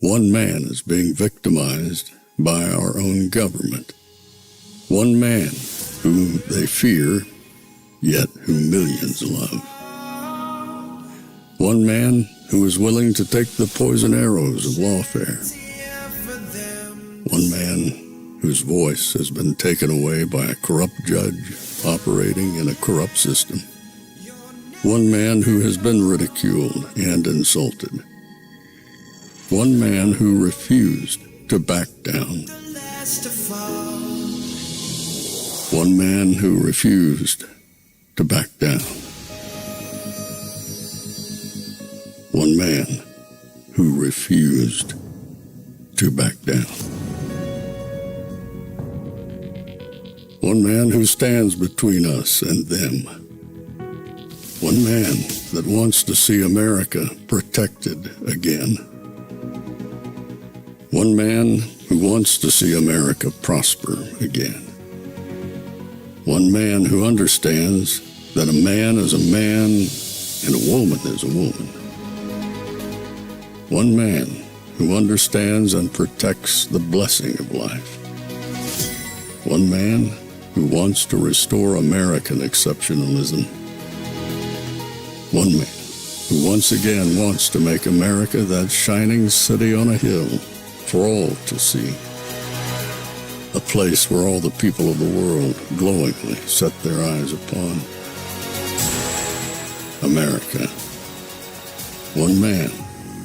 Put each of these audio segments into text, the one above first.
One man is being victimized by our own government. One man whom they fear, yet whom millions love. One man who is willing to take the poison arrows of lawfare. One man whose voice has been taken away by a corrupt judge operating in a corrupt system. One man who has been ridiculed and insulted. One man who refused to back down. One man who refused to back down. One man who refused to back down. One man who stands between us and them. One man that wants to see America protected again. One man who wants to see America prosper again. One man who understands that a man is a man and a woman is a woman. One man who understands and protects the blessing of life. One man who wants to restore American exceptionalism. One man who once again wants to make America that shining city on a hill for all to see. A place where all the people of the world glowingly set their eyes upon. America. One man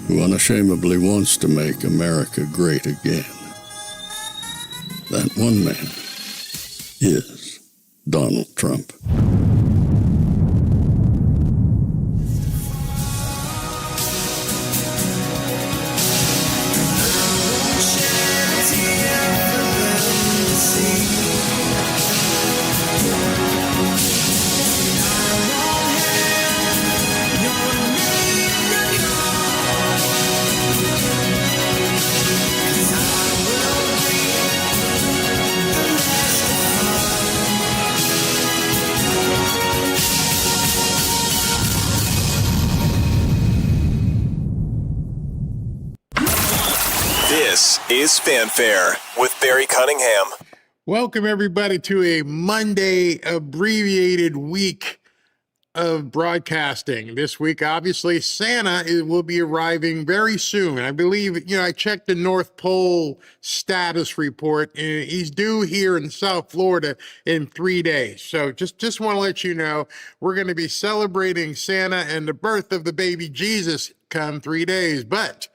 who unashamedly wants to make America great again. That one man is Donald Trump. This is Fanfare with Barry Cunningham. Welcome, everybody, to a Monday abbreviated week of broadcasting. This week, obviously, Santa will be arriving very soon. I believe, I checked the North Pole status report, and he's due here in South Florida in 3 days. So just want to let you know, we're going to be celebrating Santa and the birth of the baby Jesus come 3 days. But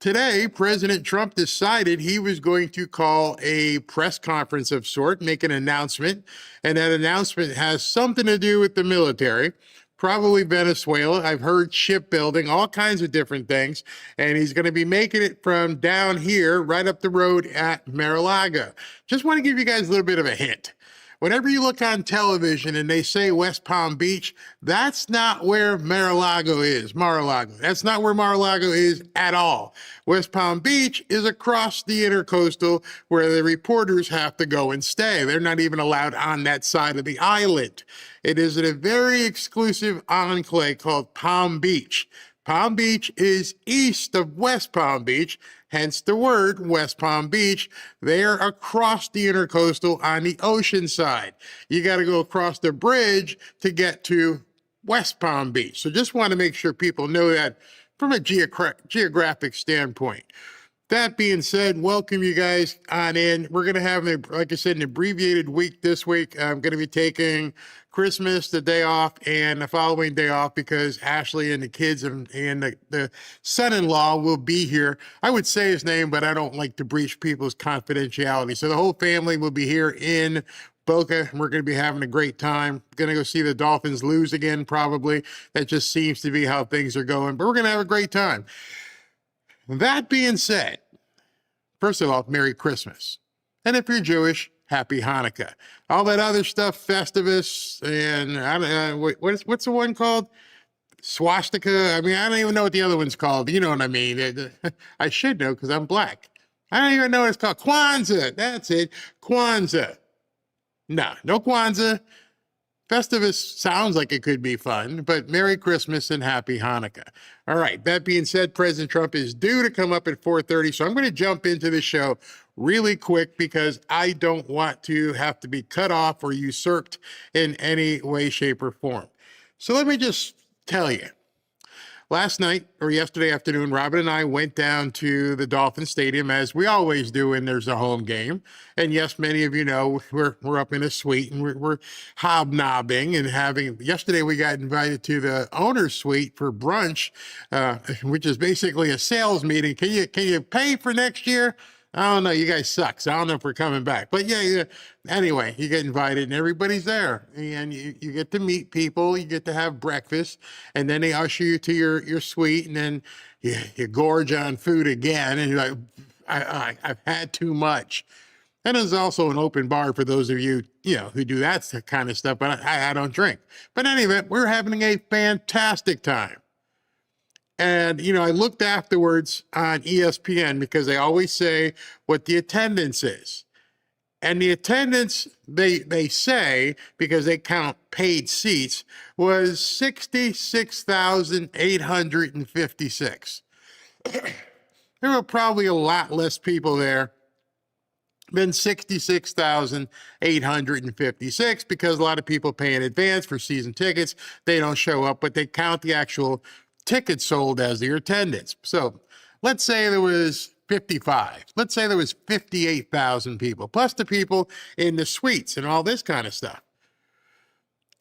today, President Trump decided he was going to call a press conference of sort, make an announcement, and that announcement has something to do with the military, probably Venezuela. I've heard shipbuilding, all kinds of different things, and he's going to be making it from down here, right up the road at Mar-a-Lago. Just want to give you guys a little bit of a hint. Whenever you look on television and they say West Palm Beach, that's not where Mar-a-Lago is. Mar-a-Lago. That's not where Mar-a-Lago is at all. West Palm Beach is across the intercoastal where the reporters have to go and stay. They're not even allowed on that side of the island. It is in a very exclusive enclave called Palm Beach. Palm Beach is east of West Palm Beach, hence the word West Palm Beach. They're across the intercoastal on the ocean side. You got to go across the bridge to get to West Palm Beach. So just want to make sure people know that from a geographic standpoint. That being said, welcome you guys on in. We're going to have, like I said, an abbreviated week this week. I'm going to be taking Christmas, the day off, and the following day off because Ashley and the kids and the son-in-law will be here. I would say his name, but I don't like to breach people's confidentiality. So the whole family will be here in Boca, and we're going to be having a great time. Going to go see the Dolphins lose again, probably. That just seems to be how things are going, but we're going to have a great time. That being said, first of all, Merry Christmas. And if you're Jewish, Happy Hanukkah. All that other stuff, Festivus, and I don't know, what's the one called? Swastika? I mean, I don't even know what the other one's called. You know what I mean? I should know because I'm black. I don't even know what it's called. Kwanzaa. That's it. Kwanzaa. No Kwanzaa. Festivus sounds like it could be fun, but Merry Christmas and Happy Hanukkah. All right, that being said, President Trump is due to come up at 4:30, so I'm going to jump into the show really quick because I don't want to have to be cut off or usurped in any way, shape, or form. So let me just tell you. Last night or yesterday afternoon, Robin and I went down to the Dolphin Stadium, as we always do when there's a home game. And yes, many of you know we're up in a suite and we're hobnobbing and having. Yesterday we got invited to the owner's suite for brunch, which is basically a sales meeting. Can you pay for next year? I don't know. You guys suck. So I don't know if we're coming back. But yeah. Anyway, you get invited and everybody's there. And you get to meet people. You get to have breakfast. And then they usher you to your suite. And then you gorge on food again. And you're like, I've had too much. And there's also an open bar for those of you, who do that kind of stuff. But I don't drink. But anyway, we're having a fantastic time. And, I looked afterwards on ESPN because they always say what the attendance is. And the attendance, they say, because they count paid seats, was 66,856. There were probably a lot less people there than 66,856 because a lot of people pay in advance for season tickets. They don't show up, but they count the actual tickets sold as their attendance. So let's say there was 55. Let's say there was 58,000 people, plus the people in the suites and all this kind of stuff.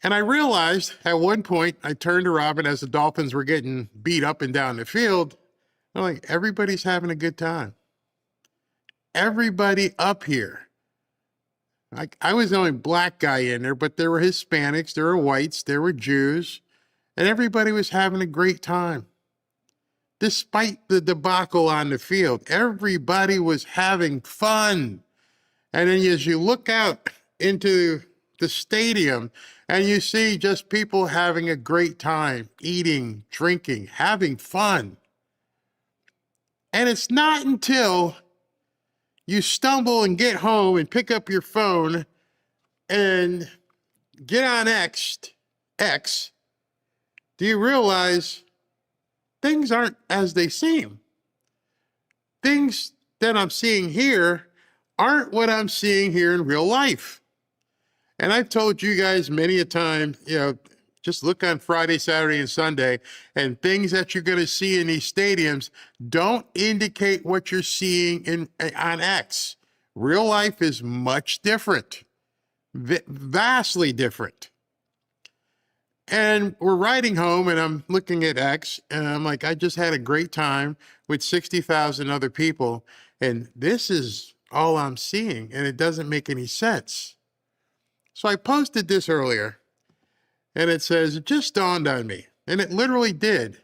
And I realized at one point, I turned to Robin as the Dolphins were getting beat up and down the field. I'm like, everybody's having a good time. Everybody up here. I was the only black guy in there, but there were Hispanics, there were whites, there were Jews. And everybody was having a great time. Despite the debacle on the field, everybody was having fun. And then as you look out into the stadium and you see just people having a great time, eating, drinking, having fun. And it's not until you stumble and get home and pick up your phone and get on X, do you realize things aren't as they seem? Things that I'm seeing here aren't what I'm seeing here in real life. And I've told you guys many a time, just look on Friday, Saturday, and Sunday, and things that you're going to see in these stadiums don't indicate what you're seeing on X. Real life is much different, vastly different. And we're riding home and I'm looking at X and I'm like, I just had a great time with 60,000 other people. And this is all I'm seeing and it doesn't make any sense. So I posted this earlier and it says, it just dawned on me. And it literally did.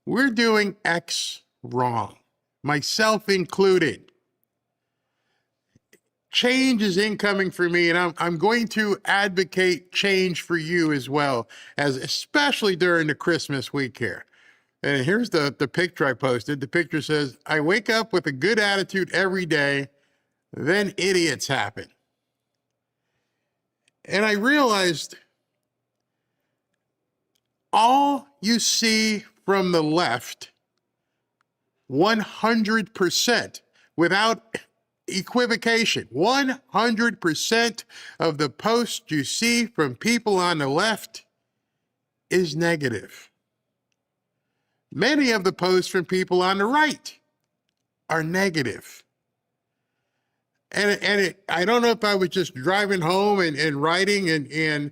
We're doing X wrong, myself included. Change is incoming for me, and I'm going to advocate change for you as well, especially during the Christmas week here. And here's the picture I posted. The picture says, I wake up with a good attitude every day, then idiots happen. And I realized all you see from the left, 100%, without equivocation, 100% of the posts you see from people on the left is negative. Many of the posts from people on the right are negative. And I don't know if I was just driving home and writing and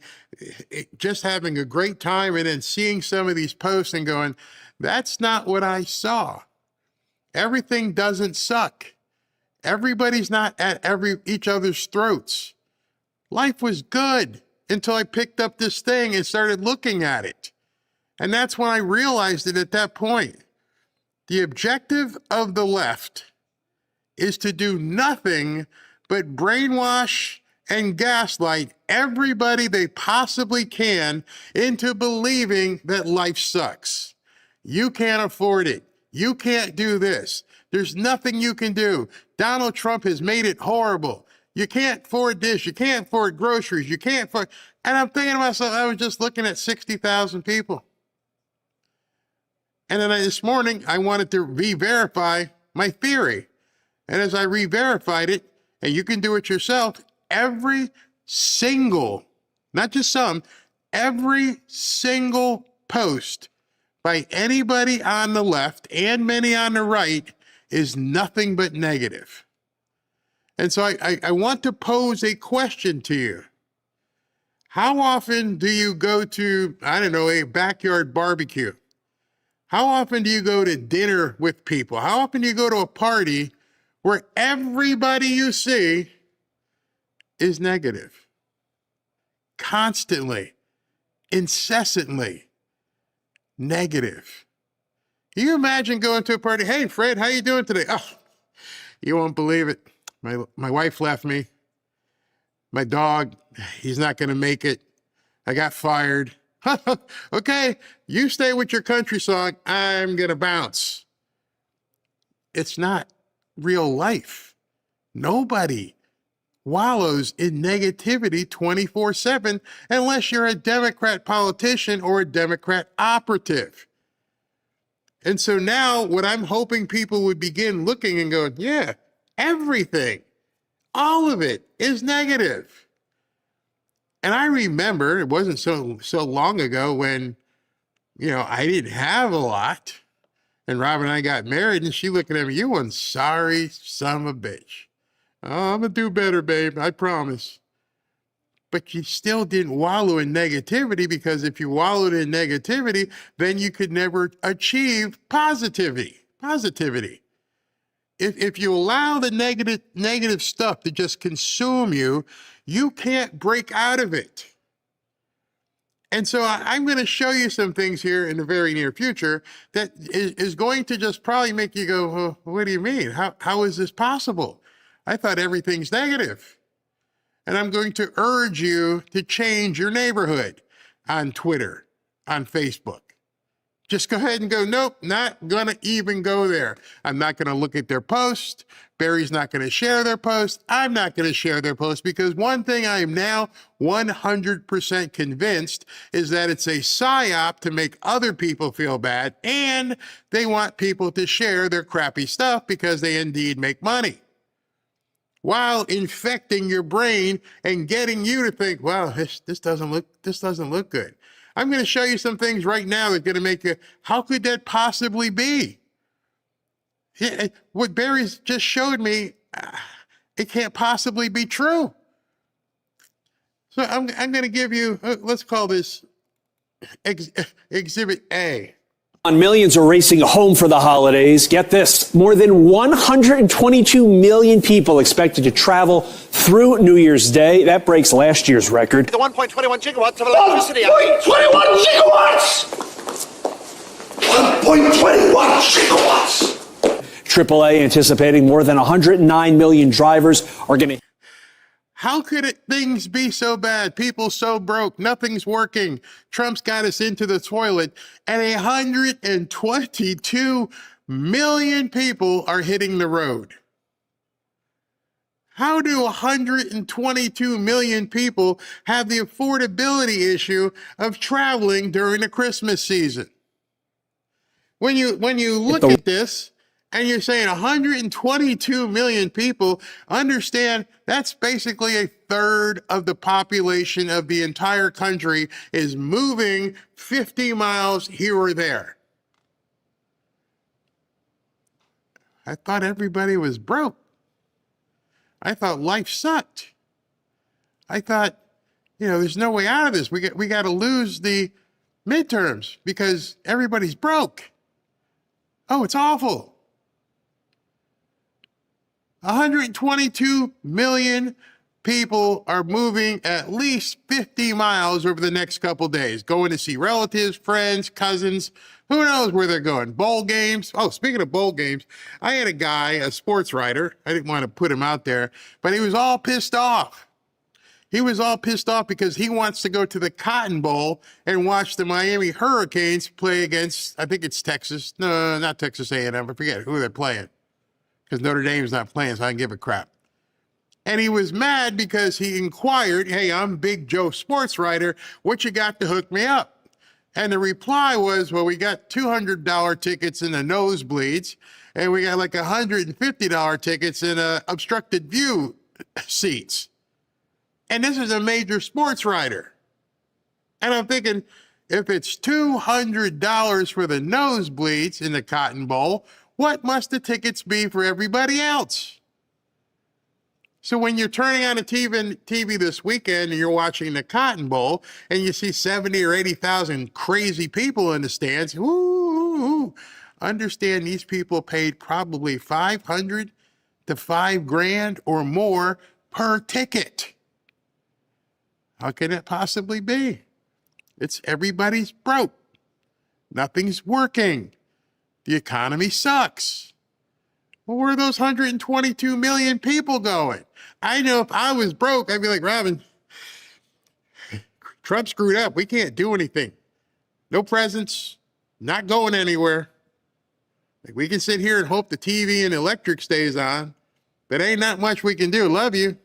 just having a great time and then seeing some of these posts and going, that's not what I saw. Everything doesn't suck. Everybody's not at each other's throats. Life was good until I picked up this thing and started looking at it. And that's when I realized it at that point. The objective of the left is to do nothing but brainwash and gaslight everybody they possibly can into believing that life sucks. You can't afford it. You can't do this. There's nothing you can do. Donald Trump has made it horrible. You can't afford this. You can't afford groceries. You can't afford. And I'm thinking to myself, I was just looking at 60,000 people. And then this morning, I wanted to re-verify my theory. And as I re-verified it, and you can do it yourself, every single, not just some, every single post by anybody on the left and many on the right is nothing but negative. And so I want to pose a question to you. How often do you go to, I don't know, a backyard barbecue? How often do you go to dinner with people? How often do you go to a party where everybody you see is negative? Constantly, incessantly negative. Can you imagine going to a party? Hey, Fred, how you doing today? Oh, you won't believe it. My wife left me. My dog, he's not going to make it. I got fired. Okay, you stay with your country song. I'm going to bounce. It's not real life. Nobody wallows in negativity 24/7 unless you're a Democrat politician or a Democrat operative. And so now what I'm hoping people would begin looking and going, yeah, everything, all of it is negative. And I remember it wasn't so long ago when, I didn't have a lot. And Rob and I got married and she looking at me, you one sorry son of a bitch. Oh, I'm going to do better, babe. I promise. But you still didn't wallow in negativity, because if you wallowed in negativity, then you could never achieve positivity. If you allow the negative stuff to just consume you, you can't break out of it. And so I'm going to show you some things here in the very near future that is going to just probably make you go, well, what do you mean? How is this possible? I thought everything's negative. And I'm going to urge you to change your neighborhood on Twitter, on Facebook. Just go ahead and go, nope, not going to even go there. I'm not going to look at their post. Barry's not going to share their post. I'm not going to share their post, because one thing I am now 100% convinced is that it's a psyop to make other people feel bad, and they want people to share their crappy stuff because they indeed make money, while infecting your brain and getting you to think, wow, this doesn't look good. I'm going to show you some things right now that are going to make you, how could that possibly be? What Barry's just showed me, it can't possibly be true. So I'm going to give you, let's call this Exhibit A. Millions are racing home for the holidays. Get this, more than 122 million people expected to travel through New Year's Day. That breaks last year's record. The 1.21 gigawatts of electricity. 1.21 gigawatts! 1.21 gigawatts! AAA anticipating more than 109 million drivers are going to. How could things be so bad? People so broke, nothing's working. Trump's got us into the toilet, and 122 million people are hitting the road. How do 122 million people have the affordability issue of traveling during the Christmas season? When you look at this, and you're saying 122 million people, understand that's basically a third of the population of the entire country is moving 50 miles here or there. I thought everybody was broke. I thought life sucked. I thought, there's no way out of this. We got to lose the midterms because everybody's broke. Oh, it's awful. 122 million people are moving at least 50 miles over the next couple days, going to see relatives, friends, cousins. Who knows where they're going? Bowl games. Oh, speaking of bowl games, I had a guy, a sports writer. I didn't want to put him out there, but he was all pissed off. He was all pissed off because he wants to go to the Cotton Bowl and watch the Miami Hurricanes play against, I think it's Texas. No, not Texas A&M. I forget who they're playing, because Notre Dame's not playing, so I can give a crap. And he was mad because he inquired, hey, I'm Big Joe sports writer, what you got to hook me up? And the reply was, well, we got $200 tickets in the nosebleeds, and we got like $150 tickets in obstructed view seats. And this is a major sports writer. And I'm thinking, if it's $200 for the nosebleeds in the Cotton Bowl, what must the tickets be for everybody else? So when you're turning on a TV this weekend and you're watching the Cotton Bowl and you see 70 or 80,000 crazy people in the stands, understand these people paid probably $500 to $5,000 or more per ticket. How can it possibly be? It's everybody's broke. Nothing's working. The economy sucks. Well, where are those 122 million people going? I know if I was broke, I'd be like, Robin, Trump screwed up. We can't do anything. No presents, not going anywhere. Like, we can sit here and hope the TV and electric stays on, but ain't not much we can do. Love you.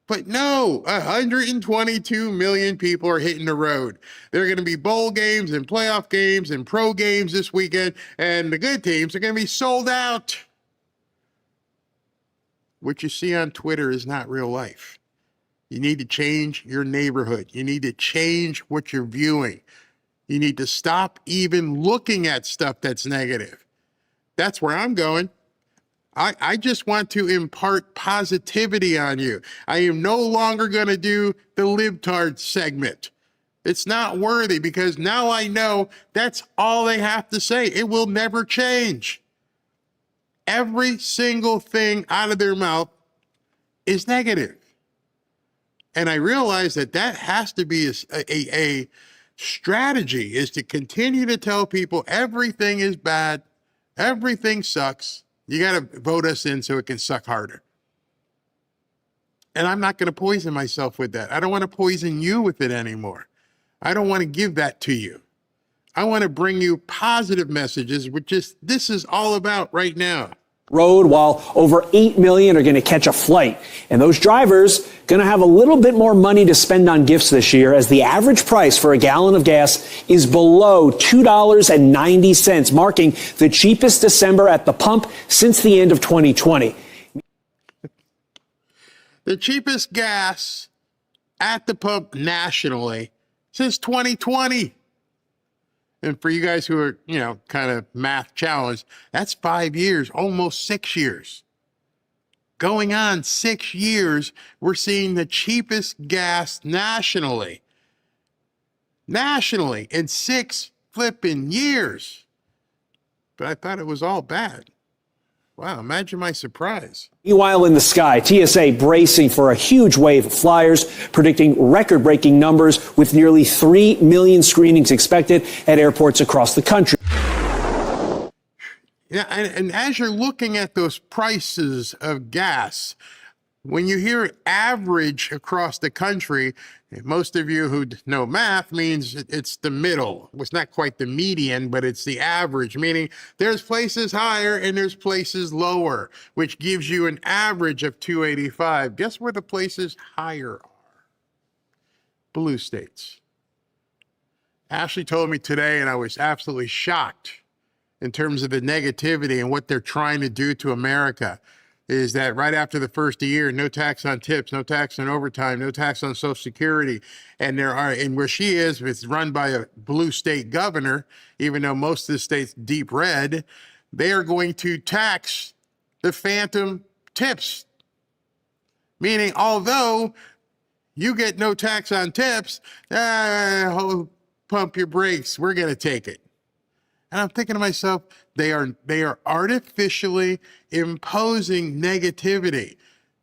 But no, 122 million people are hitting the road. There are going to be bowl games and playoff games and pro games this weekend, and the good teams are going to be sold out. What you see on Twitter is not real life. You need to change your neighborhood. You need to change what you're viewing. You need to stop even looking at stuff that's negative. That's where I'm going. I just want to impart positivity on you. I am no longer going to do the libtard segment. It's not worthy because now I know that's all they have to say. It will never change. Every single thing out of their mouth is negative. And I realize that has to be a strategy, is to continue to tell people everything is bad, everything sucks. You got to vote us in so it can suck harder. And I'm not going to poison myself with that. I don't want to poison you with it anymore. I don't want to give that to you. I want to bring you positive messages, which is this is all about right now. Road, while over 8 million are going to catch a flight. And those drivers going to have a little bit more money to spend on gifts this year, as the average price for a gallon of gas is below $2.90, marking the cheapest December at the pump since the end of 2020. The cheapest gas at the pump nationally since 2020. And for you guys who are, kind of math challenged, that's 5 years, almost 6 years. Going on 6 years, we're seeing the cheapest gas nationally in 6 flipping years. But I thought it was all bad. Wow, imagine my surprise. Meanwhile, in the sky, TSA bracing for a huge wave of flyers, predicting record-breaking numbers with nearly 3 million screenings expected at airports across the country. Yeah, and as you're looking at those prices of gas, when you hear average across the country, most of you who know math means it's the middle. It's not quite the median, but it's the average, meaning there's places higher and there's places lower, which gives you an average of 285. Guess where the places higher are? Blue states. Ashley told me today, and I was absolutely shocked in terms of the negativity and what they're trying to do to America. Is that right after the first year, no tax on tips, no tax on overtime, no tax on Social Security. And where she is, it's run by a blue state governor, even though most of the state's deep red, they are going to tax the phantom tips. Meaning, although you get no tax on tips, pump your brakes, we're going to take it. And I'm thinking to myself, they are artificially imposing negativity.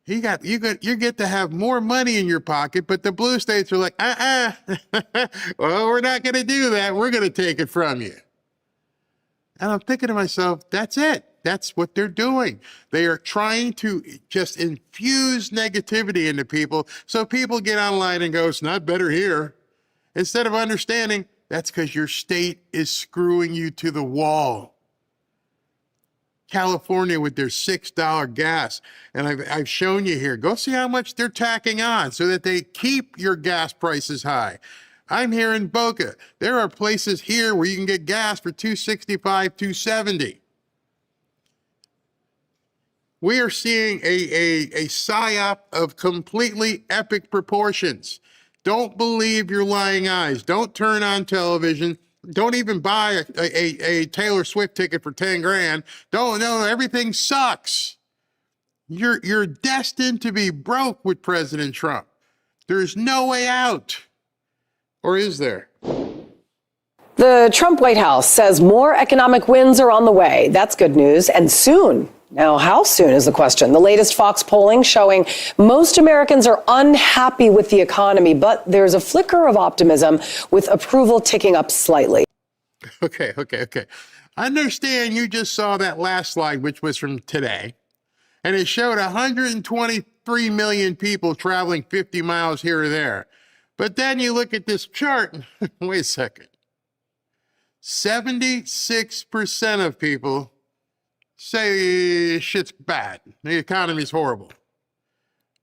You get to have more money in your pocket, but the blue states are like, well, we're not going to do that. We're going to take it from you. And I'm thinking to myself, that's it. That's what they're doing. They are trying to just infuse negativity into people so people get online and go, it's not better here. Instead of understanding, that's because your state is screwing you to the wall. California with their $6 gas. And I've shown you here. Go see how much they're tacking on so that they keep your gas prices high. I'm here in Boca. There are places here where you can get gas for $2.65, $2.70. We are seeing a psyop of completely epic proportions. Don't believe your lying eyes. Don't turn on television. Don't even buy a Taylor Swift ticket for 10 grand. Don't know, everything sucks. You're destined to be broke with President Trump. There's no way out. Or is there? The Trump White House says more economic wins are on the way. That's good news, and soon. Now, how soon is the question? The latest Fox polling showing most Americans are unhappy with the economy, but there's a flicker of optimism with approval ticking up slightly. Okay. Understand you just saw that last slide, which was from today, and it showed 123 million people traveling 50 miles here or there. But then you look at this chart, wait a second. 76% of people say shit's bad. The economy's horrible.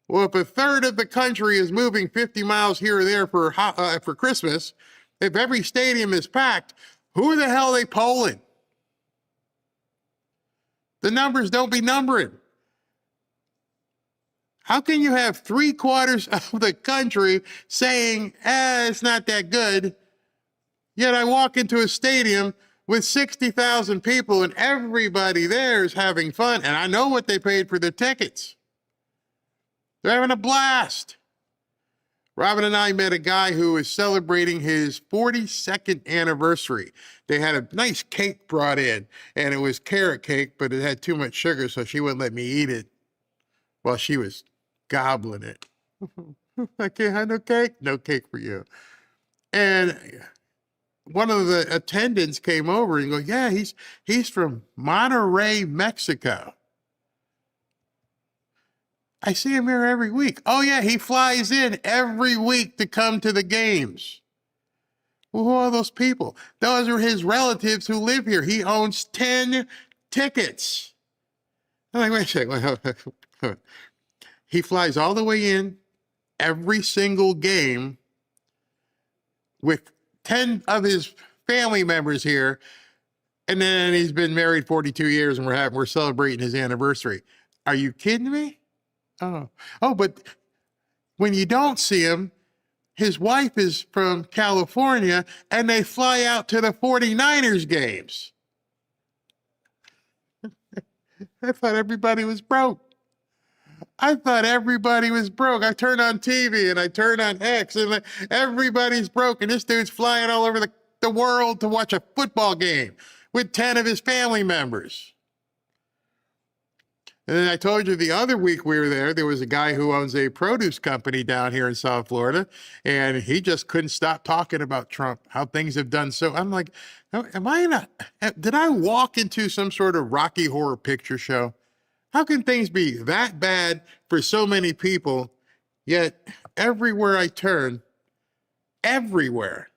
Well, if a third of the country is moving 50 miles here or there for Christmas, if every stadium is packed, who the hell are they polling? The numbers don't be numbering. How can you have 3/4 of the country saying, it's not that good, yet I walk into a stadium with 60,000 people and everybody there is having fun, and I know what they paid for their tickets. They're having a blast. Robin and I met a guy who was celebrating his 42nd anniversary. They had a nice cake brought in, and it was carrot cake, but it had too much sugar, so she wouldn't let me eat it while she was gobbling it. I can't have no cake? No cake for you. And one of the attendants came over and go, yeah, he's from Monterrey, Mexico. I see him here every week. Oh yeah, he flies in every week to come to the games. Well, who are those people? Those are his relatives who live here. He owns 10 tickets. I'm like, wait a second. He flies all the way in every single game with 10 of his family members here, and then he's been married 42 years, and we're celebrating his anniversary. Are you kidding me? Oh, but when you don't see him, his wife is from California, and they fly out to the 49ers games. I thought everybody was broke. I turn on TV and I turn on X and everybody's broke. And this dude's flying all over the world to watch a football game with 10 of his family members. And then I told you the other week we were there was a guy who owns a produce company down here in South Florida, and he just couldn't stop talking about Trump, how things have done so. I'm like, did I walk into some sort of Rocky Horror Picture Show? How can things be that bad for so many people, yet everywhere I turn, everywhere,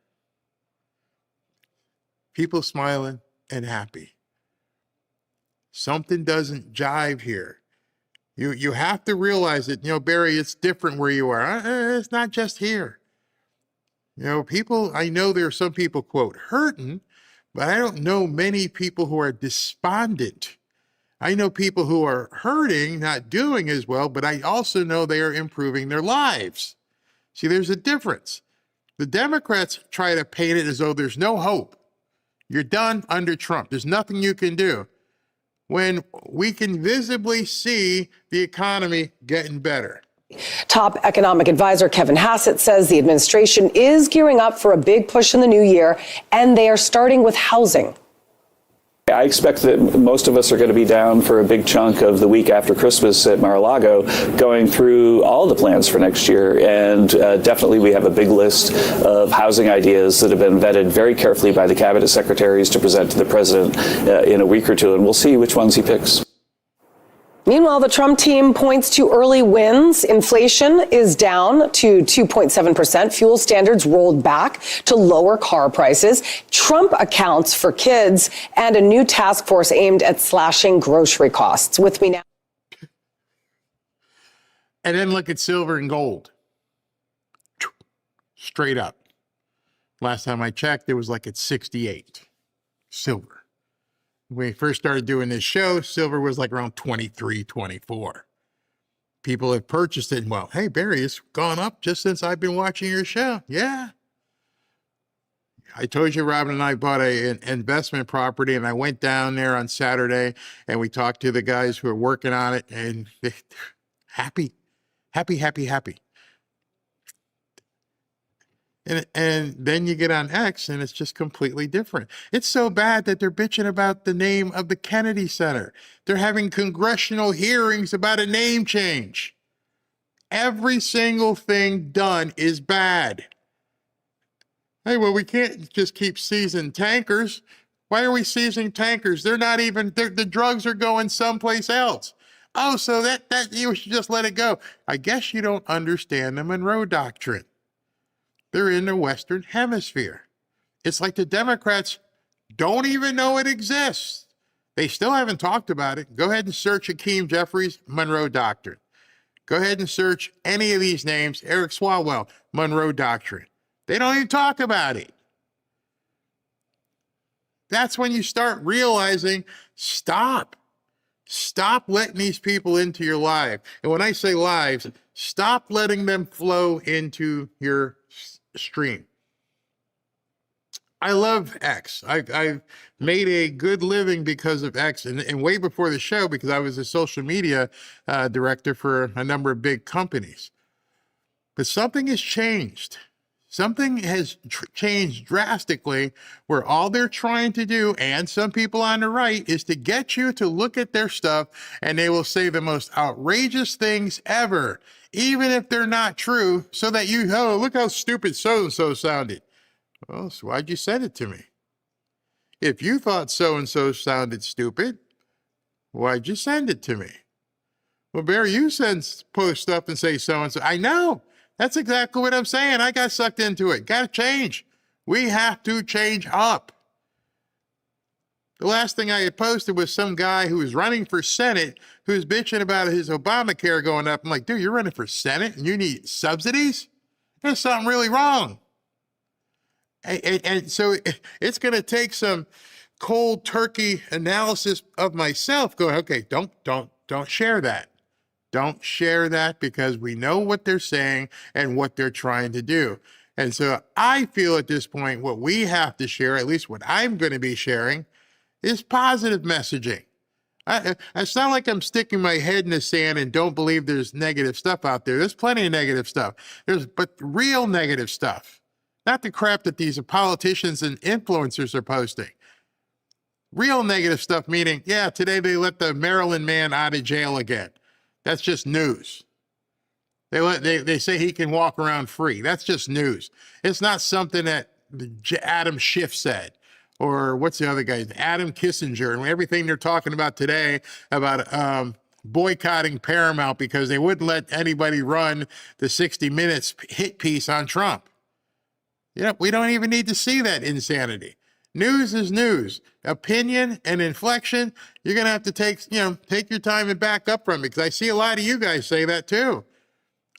people smiling and happy. Something doesn't jive here. You have to realize that, Barry, it's different where you are. It's not just here. People, I know there are some people, quote, hurting, but I don't know many people who are despondent. I know people who are hurting, not doing as well, but I also know they are improving their lives. See, there's a difference. The Democrats try to paint it as though there's no hope. You're done under Trump. There's nothing you can do. When we can visibly see the economy getting better. Top economic advisor Kevin Hegseth says the administration is gearing up for a big push in the new year, and they are starting with housing. I expect that most of us are going to be down for a big chunk of the week after Christmas at Mar-a-Lago, going through all the plans for next year. And definitely we have a big list of housing ideas that have been vetted very carefully by the cabinet secretaries to present to the president in a week or two. And we'll see which ones he picks. Meanwhile, the Trump team points to early wins. Inflation is down to 2.7%. Fuel standards rolled back to lower car prices. Trump accounts for kids and a new task force aimed at slashing grocery costs. With me now. And then look at silver and gold. Straight up. Last time I checked, it was like at 68. Silver. When we first started doing this show, silver was like around 23, 24. People have purchased it. And, well, hey, Barry, it's gone up just since I've been watching your show. Yeah. I told you Robin and I bought an investment property, and I went down there on Saturday, and we talked to the guys who are working on it, and they're happy. And then you get on X and it's just completely different. It's so bad that they're bitching about the name of the Kennedy Center. They're having congressional hearings about a name change. Every single thing done is bad. Hey, well, we can't just keep seizing tankers. Why are we seizing tankers? They're not even, the drugs are going someplace else. Oh, so that you should just let it go. I guess you don't understand the Monroe Doctrine. They're in the Western Hemisphere. It's like the Democrats don't even know it exists. They still haven't talked about it. Go ahead and search Hakeem Jeffries, Monroe Doctrine. Go ahead and search any of these names, Eric Swalwell, Monroe Doctrine. They don't even talk about it. That's when you start realizing, stop. Stop letting these people into your life. And when I say lives, stop letting them flow into your stream. I love X. I've made a good living because of X, and way before the show, because I was a social media director for a number of big companies. But something has changed. Something has changed drastically, where all they're trying to do, and some people on the right, is to get you to look at their stuff, and they will say the most outrageous things ever, even if they're not true, so that you, oh, look how stupid so-and-so sounded. Well, so why'd you send it to me? If you thought so-and-so sounded stupid, why'd you send it to me? Well, Barry, you post stuff and say so-and-so. I know. That's exactly what I'm saying. I got sucked into it. Got to change. We have to change up. The last thing I had posted was some guy who was running for Senate who was bitching about his Obamacare going up. I'm like, dude, you're running for Senate and you need subsidies? There's something really wrong. And so it's going to take some cold turkey analysis of myself going, okay, don't share that. Don't share that, because we know what they're saying and what they're trying to do. And so I feel at this point, what we have to share, at least what I'm going to be sharing, is positive messaging. It's not like I'm sticking my head in the sand and don't believe there's negative stuff out there. There's plenty of negative stuff. But real negative stuff, not the crap that these politicians and influencers are posting. Real negative stuff, meaning, yeah, today they let the Maryland man out of jail again. That's just news. They say he can walk around free. That's just news. It's not something that Adam Schiff said, or what's the other guy, Adam Kissinger, and everything they're talking about today about boycotting Paramount because they wouldn't let anybody run the 60 Minutes hit piece on Trump. We don't even need to see that insanity. News is news. Opinion and inflection, you're going to have to take your time and back up from it, because I see a lot of you guys say that too.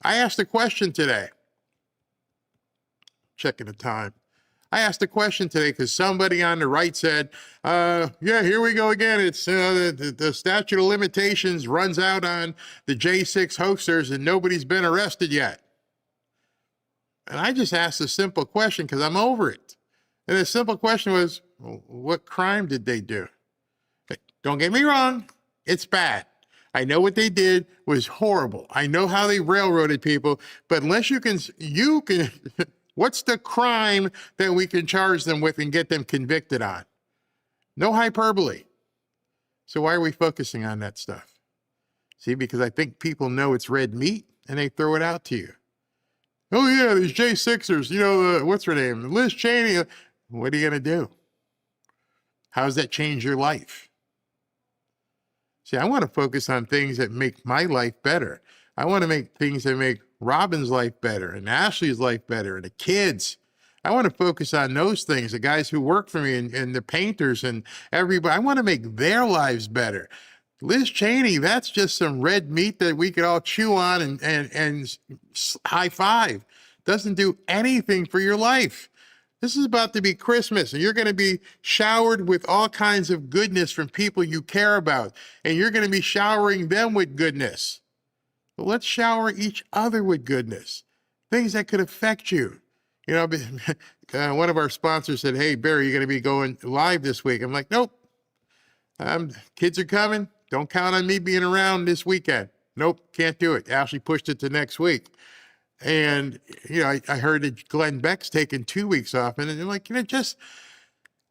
I asked a question today. Checking the time. I asked a question today because somebody on the right said, yeah, here we go again. It's the statute of limitations runs out on the J6 hoaxers and nobody's been arrested yet. And I just asked a simple question because I'm over it. And the simple question was, what crime did they do? Don't get me wrong, it's bad. I know what they did was horrible. I know how they railroaded people, but unless you can, what's the crime that we can charge them with and get them convicted on? No hyperbole. So why are we focusing on that stuff? See, because I think people know it's red meat and they throw it out to you. Oh yeah, these J6ers, what's her name? Liz Cheney. What are you going to do? How does that change your life? See, I want to focus on things that make my life better. I want to make things that make Robin's life better and Ashley's life better and the kids. I want to focus on those things, the guys who work for me and the painters and everybody. I want to make their lives better. Liz Cheney, that's just some red meat that we could all chew on and high five. Doesn't do anything for your life. This is about to be Christmas, and you're going to be showered with all kinds of goodness from people you care about, and you're going to be showering them with goodness. But let's shower each other with goodness, things that could affect you. You know, one of our sponsors said, "Hey, Barry, you're going to be going live this week." I'm like, "Nope. Kids are coming. Don't count on me being around this weekend. Nope, can't do it." Ashley pushed it to next week. And, you know, I heard that Glenn Beck's taking 2 weeks off. And they're like, you know, just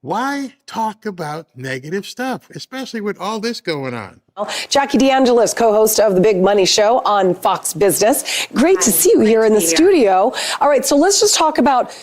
why talk about negative stuff, especially with all this going on? Jackie DeAngelis, co-host of The Big Money Show on Fox Business. Great to see you here in the studio. All right, so let's just talk about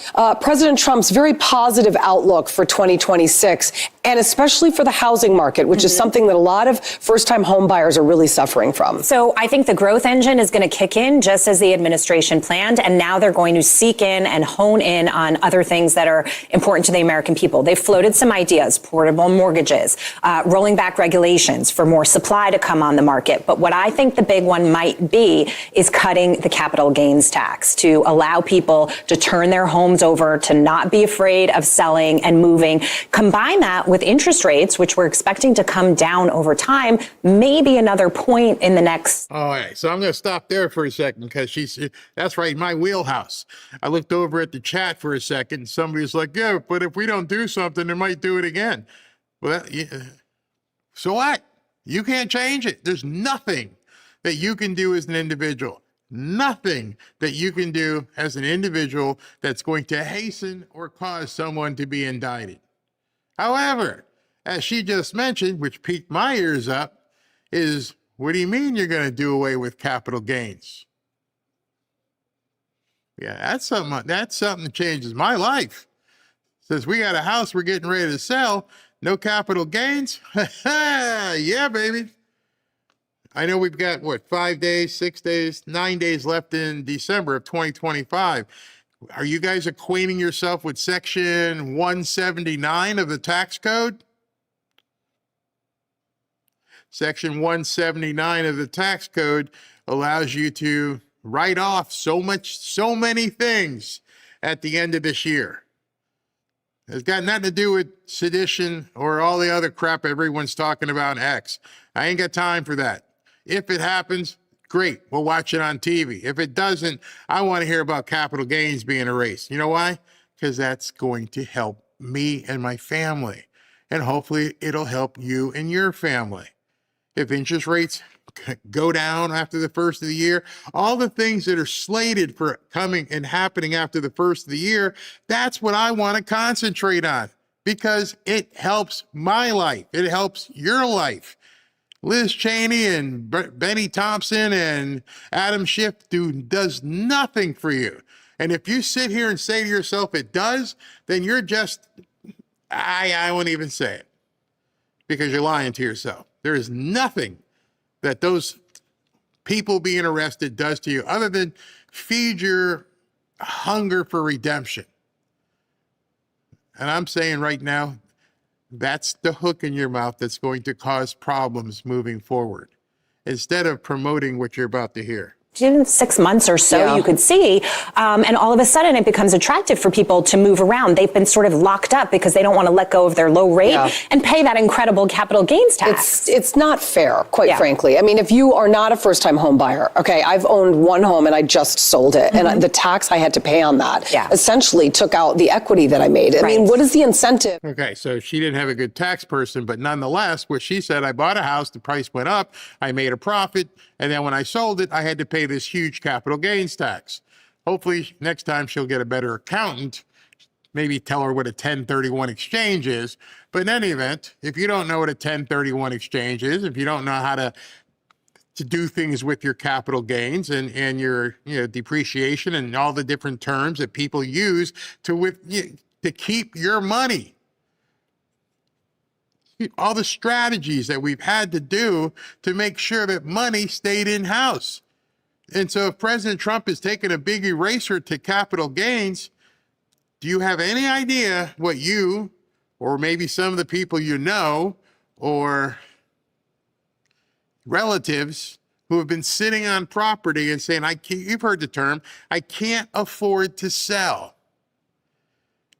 President Trump's very positive outlook for 2026, and especially for the housing market, which is something that a lot of first-time home buyers are really suffering from. So I think the growth engine is going to kick in just as the administration planned, and now they're going to seek in and hone in on other things that are important to the American people. They've floated some ideas, portable mortgages, rolling back regulations for more supply to come on the market. But what I think the big one might be is cutting the capital gains tax to allow people to turn their homes over, to not be afraid of selling and moving. Combine that with interest rates, which we're expecting to come down over time, maybe another point in the next. All right, so I'm going to stop there for a second because that's right, my wheelhouse. I looked over at the chat for a second and somebody's like, yeah, but if we don't do something, they might do it again. Well, so what? You can't change it. There's nothing that you can do as an individual. Nothing that you can do as an individual that's going to hasten or cause someone to be indicted. However, as she just mentioned, which piqued my ears up, is what do you mean you're going to do away with capital gains? Yeah, that's something that changes my life. Says we got a house we're getting ready to sell. No capital gains? Yeah, baby. I know we've got, 5 days, 6 days, 9 days left in December of 2025. Are you guys acquainting yourself with Section 179 of the tax code? Section 179 of the tax code allows you to write off so many things at the end of this year. It's got nothing to do with sedition or all the other crap everyone's talking about in X. I ain't got time for that. If it happens, great. We'll watch it on TV. If it doesn't, I want to hear about capital gains being erased. You know why? Because that's going to help me and my family. And hopefully it'll help you and your family. If interest rates go down after the first of the year, all the things that are slated for coming and happening after the first of the year, that's what I want to concentrate on because it helps my life. It helps your life. Liz Cheney and Benny Thompson and Adam Schiff does nothing for you. And if you sit here and say to yourself it does, then you're just, I won't even say it because you're lying to yourself. There is nothing that those people being arrested does to you other than feed your hunger for redemption. And I'm saying right now, that's the hook in your mouth that's going to cause problems moving forward instead of promoting what you're about to hear. In 6 months or so, you could see, and all of a sudden it becomes attractive for people to move around. They've been sort of locked up because they don't want to let go of their low rate and pay that incredible capital gains tax. It's not fair, quite frankly. I mean, if you are not a first-time home buyer, okay, I've owned one home and I just sold it, and the tax I had to pay on that essentially took out the equity that I made. I mean, what is the incentive? Okay, so she didn't have a good tax person, but nonetheless, what she said, I bought a house, the price went up, I made a profit, and then when I sold it, I had to pay this huge capital gains tax. Hopefully next time she'll get a better accountant, maybe tell her what a 1031 exchange is. But in any event, if you don't know what a 1031 exchange is, if you don't know how to do things with your capital gains and your depreciation and all the different terms that people use to keep your money. all the strategies that we've had to do to make sure that money stayed in-house. And so if President Trump is taking a big eraser to capital gains, do you have any idea what you, or maybe some of the people you know, or relatives who have been sitting on property and saying, you've heard the term, I can't afford to sell.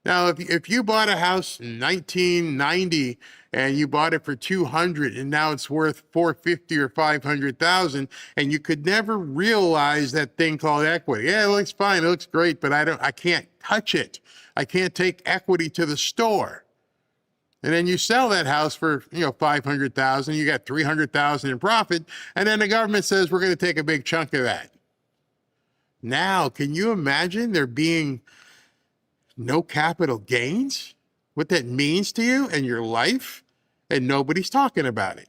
Now, if you bought a house in 1990 and you bought it for 200 and now it's worth 450 or 500,000, and you could never realize that thing called equity. Yeah, it looks fine, it looks great, but I can't touch it. I can't take equity to the store. And then you sell that house for, 500,000, you got 300,000 in profit, and then the government says we're going to take a big chunk of that. Now, can you imagine there being no capital gains? What that means to you and your life? And nobody's talking about it.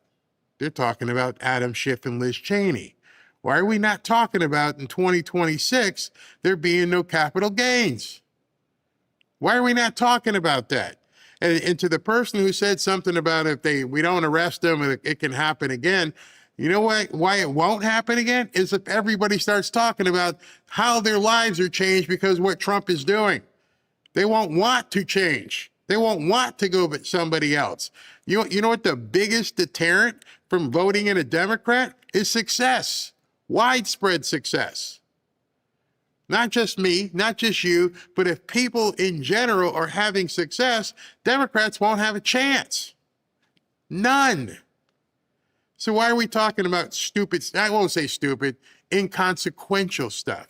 They're talking about Adam Schiff and Liz Cheney. Why are we not talking about in 2026 there being no capital gains? Why are we not talking about that? And to the person who said something about we don't arrest them, it can happen again. You know why it won't happen again? Is if everybody starts talking about how their lives are changed because of what Trump is doing. They won't want to change. They won't want to go with somebody else. You know what the biggest deterrent from voting in a Democrat is? Success, widespread success. Not just me, not just you, but if people in general are having success, Democrats won't have a chance. None. So why are we talking about stupid, I won't say stupid, inconsequential stuff?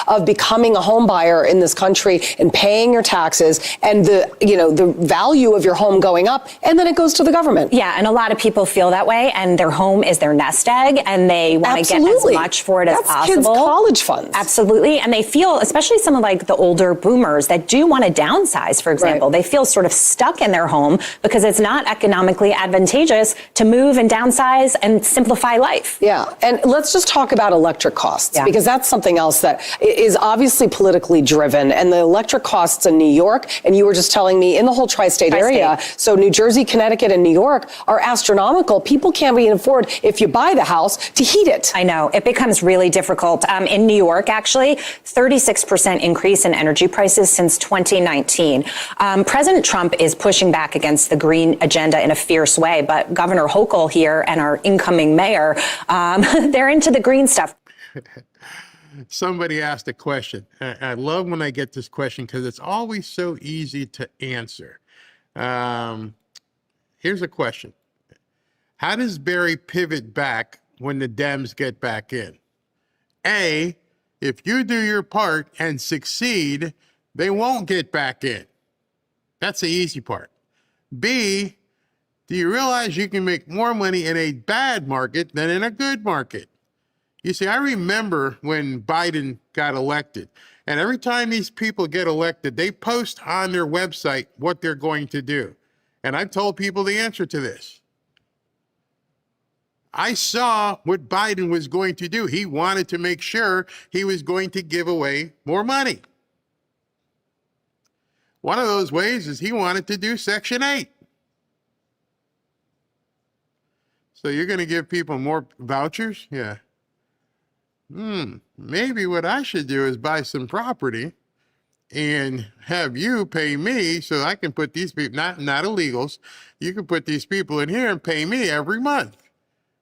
Of becoming a home buyer in this country and paying your taxes and the value of your home going up, and then it goes to the government. Yeah, and a lot of people feel that way, and their home is their nest egg, and they want to get as much for it as possible. That's kids' college funds. Absolutely, and they feel, especially some of the older boomers that do want to downsize, for example, they feel sort of stuck in their home because it's not economically advantageous to move and downsize and simplify life. Yeah, and let's just talk about electric costs, because that's something else that is obviously politically driven, and the electric costs in New York, and you were just telling me in the whole tri-state area, so New Jersey, Connecticut, and New York are astronomical. People can't even afford, if you buy the house, to heat it. I know, it becomes really difficult. In New York, actually, 36% increase in energy prices since 2019. President Trump is pushing back against the green agenda in a fierce way, but Governor Hochul here and our incoming mayor, they're into the green stuff. Somebody asked a question. I love when I get this question because it's always so easy to answer. Here's a question. How does Barry pivot back when the Dems get back in? A, if you do your part and succeed, they won't get back in. That's the easy part. B, do you realize you can make more money in a bad market than in a good market? You see, I remember when Biden got elected, and every time these people get elected, they post on their website what they're going to do. And I've told people the answer to this. I saw what Biden was going to do. He wanted to make sure he was going to give away more money. One of those ways is he wanted to do Section 8. So you're going to give people more vouchers? Yeah. Maybe what I should do is buy some property and have you pay me so I can put these people, not illegals, you can put these people in here and pay me every month.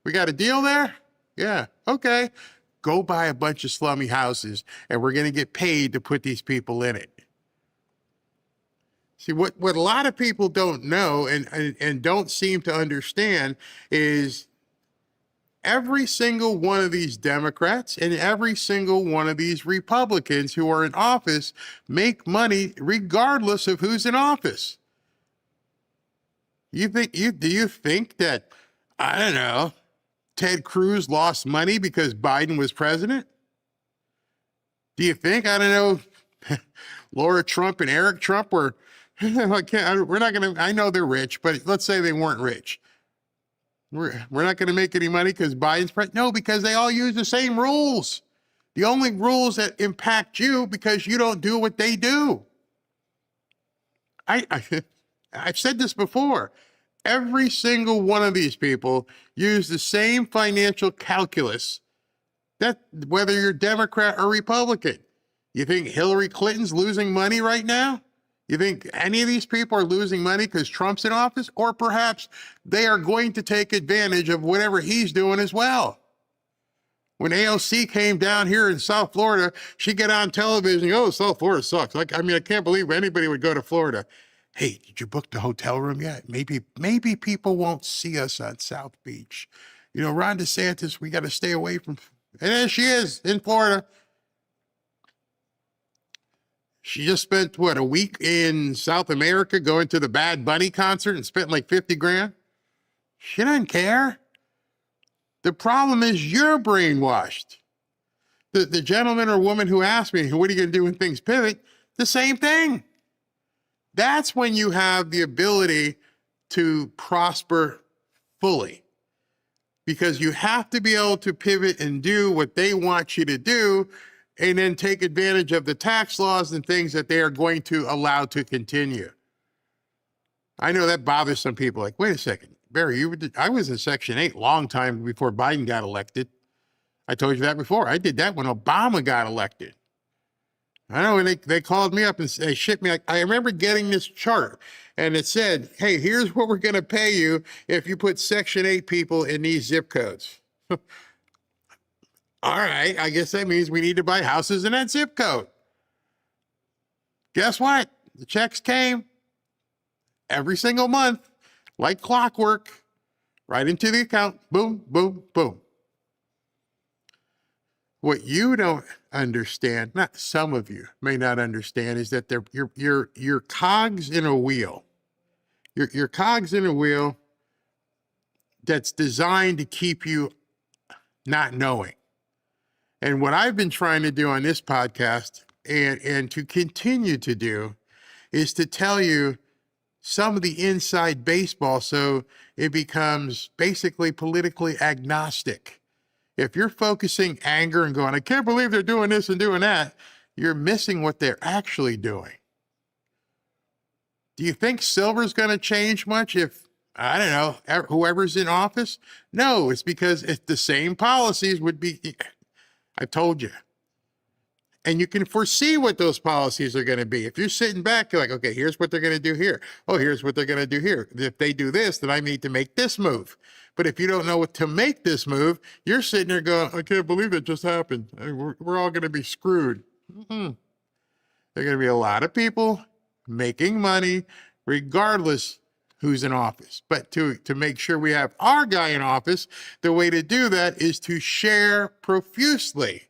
We got a deal there? Yeah, okay. Go buy a bunch of slummy houses and we're going to get paid to put these people in it. See, what a lot of people don't know and don't seem to understand is every single one of these Democrats and every single one of these Republicans who are in office make money regardless of who's in office. Do you think that, I don't know, Ted Cruz lost money because Biden was president? Do you think, I don't know, Laura Trump and Eric Trump were, I know they're rich, but let's say they weren't rich. We're not going to make any money because Biden's president. No, because they all use the same rules. The only rules that impact you because you don't do what they do. I've said this before. Every single one of these people use the same financial calculus, that whether you're Democrat or Republican. You think Hillary Clinton's losing money right now? You think any of these people are losing money because Trump's in office? Or perhaps they are going to take advantage of whatever he's doing as well. When AOC came down here in South Florida, she got on television, oh, South Florida sucks. I can't believe anybody would go to Florida. Hey, did you book the hotel room yet? Maybe people won't see us on South Beach. You know, Ron DeSantis, we got to stay away from. And there she is in Florida. She just spent, a week in South America going to the Bad Bunny concert and spent like 50 grand. She doesn't care. The problem is you're brainwashed. The gentleman or woman who asked me, what are you going to do when things pivot? The same thing. That's when you have the ability to prosper fully, because you have to be able to pivot and do what they want you to do, and then take advantage of the tax laws and things that they are going to allow to continue. I know that bothers some people. Like, wait a second, Barry, I was in Section 8 long time before Biden got elected. I told you that before. I did that when Obama got elected. I know, and they called me up and they shipped me. I remember getting this chart, and it said, hey, here's what we're going to pay you if you put Section 8 people in these zip codes. All right, I guess that means we need to buy houses in that zip code. Guess what? The checks came every single month, like clockwork, right into the account. Boom, boom, boom. What you don't understand, not some of you may not understand, is that you're cogs in a wheel. You're cogs in a wheel that's designed to keep you not knowing. And what I've been trying to do on this podcast and to continue to do is to tell you some of the inside baseball so it becomes basically politically agnostic. If you're focusing anger and going, I can't believe they're doing this and doing that, you're missing what they're actually doing. Do you think silver's going to change much if, I don't know, whoever's in office? No, it's because it's the same policies would be, I told you. And you can foresee what those policies are going to be. If you're sitting back, you're like, okay, here's what they're going to do here. Oh, here's what they're going to do here. If they do this, then I need to make this move. But if you don't know what to make this move, you're sitting there going, I can't believe it just happened. We're all going to be screwed. Mm-hmm. There are going to be a lot of people making money regardless who's in office. But to make sure we have our guy in office, the way to do that is to share profusely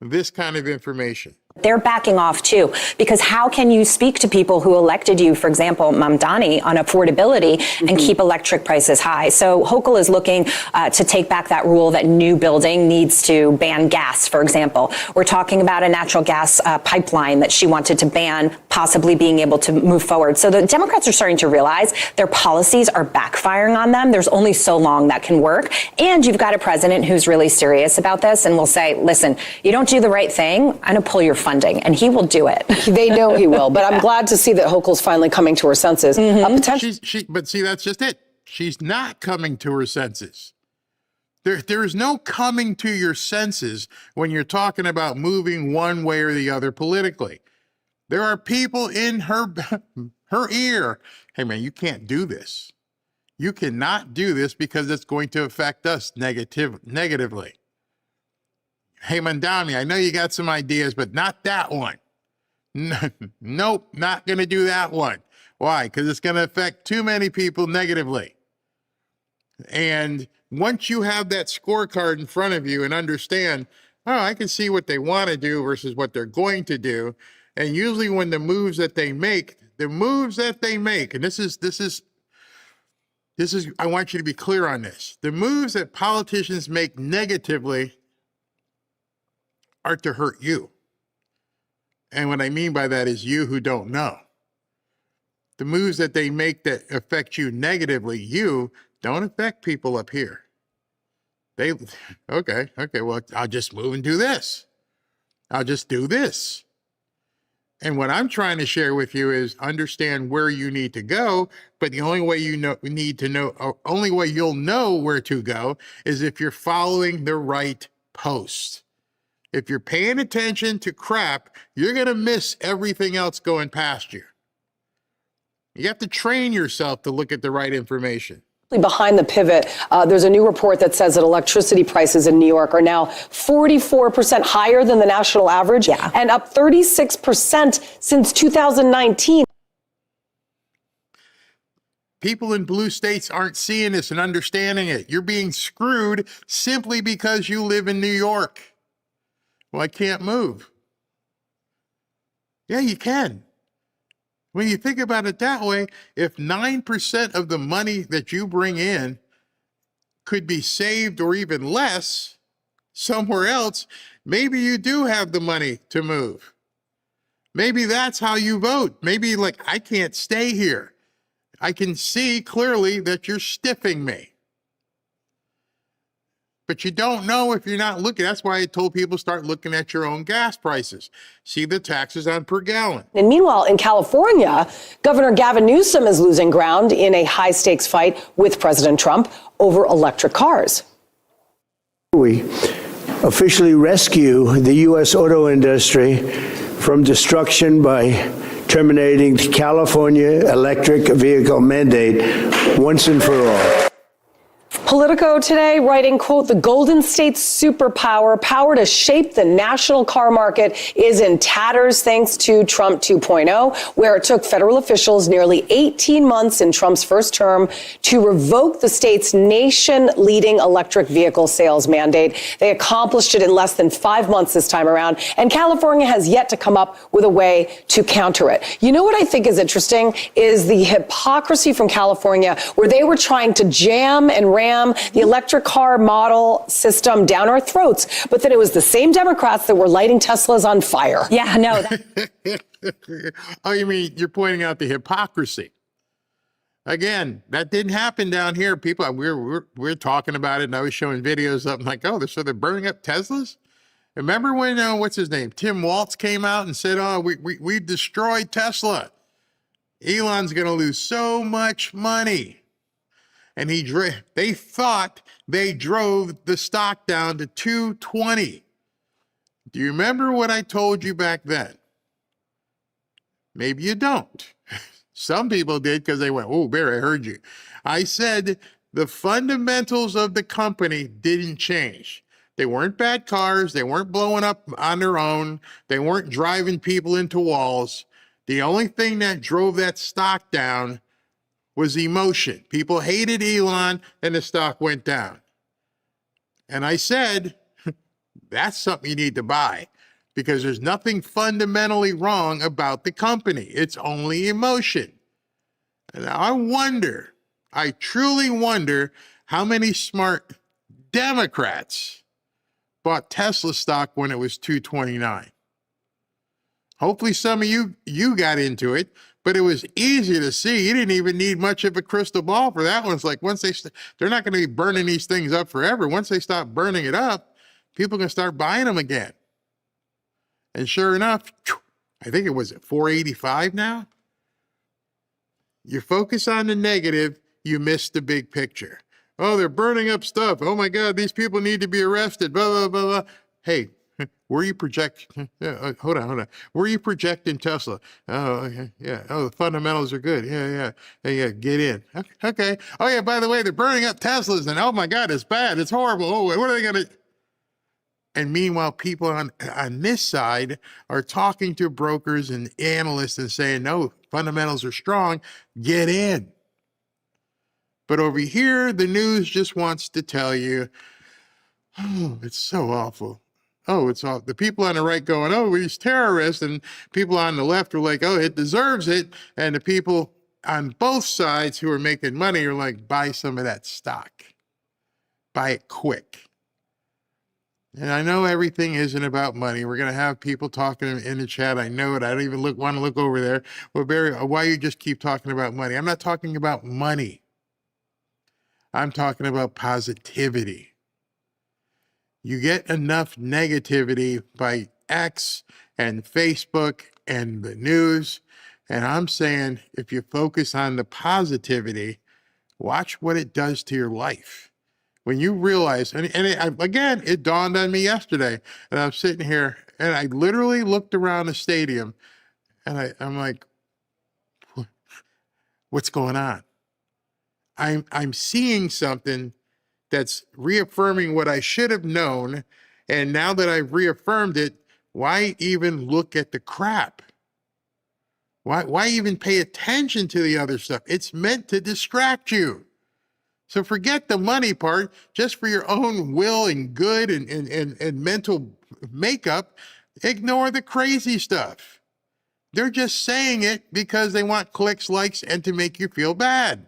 this kind of information. They're backing off too, because how can you speak to people who elected you, for example, Mamdani, on affordability and keep electric prices high? So Hochul is looking to take back that rule that new building needs to ban gas, for example. We're talking about a natural gas pipeline that she wanted to ban, possibly being able to move forward. So the Democrats are starting to realize their policies are backfiring on them. There's only so long that can work. And you've got a president who's really serious about this and will say, listen, you don't do the right thing, I'm going to pull your funding, and he will do it. They know he will, but I'm glad to see that Hochul's finally coming to her senses. But see, that's just it. She's not coming to her senses. There is no coming to your senses when you're talking about moving one way or the other politically. There are people in her ear. Hey, man, you can't do this. You cannot do this because it's going to affect us negatively. Hey, Mamdani, I know you got some ideas, but not that one. Nope, not going to do that one. Why? Because it's going to affect too many people negatively. And once you have that scorecard in front of you and understand, oh, I can see what they want to do versus what they're going to do. And usually when the moves that they make, and this is, I want you to be clear on this. The moves that politicians make negatively are to hurt you. And what I mean by that is you who don't know. The moves that they make that affect you negatively, you don't affect people up here. Okay, well, I'll just move and do this. I'll just do this. And what I'm trying to share with you is understand where you need to go. But the only way only way you'll know where to go is if you're following the right post. If you're paying attention to crap, you're going to miss everything else going past you. You have to train yourself to look at the right information. Behind the pivot, there's a new report that says that electricity prices in New York are now 44% higher than the national average and up 36% since 2019. People in blue states aren't seeing this and understanding it. You're being screwed simply because you live in New York. Well, I can't move. Yeah, you can. When you think about it that way, if 9% of the money that you bring in could be saved or even less somewhere else, maybe you do have the money to move. Maybe that's how you vote. Maybe like, I can't stay here. I can see clearly that you're stiffing me. But you don't know if you're not looking. That's why I told people start looking at your own gas prices. See the taxes on per gallon. And meanwhile, in California, Governor Gavin Newsom is losing ground in a high-stakes fight with President Trump over electric cars. We officially rescue the U.S. auto industry from destruction by terminating the California electric vehicle mandate once and for all. Politico today writing, quote, the Golden State superpower, power to shape the national car market, is in tatters thanks to Trump 2.0, where it took federal officials nearly 18 months in Trump's first term to revoke the state's nation-leading electric vehicle sales mandate. They accomplished it in less than 5 months this time around, and California has yet to come up with a way to counter it. You know what I think is interesting is the hypocrisy from California, where they were trying to jam and ram the electric car model system down our throats, but then it was the same Democrats that were lighting Teslas on fire. Yeah, no. Oh, you mean you're pointing out the hypocrisy? Again, that didn't happen down here. People, we're talking about it, and I was showing videos up. I'm like, oh, so they're burning up Teslas? Remember when what's his name, Tim Waltz came out and said, oh, we destroyed Tesla. Elon's going to lose so much money. And they thought they drove the stock down to 220. Do you remember what I told you back then? Maybe you don't. Some people did because they went, oh, Barry, I heard you. I said the fundamentals of the company didn't change. They weren't bad cars. They weren't blowing up on their own. They weren't driving people into walls. The only thing that drove that stock down was emotion. People hated Elon and the stock went down. And I said, that's something you need to buy because there's nothing fundamentally wrong about the company. It's only emotion. And I truly wonder how many smart Democrats bought Tesla stock when it was 229. Hopefully some of you got into it. But it was easy to see. You didn't even need much of a crystal ball for that one. It's like once they're not going to be burning these things up forever. Once they stop burning it up, people are going to start buying them again. And sure enough, I think it was at 485 now. You focus on the negative, you miss the big picture. Oh, they're burning up stuff. Oh my God, these people need to be arrested. Blah, blah, blah, blah. Hey, where are you projecting? Hold on. Where are you projecting Tesla? Oh, okay, yeah. Oh, the fundamentals are good. Yeah. Get in. Okay. Oh, yeah, by the way, they're burning up Teslas, and oh my God, it's bad. It's horrible. Oh, what are they going to... And meanwhile, people on this side are talking to brokers and analysts and saying, no, fundamentals are strong. Get in. But over here, the news just wants to tell you, oh, it's so awful. Oh, it's all the people on the right going, oh, he's terrorists. And people on the left are like, oh, it deserves it. And the people on both sides who are making money are like, buy some of that stock. Buy it quick. And I know everything isn't about money. We're going to have people talking in the chat. I know it. I don't even want to look over there. Well, Barry, why you just keep talking about money? I'm not talking about money. I'm talking about positivity. You get enough negativity by X and Facebook and the news. And I'm saying, if you focus on the positivity, watch what it does to your life. When you realize, again, it dawned on me yesterday, and I'm sitting here, and I literally looked around the stadium, and I'm like, what's going on? I'm seeing something that's reaffirming what I should have known, and now that I've reaffirmed it, why even look at the crap? Why even pay attention to the other stuff? It's meant to distract you. So forget the money part, just for your own will and good and mental makeup, ignore the crazy stuff. They're just saying it because they want clicks, likes, and to make you feel bad.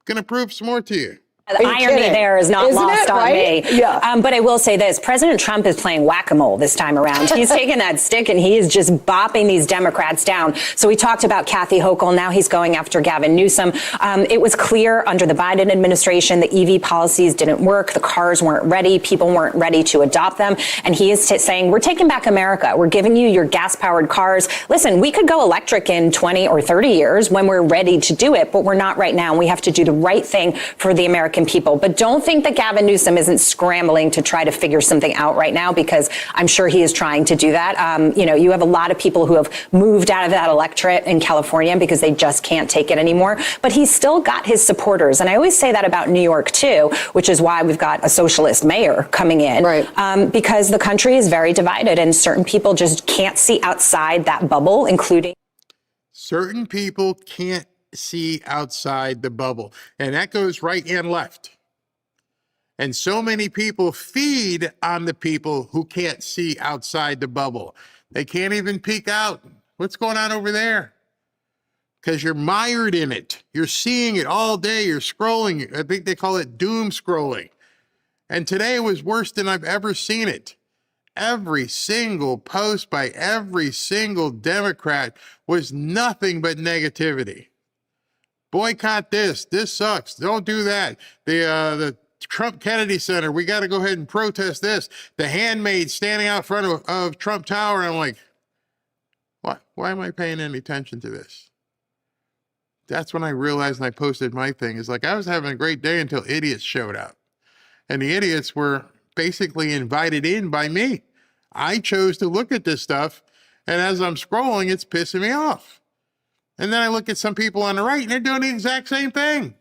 Gonna prove some more to you. The irony there is not lost on me. Yeah. But I will say this. President Trump is playing whack-a-mole this time around. He's taking that stick and he is just bopping these Democrats down. So we talked about Kathy Hochul. Now he's going after Gavin Newsom. It was clear under the Biden administration the EV policies didn't work. The cars weren't ready. People weren't ready to adopt them. And he is saying, we're taking back America. We're giving you your gas-powered cars. Listen, we could go electric in 20 or 30 years when we're ready to do it, but we're not right now. And we have to do the right thing for the American people. But don't think that Gavin Newsom isn't scrambling to try to figure something out right now, because I'm sure he is trying to do that. You have a lot of people who have moved out of that electorate in California because they just can't take it anymore. But he's still got his supporters. And I always say that about New York, too, which is why we've got a socialist mayor coming in. Right. Because the country is very divided and certain people just can't see outside that bubble, including. Certain people can't see outside the bubble. And that goes right and left. And so many people feed on the people who can't see outside the bubble. They can't even peek out. What's going on over there? Because you're mired in it. You're seeing it all day. You're scrolling. I think they call it doom scrolling. And today was worse than I've ever seen it. Every single post by every single Democrat was nothing but negativity. Boycott this. This sucks. Don't do that. The Trump Kennedy Center, we got to go ahead and protest this. The handmaid standing out front of Trump Tower. I'm like, why am I paying any attention to this? That's when I realized, and I posted my thing, is like I was having a great day until idiots showed up. And the idiots were basically invited in by me. I chose to look at this stuff, and as I'm scrolling, it's pissing me off. And then I look at some people on the right, and they're doing the exact same thing.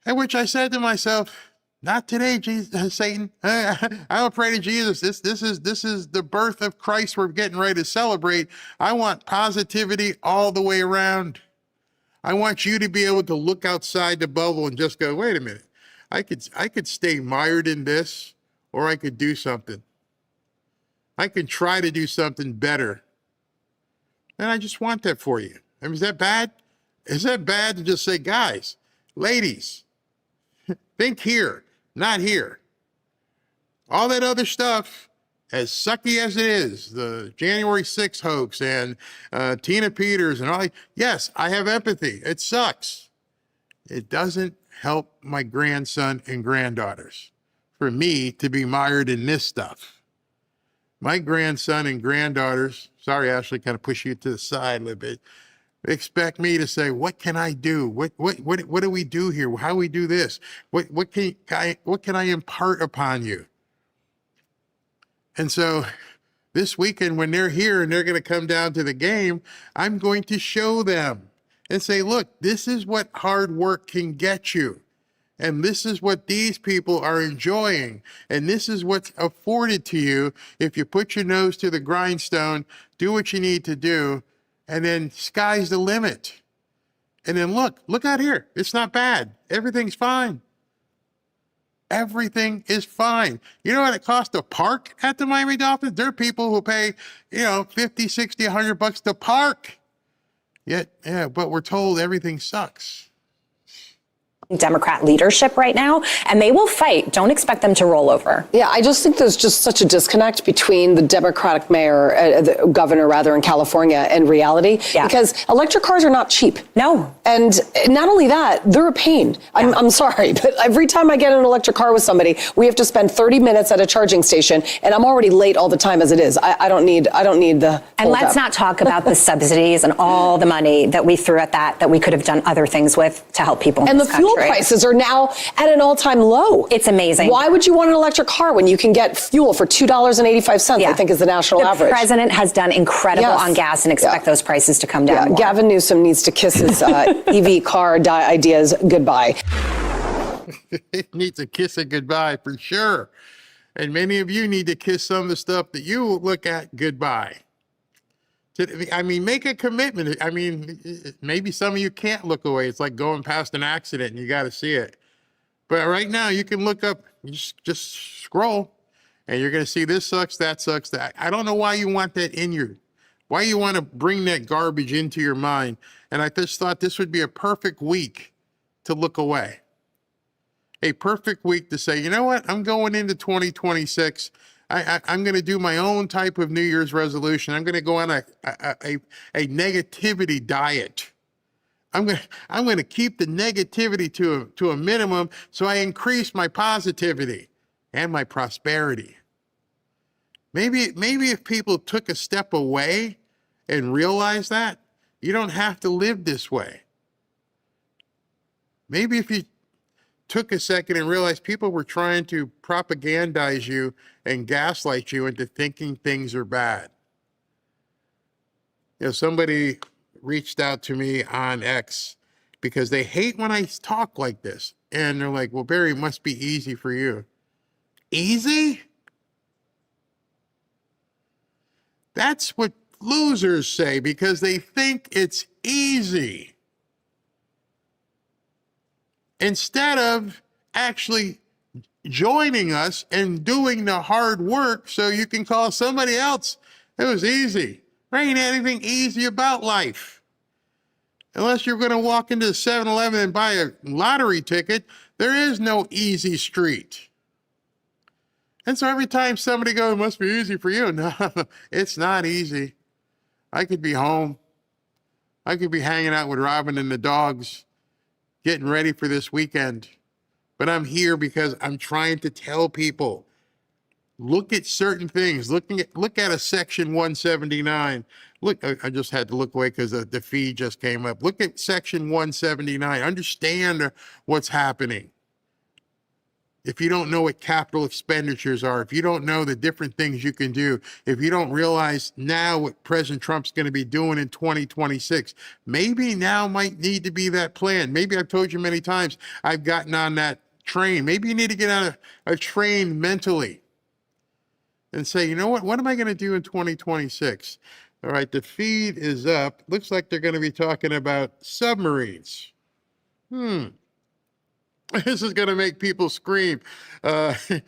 At which I said to myself, not today, Jesus, Satan. I don't pray to Jesus. This is the birth of Christ we're getting ready to celebrate. I want positivity all the way around. I want you to be able to look outside the bubble and just go, wait a minute. I could stay mired in this, or I could do something. I could try to do something better. And I just want that for you. I mean, is that bad? Is that bad to just say, guys, ladies, think here, not here. All that other stuff, as sucky as it is, the January 6th hoax and Tina Peters and all that, yes, I have empathy. It sucks. It doesn't help my grandson and granddaughters for me to be mired in this stuff. My grandson and granddaughters, sorry, Ashley, kind of push you to the side a little bit, expect me to say, what can I do? What do we do here? How do we do this? What can I impart upon you? And so this weekend, when they're here and they're going to come down to the game, I'm going to show them and say, look, this is what hard work can get you. And this is what these people are enjoying. And this is what's afforded to you if you put your nose to the grindstone, do what you need to do, and then sky's the limit. And then look out here. It's not bad. Everything's fine. Everything is fine. You know what it costs to park at the Miami Dolphins? There are people who pay, $50, $60, $100 to park. Yet, but we're told everything sucks. Democrat leadership right now, and they will fight. Don't expect them to roll over. Yeah, I just think there's just such a disconnect between the Democratic mayor, the governor rather, in California and reality. Yeah. Because electric cars are not cheap. No. And not only that, they're a pain. I'm sorry, but every time I get in an electric car with somebody, we have to spend 30 minutes at a charging station, and I'm already late all the time as it is. I don't need the. And let's not talk about the subsidies and all the money that we threw at that we could have done other things with to help people in and this the fuel country. Prices are now at an all-time low. It's amazing. Why would you want an electric car when you can get fuel for $2.85, I think is the national average? The president has done incredible on gas and expect those prices to come down more. Gavin Newsom needs to kiss his EV car ideas goodbye. It needs a kiss of goodbye for sure. And many of you need to kiss some of the stuff that you look at goodbye. I mean, make a commitment. I mean, maybe some of you can't look away. It's like going past an accident and you got to see it. But right now you can look up, just scroll, and you're going to see this sucks, that sucks, that. I don't know why you want that in your, why you want to bring that garbage into your mind. And I just thought this would be a perfect week to look away. A perfect week to say, you know what, I'm going into 2026. I'm going to do my own type of New Year's resolution. I'm going to go on a negativity diet. I'm going to keep the negativity to a minimum so I increase my positivity and my prosperity. Maybe if people took a step away and realized that, you don't have to live this way. Maybe if you took a second and realized people were trying to propagandize you and gaslight you into thinking things are bad. You know, somebody reached out to me on X because they hate when I talk like this. And they're like, well, Barry, it must be easy for you. Easy? That's what losers say because they think it's easy. Instead of actually joining us and doing the hard work so you can call somebody else, it was easy. There ain't anything easy about life. Unless you're going to walk into 7-Eleven and buy a lottery ticket, there is no easy street. And so every time somebody goes, it must be easy for you. No, it's not easy. I could be home. I could be hanging out with Robin and the dogs, getting ready for this weekend. But I'm here because I'm trying to tell people, look at certain things. Look at a Section 179. Look, I just had to look away because the feed just came up. Look at Section 179. Understand what's happening. If you don't know what capital expenditures are, if you don't know the different things you can do, if you don't realize now what President Trump's going to be doing in 2026, maybe now might need to be that plan. Maybe I've told you many times I've gotten on that train. Maybe you need to get on a train mentally and say, you know what am I going to do in 2026? All right, the feed is up. Looks like they're going to be talking about submarines. This is going to make people scream. SV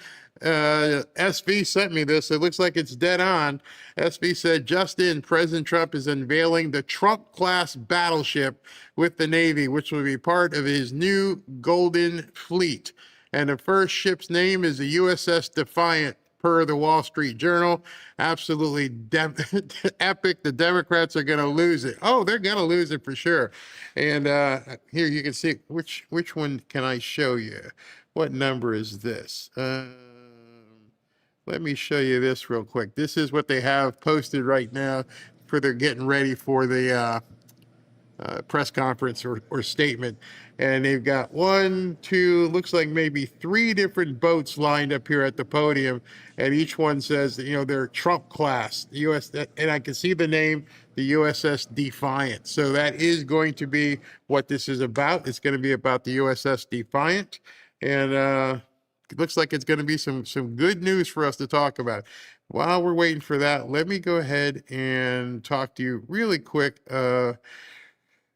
sent me this. It looks like it's dead on. SV said, just in, President Trump is unveiling the Trump-class battleship with the Navy, which will be part of his new Golden Fleet. And the first ship's name is the USS Defiant, per the Wall Street Journal. Absolutely epic. The Democrats are going to lose it. Oh, they're going to lose it for sure. And here you can see, which one can I show you? What number is this? Let me show you this real quick. This is what they have posted right now for they're getting ready for the press conference or statement. And they've got 1, 2, looks like maybe 3 different boats lined up here at the podium. And each one says, that, you know, they're Trump class, the US, and I can see the name, the USS Defiant. So that is going to be what this is about. It's going to be about the USS Defiant. And it looks like it's going to be some good news for us to talk about. While we're waiting for that, let me go ahead and talk to you really quick.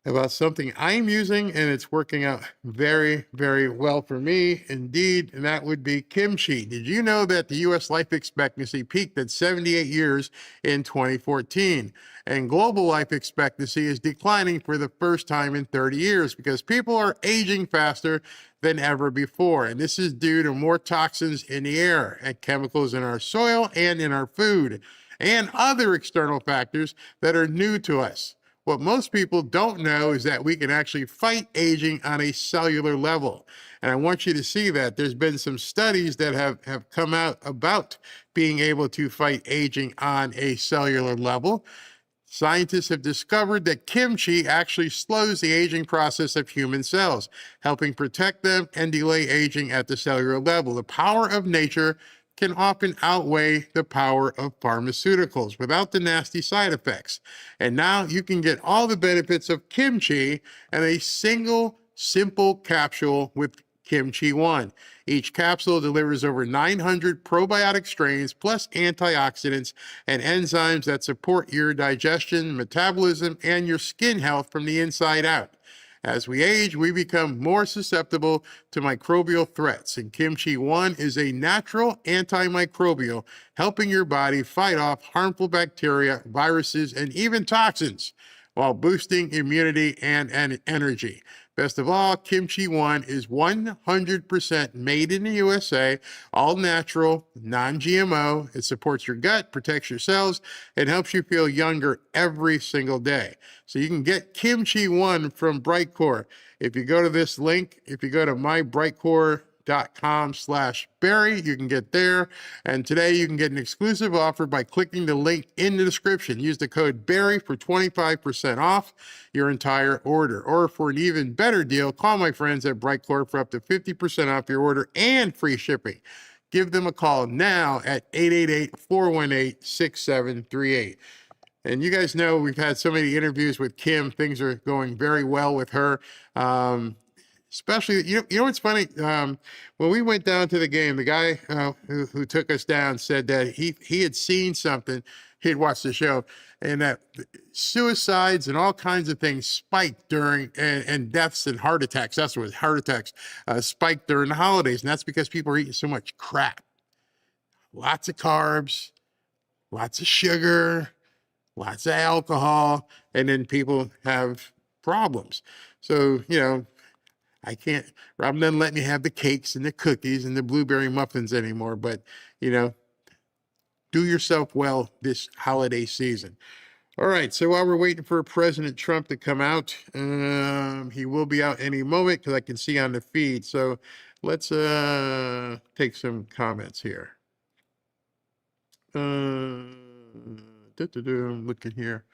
about something I'm using, and it's working out very, very well for me indeed, and that would be kimchi. Did you know that the U.S. life expectancy peaked at 78 years in 2014, and global life expectancy is declining for the first time in 30 years because people are aging faster than ever before, and this is due to more toxins in the air and chemicals in our soil and in our food, and other external factors that are new to us. What most people don't know is that we can actually fight aging on a cellular level. And I want you to see that. There's been some studies that have come out about being able to fight aging on a cellular level. Scientists have discovered that kimchi actually slows the aging process of human cells, helping protect them and delay aging at the cellular level. The power of nature can often outweigh the power of pharmaceuticals without the nasty side effects. And now you can get all the benefits of kimchi in a single, simple capsule with Kimchi One. Each capsule delivers over 900 probiotic strains plus antioxidants and enzymes that support your digestion, metabolism, and your skin health from the inside out. As we age, we become more susceptible to microbial threats, and Kimchi One is a natural antimicrobial, helping your body fight off harmful bacteria, viruses, and even toxins, while boosting immunity and energy. Best of all, Kimchi One is 100% made in the USA, all natural, non-GMO. It supports your gut, protects your cells, and helps you feel younger every single day. So you can get Kimchi One from Brightcore. If you go to this link, if you go to mybrightcore.com/Barry, you can get there. And today you can get an exclusive offer by clicking the link in the description. Use the code Barry for 25% off your entire order. Or for an even better deal, call my friends at Brightcore for up to 50% off your order and free shipping. Give them a call now at 888-418-6738. And you guys know we've had so many interviews with Kim. Things are going very well with her. Especially, you know what's funny? When we went down to the game, the guy who took us down said that he had seen something. He had watched the show, and that suicides and all kinds of things spiked during, and deaths and heart attacks. That's what it was, heart attacks spiked during the holidays, and that's because people are eating so much crap. Lots of carbs, lots of sugar, lots of alcohol, and then people have problems. So, I can't, Rob doesn't let me have the cakes and the cookies and the blueberry muffins anymore, but, do yourself well this holiday season. All right, so while we're waiting for President Trump to come out, he will be out any moment because I can see on the feed. So let's take some comments here. I'm looking here.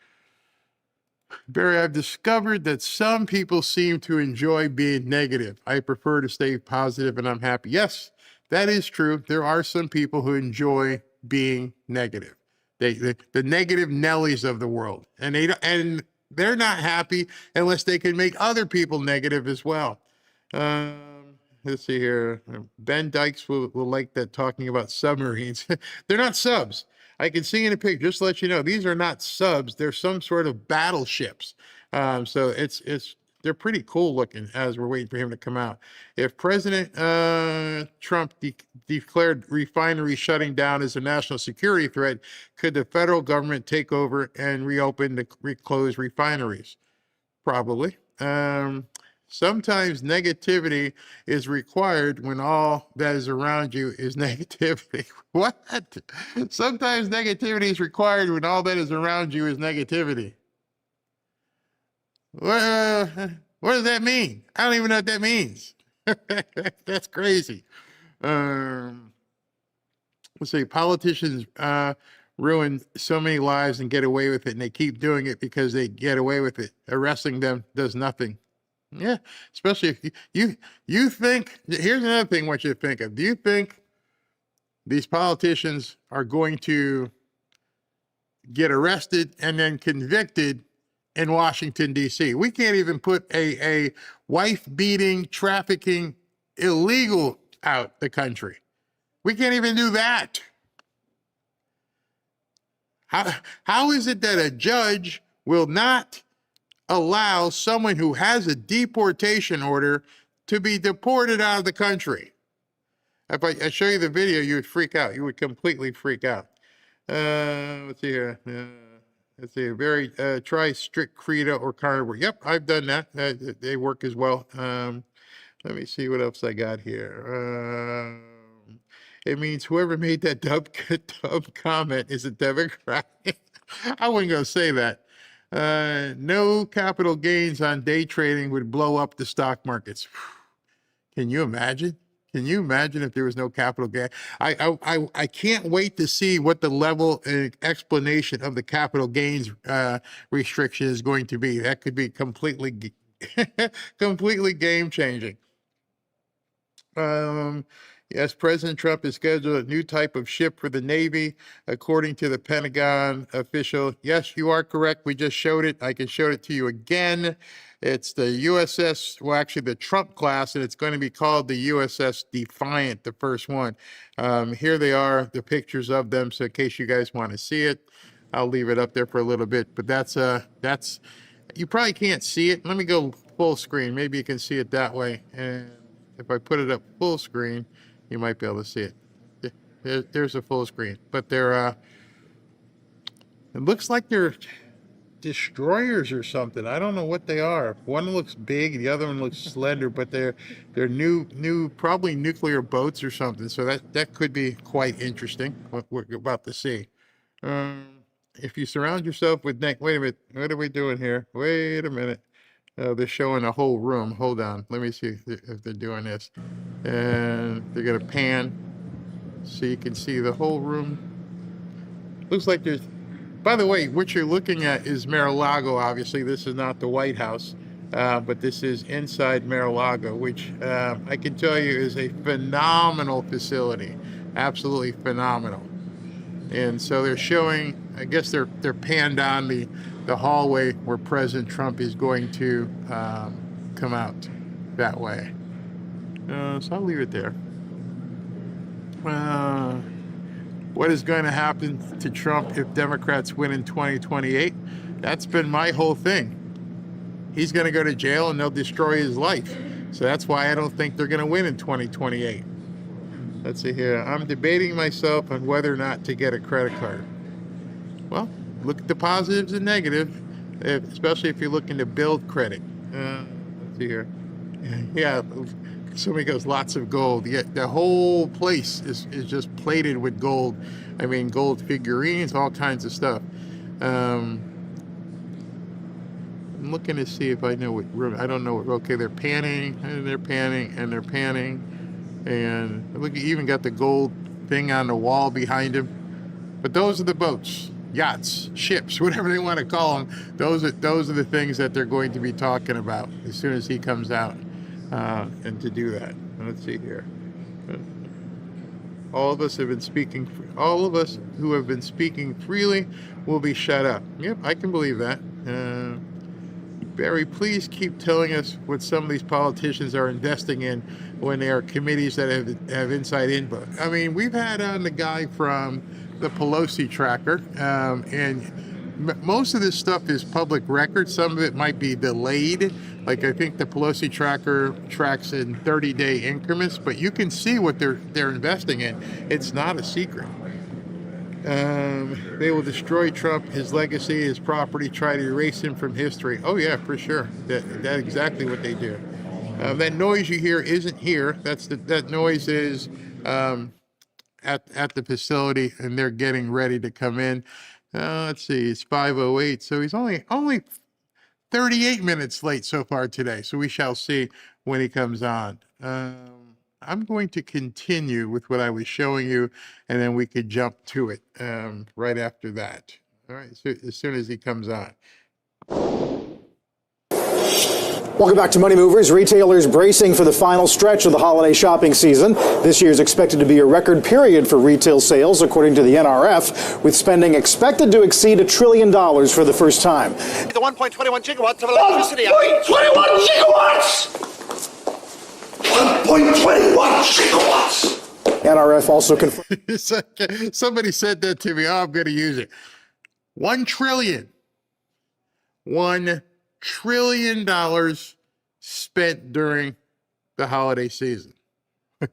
Barry, I've discovered that some people seem to enjoy being negative. I prefer to stay positive and I'm happy. Yes, that is true. There are some people who enjoy being negative. The negative Nellies of the world. And they're not happy unless they can make other people negative as well. Let's see here. Ben Dykes will like that talking about submarines. They're not subs. I can see in the picture, just to let you know, these are not subs. They're some sort of battleships. So they're pretty cool looking as we're waiting for him to come out. If President Trump declared refineries shutting down as a national security threat, could the federal government take over and reopen the closed refineries? Probably. Sometimes negativity is required when all that is around you is negativity. What? Sometimes negativity is required when all that is around you is negativity. What does that mean? I don't even know what that means. That's crazy. Let's see, politicians ruin so many lives and get away with it, and they keep doing it because they get away with it. Arresting them does nothing. Yeah, especially if you think, here's another thing I want you to think of. Do you think these politicians are going to get arrested and then convicted in Washington, D.C.? We can't even put a wife-beating, trafficking illegal out the country. We can't even do that. How is it that a judge will not allow someone who has a deportation order to be deported out of the country. If I show you the video, you would freak out. You would completely freak out. Let's see here. Let's see. Try strict credo or carnivore. Yep, I've done that. They work as well. Let me see what else I got here. It means whoever made that dumb comment is a Democrat. I wasn't going to say that. No capital gains on day trading would blow up the stock markets. Can you imagine? Can you imagine if there was no capital gain? I can't wait to see what the level and explanation of the capital gains restriction is going to be. That could be completely game changing. Yes, President Trump has scheduled a new type of ship for the Navy, according to the Pentagon official. Yes, you are correct. We just showed it. I can show it to you again. It's the USS, well, actually the Trump class, and it's going to be called the USS Defiant, the first one. Here they are, the pictures of them. So in case you guys want to see it, I'll leave it up there for a little bit. But that's you probably can't see it. Let me go full screen. Maybe you can see it that way. And if I put it up full screen, you might be able to see it. There's a full screen, but they're, it looks like they're destroyers or something. I don't know what they are. One looks big, the other one looks slender, but they're new, probably nuclear boats or something. So that could be quite interesting, what we're about to see. If you surround yourself with wait a minute, what are we doing here? Wait a minute. They're showing a whole room. Hold on. Let me see if they're doing this. And they're going to pan so you can see the whole room. Looks like there's... By the way, what you're looking at is Mar-a-Lago, obviously. This is not the White House, but this is inside Mar-a-Lago, which I can tell you is a phenomenal facility. Absolutely phenomenal. And so they're showing, I guess they're panned on the hallway where President Trump is going to come out that way. So I'll leave it there. What is going to happen to Trump if Democrats win in 2028? That's been my whole thing. He's going to go to jail and they'll destroy his life. So that's why I don't think they're going to win in 2028. Let's see here. I'm debating myself on whether or not to get a credit card. Well, look at the positives and negatives, especially if you're looking to build credit. Let's see here. Yeah, somebody goes, lots of gold. Yeah, the whole place is just plated with gold. I mean, gold figurines, all kinds of stuff. I'm looking to see if I know what room. I don't know. Okay, they're panning, and they're panning, and they're panning. And look, you even got the gold thing on the wall behind him. But those are the boats, yachts, ships, whatever they want to call them. Those are the things that they're going to be talking about as soon as he comes out. And to do that. Let's see here. All of us have been speaking. All of us who have been speaking freely will be shut up. Yep, I can believe that. Barry, please keep telling us what some of these politicians are investing in when there are committees that have inside input. I mean, we've had on the guy from the Pelosi tracker, and most of this stuff is public record. Some of it might be delayed. Like I think the Pelosi tracker tracks in 30-day increments, but you can see what they're investing in. It's not a secret. They will destroy Trump, his legacy, his property, try to erase him from history. Oh yeah, for sure. That's exactly what they do. That noise you hear isn't here. That noise is at the facility, and they're getting ready to come in. Let's see, it's 5:08, so he's only 38 minutes late so far today. So we shall see when he comes on. I'm going to continue with what I was showing you, and then we could jump to it right after that. All right, so as soon as he comes on. Welcome back to Money Movers. Retailers bracing for the final stretch of the holiday shopping season. This year is expected to be a record period for retail sales, according to the NRF, with spending expected to exceed $1 trillion for the first time. The 1.21 gigawatts of electricity. 1.21 gigawatts! 1.21 gigawatts! NRF also confirmed. Somebody said that to me. Oh, I'm going to use it. 1 trillion. 1 trillion spent during the holiday season. I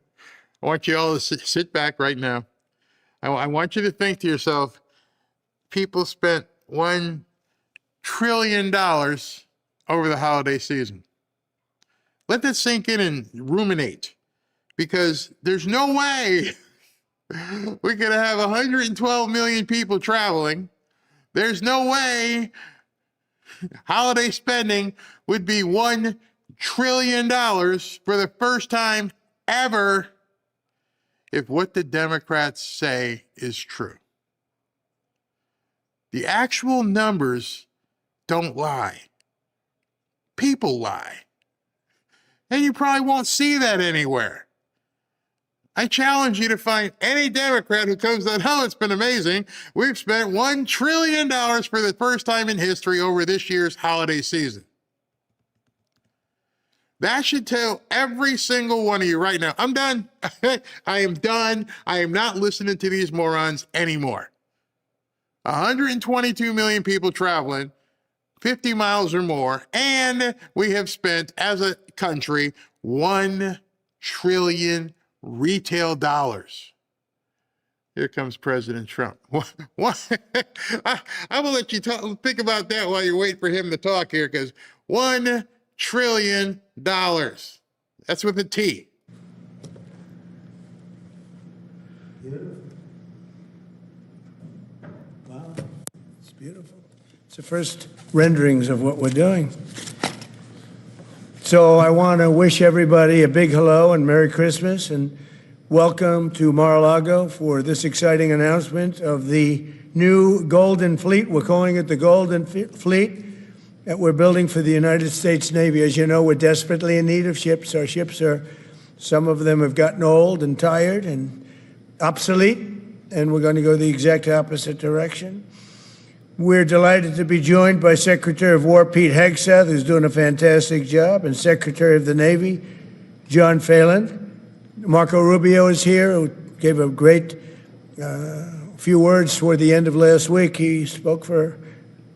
want you all to sit back right now. I want you to think to yourself, people spent $1 trillion over the holiday season. Let that sink in and ruminate, because there's no way we could have 112 million people traveling. There's no way holiday spending would be $1 trillion for the first time ever if what the Democrats say is true. The actual numbers don't lie. People lie. And you probably won't see that anywhere. I challenge you to find any Democrat who comes out, oh, it's been amazing. We've spent $1 trillion for the first time in history over this year's holiday season. That should tell every single one of you right now, I'm done. I am done. I am not listening to these morons anymore. 122 million people traveling 50 miles or more, and we have spent, as a country, $1 trillion retail dollars. Here comes President Trump. What? I will let you think about that while you're waiting for him to talk here, because $1 trillion. That's with a T. Beautiful. Wow, it's beautiful. It's the first renderings of what we're doing. So I want to wish everybody a big hello and Merry Christmas and welcome to Mar-a-Lago for this exciting announcement of the new Golden Fleet. We're calling it the Golden Fleet that we're building for the United States Navy. As you know, we're desperately in need of ships. Our ships some of them have gotten old and tired and obsolete, and we're going to go the exact opposite direction. We're delighted to be joined by Secretary of War Pete Hegseth, who's doing a fantastic job, and Secretary of the Navy, John Phelan. Marco Rubio is here, who gave a great few words toward the end of last week. He spoke for a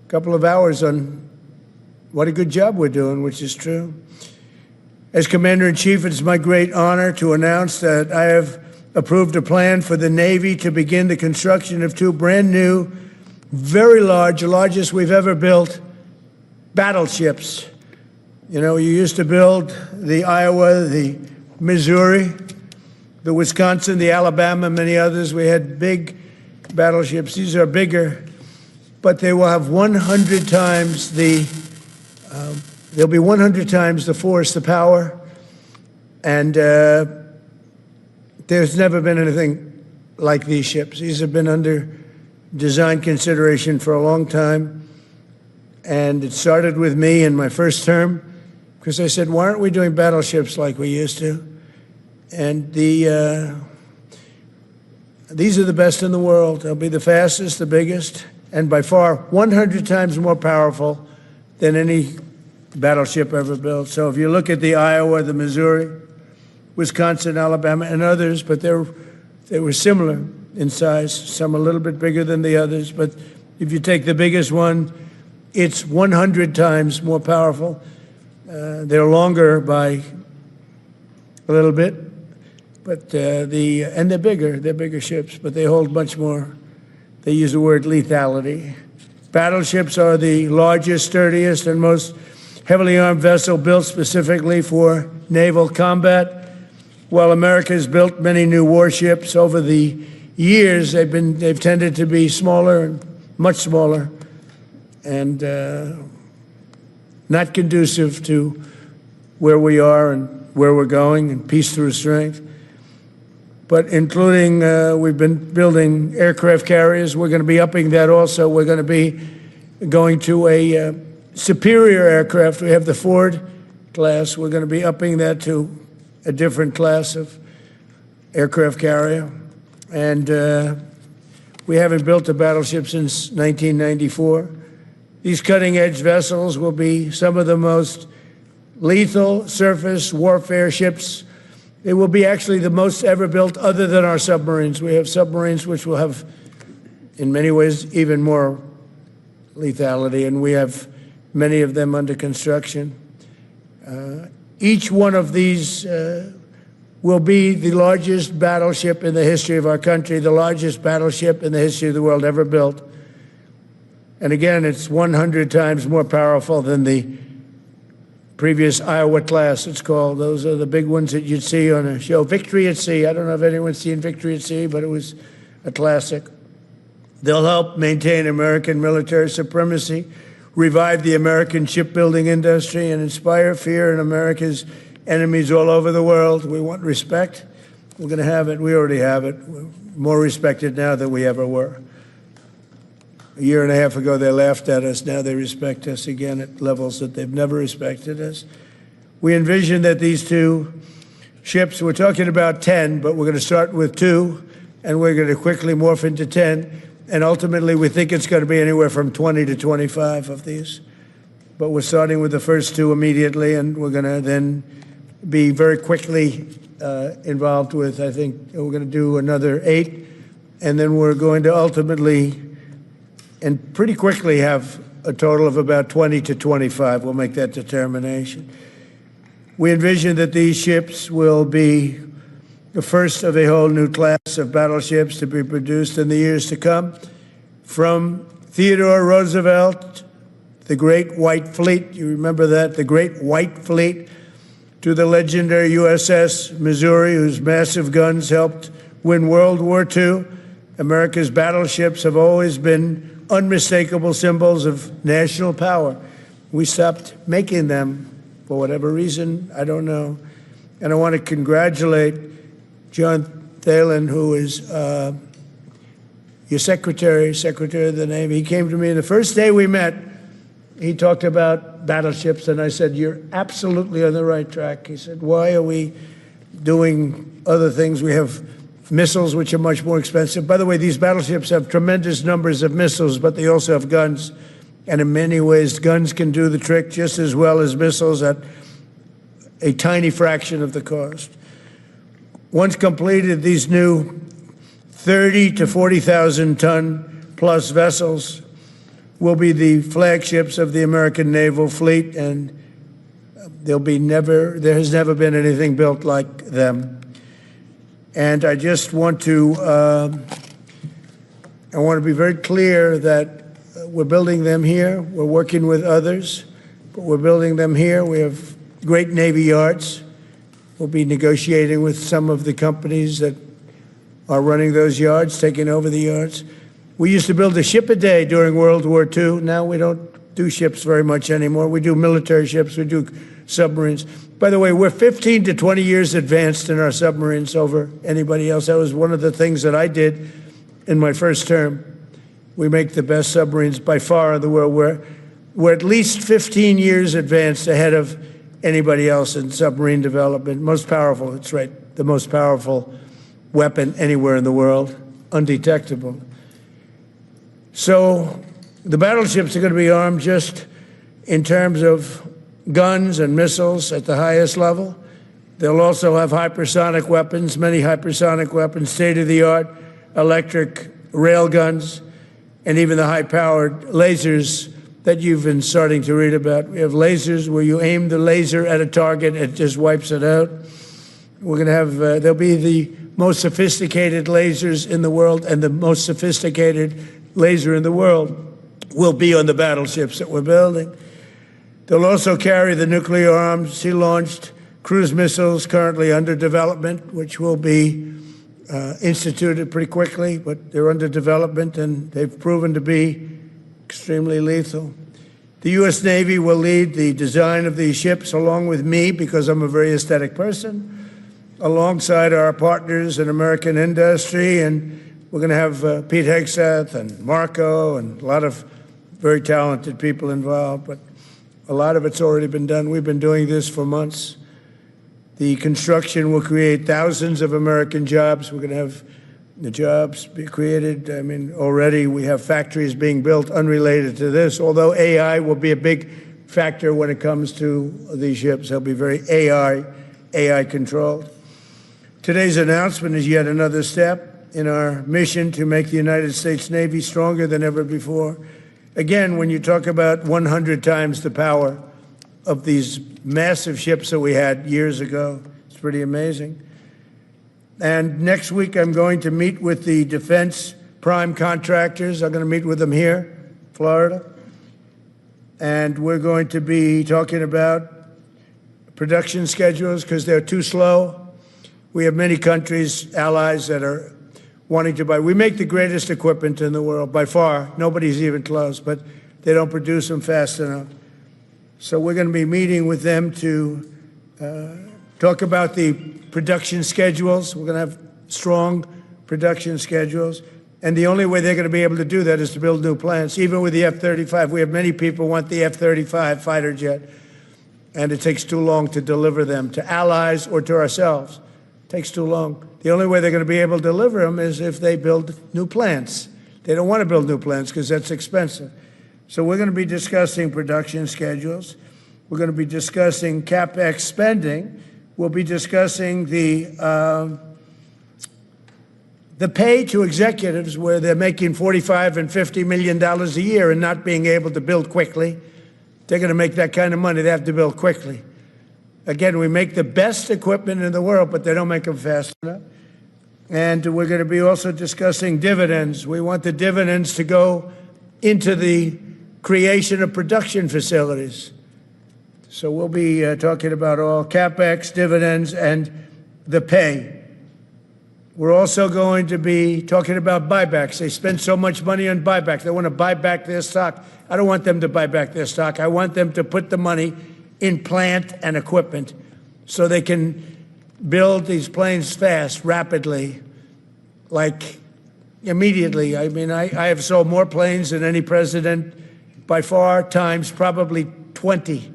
couple of hours on what a good job we're doing, which is true. As Commander-in-Chief, it's my great honor to announce that I have approved a plan for the Navy to begin the construction of two brand new, very large, the largest we've ever built, battleships. You know, you used to build the Iowa, the Missouri, the Wisconsin, the Alabama, many others. We had big battleships. These are bigger, but they will have 100 times they'll be 100 times the force, the power, and there's never been anything like these ships. These have been under design consideration for a long time, and it started with me in my first term, because I said, why aren't we doing battleships like we used to? And these are the best in the world. They'll be the fastest, the biggest, and by far 100 times more powerful than any battleship ever built. So if you look at the Iowa, the Missouri, Wisconsin, Alabama, and others, but they were similar in size, some a little bit bigger than the others. But if you take the biggest one, it's 100 times more powerful. They're longer by a little bit, but and they're bigger. They're bigger ships, but they hold much more. They use the word lethality. Battleships are the largest, sturdiest, and most heavily armed vessel built specifically for naval combat. While America has built many new warships over the years, they've tended to be smaller and much smaller, and not conducive to where we are and where we're going, and peace through strength. But including, we've been building aircraft carriers. We're going to be upping that also. We're going to be going to a superior aircraft. We have the Ford class. We're going to be upping that to a different class of aircraft carrier. And we haven't built a battleship since 1994. These cutting-edge vessels will be some of the most lethal surface warfare ships. They will be actually the most ever built other than our submarines. We have submarines which will have, in many ways, even more lethality, and we have many of them under construction. Each one of these will be the largest battleship in the history of our country, the largest battleship in the history of the world ever built. And again, it's 100 times more powerful than the previous Iowa class, it's called. Those are the big ones that you'd see on a show. Victory at Sea. I don't know if anyone's seen Victory at Sea, but it was a classic. They'll help maintain American military supremacy, revive the American shipbuilding industry, and inspire fear in America's enemies all over the world. We want respect. We're going to have it. We already have it. We're more respected now than we ever were. A year and a half ago, they laughed at us. Now they respect us again at levels that they've never respected us. We envision that these two ships, we're talking about 10, but we're going to start with 2, and we're going to quickly morph into 10. And ultimately, we think it's going to be anywhere from 20 to 25 of these. But we're starting with the first 2 immediately, and we're going to then be very quickly involved with, I think, we're going to do another 8. And then we're going to ultimately and pretty quickly have a total of about 20 to 25. We'll make that determination. We envision that these ships will be the first of a whole new class of battleships to be produced in the years to come. From Theodore Roosevelt, the Great White Fleet, you remember that, the Great White Fleet, to the legendary USS Missouri, whose massive guns helped win World War II. America's battleships have always been unmistakable symbols of national power. We stopped making them for whatever reason, I don't know. And I want to congratulate John Thalen, who is your secretary of the Navy. He came to me the first day we met. He talked about battleships, and I said, "You're absolutely on the right track." He said, "Why are we doing other things? We have missiles, which are much more expensive." By the way, these battleships have tremendous numbers of missiles, but they also have guns. And in many ways, guns can do the trick just as well as missiles at a tiny fraction of the cost. Once completed, these new 30 to 40,000 ton plus vessels will be the flagships of the American naval fleet, and there has never been anything built like them. And I just want to, be very clear that we're building them here. We're working with others, but we're building them here. We have great Navy yards. We'll be negotiating with some of the companies that are running those yards, taking over the yards. We used to build a ship a day during World War II. Now we don't do ships very much anymore. We do military ships. We do submarines. By the way, we're 15 to 20 years advanced in our submarines over anybody else. That was one of the things that I did in my first term. We make the best submarines by far in the world. We're at least 15 years advanced ahead of anybody else in submarine development. Most powerful, that's right, the most powerful weapon anywhere in the world, undetectable. So the battleships are going to be armed just in terms of guns and missiles at the highest level. They'll also have hypersonic weapons, many hypersonic weapons, state-of-the-art electric rail guns, and even the high-powered lasers that you've been starting to read about. We have lasers where you aim the laser at a target, it just wipes it out. We're going to have, they'll be the most sophisticated lasers in the world, and the most sophisticated laser in the world will be on the battleships that we're building. They'll also carry the nuclear arms, sea-launched cruise missiles currently under development, which will be instituted pretty quickly, but they're under development, and they've proven to be extremely lethal. The U.S. Navy will lead the design of these ships along with me, because I'm a very aesthetic person, alongside our partners in American industry. And we're going to have Pete Hegseth and Marco and a lot of very talented people involved, but a lot of it's already been done. We've been doing this for months. The construction will create thousands of American jobs. We're going to have the jobs be created. I mean, already we have factories being built unrelated to this, although AI will be a big factor when it comes to these ships. They'll be very AI controlled. Today's announcement is yet another step in our mission to make the United States Navy stronger than ever before. Again, when you talk about 100 times the power of these massive ships that we had years ago, it's pretty amazing. And next week, I'm going to meet with the defense prime contractors. I'm going to meet with them here, Florida. And we're going to be talking about production schedules because they're too slow. We have many countries, allies, that are wanting to buy. We make the greatest equipment in the world by far. Nobody's even close, but they don't produce them fast enough. So we're going to be meeting with them to talk about the production schedules. We're going to have strong production schedules. And the only way they're going to be able to do that is to build new plants. Even with the F-35, we have many people want the F-35 fighter jet, and it takes too long to deliver them to allies or to ourselves. It takes too long. The only way they're going to be able to deliver them is if they build new plants. They don't want to build new plants because that's expensive. So we're going to be discussing production schedules. We're going to be discussing CapEx spending. We'll be discussing the pay to executives where they're making $45 and $50 million a year and not being able to build quickly. They're going to make that kind of money. They have to build quickly. Again, we make the best equipment in the world, but they don't make them fast enough. And we're going to be also discussing dividends. We want the dividends to go into the creation of production facilities. So we'll be talking about all CapEx, dividends, and the pay. We're also going to be talking about buybacks. They spend so much money on buybacks. They want to buy back their stock. I don't want them to buy back their stock. I want them to put the money in plant and equipment so they can build these planes fast, rapidly, like immediately. I mean, I have sold more planes than any president by far, times probably 20.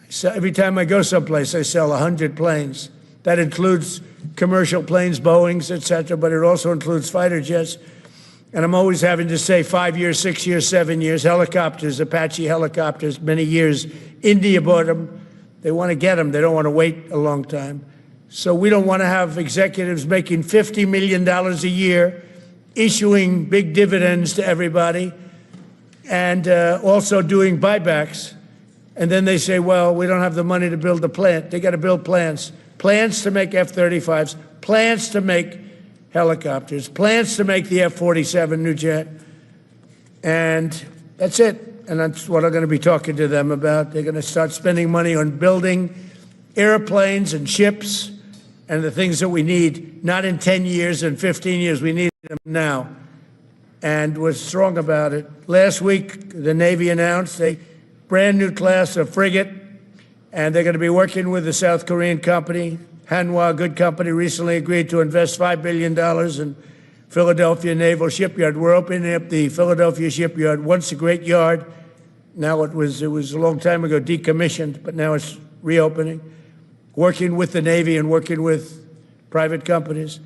So every time I go someplace, I sell 100 planes. That includes commercial planes, Boeings, et cetera, but it also includes fighter jets. And I'm always having to say 5 years, 6 years, 7 years, helicopters, Apache helicopters, many years. India bought them. They want to get them. They don't want to wait a long time. So we don't want to have executives making $50 million a year, issuing big dividends to everybody, and also doing buybacks. And then they say, well, we don't have the money to build a plant. They got to build plants. Plants to make F-35s, plants to make helicopters, plants to make the F-47 new jet. And that's it. And that's what I'm going to be talking to them about. They're going to start spending money on building airplanes and ships and the things that we need, not in 10 years and 15 years. We need them now. And we're strong about it. Last week, the Navy announced a brand new class of frigate, and they're going to be working with the South Korean company. Hanwha, good company, recently agreed to invest $5 billion in Philadelphia Naval Shipyard. We're opening up the Philadelphia Shipyard, once a great yard. Now it was a long time ago decommissioned, but now it's reopening. Working with the Navy and working with private companies.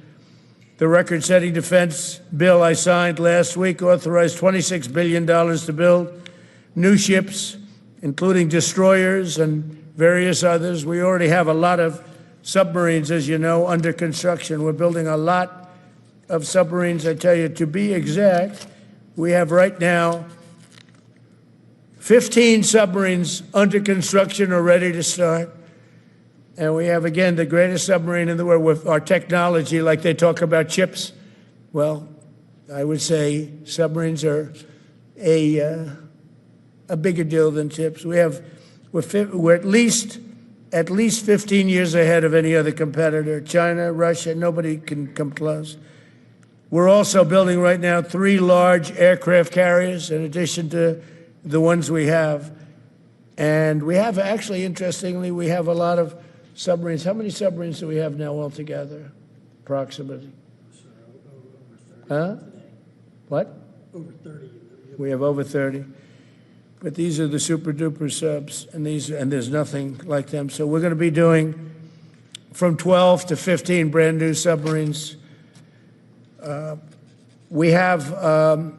The record-setting defense bill I signed last week authorized $26 billion to build new ships, including destroyers and various others. We already have a lot of submarines, as you know, under construction. We're building a lot of submarines. I tell you, to be exact, we have right now 15 submarines under construction or ready to start. And we have, again, the greatest submarine in the world with our technology, like they talk about chips. Well, I would say submarines are a bigger deal than chips. We're at least 15 years ahead of any other competitor. China, Russia, nobody can come close. We're also building right now 3 large aircraft carriers in addition to the ones we have. And we have, actually, interestingly, we have a lot of submarines. How many submarines do we have now altogether, approximately? Huh? What? Over 30. We have over 30. But these are the super-duper subs, and there's nothing like them. So we're going to be doing from 12 to 15 brand-new submarines. We have a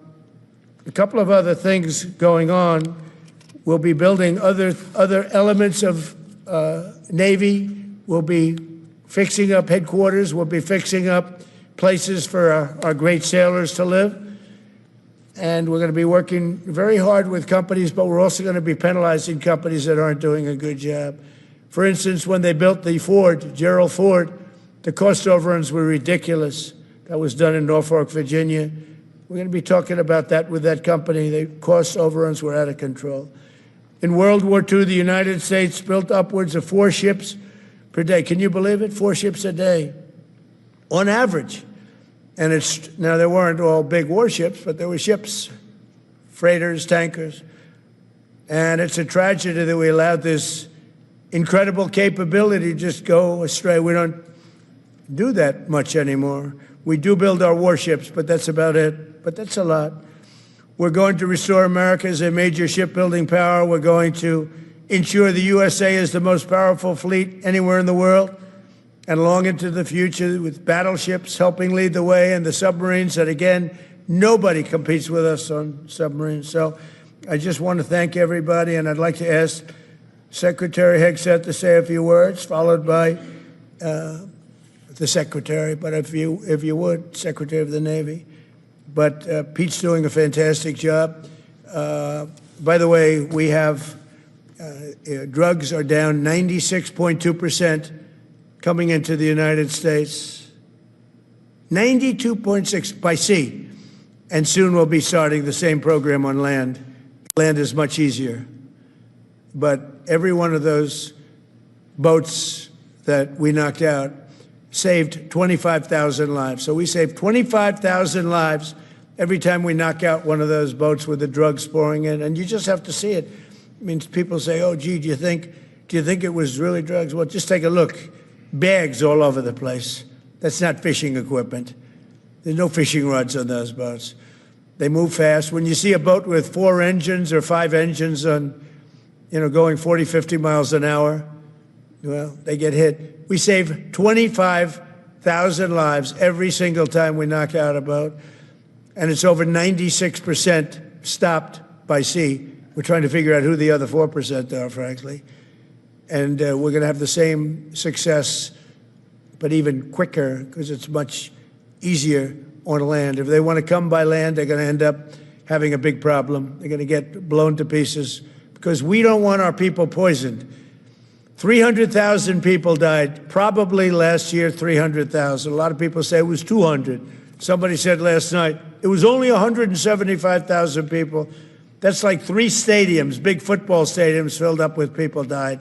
couple of other things going on. We'll be building other elements of Navy. We'll be fixing up headquarters. We'll be fixing up places for our great sailors to live. and we're going to be working very hard with companies, but we're also going to be penalizing companies that aren't doing a good job. For instance, when they built the Ford, Gerald Ford, the cost overruns were ridiculous. That was done in Norfolk, Virginia. We're going to be talking about that with that company. The cost overruns were out of control. In World War II, the United States built upwards of 4 ships per day. Can you believe it? 4 ships a day, on average. And now there weren't all big warships, but there were ships, freighters, tankers. And it's a tragedy that we allowed this incredible capability to just go astray. We don't do that much anymore. We do build our warships, but that's about it. But that's a lot. We're going to restore America as a major shipbuilding power. We're going to ensure the USA is the most powerful fleet anywhere in the world, and long into the future, with battleships helping lead the way, and the submarines that, again, nobody competes with us on submarines. So I just want to thank everybody, and I'd like to ask Secretary Hegseth to say a few words, followed by the Secretary, but if you would, Secretary of the Navy. But Pete's doing a fantastic job. By the way, we have drugs are down 96.2% coming into the United States. 92.6 by sea. And soon we'll be starting the same program on land. Land is much easier. But every one of those boats that we knocked out saved 25,000 lives. So we saved 25,000 lives every time we knock out one of those boats with the drugs pouring in. And you just have to see it. It means people say, oh, gee, do you think it was really drugs? Well, just take a look. Bags all over the place. That's not fishing equipment. There's no fishing rods on those boats. They move fast. When you see a boat with 4 engines or 5 engines on, going 40, 50 miles an hour, well, they get hit. We save 25,000 lives every single time we knock out a boat. And it's over 96% stopped by sea. We're trying to figure out who the other 4% are, frankly. And we're going to have the same success, but even quicker, because it's much easier on land. If they want to come by land, they're going to end up having a big problem. They're going to get blown to pieces, because we don't want our people poisoned. 300,000 people died, probably last year, 300,000. A lot of people say it was 200. Somebody said last night, it was only 175,000 people. That's like 3 stadiums, big football stadiums filled up with people died.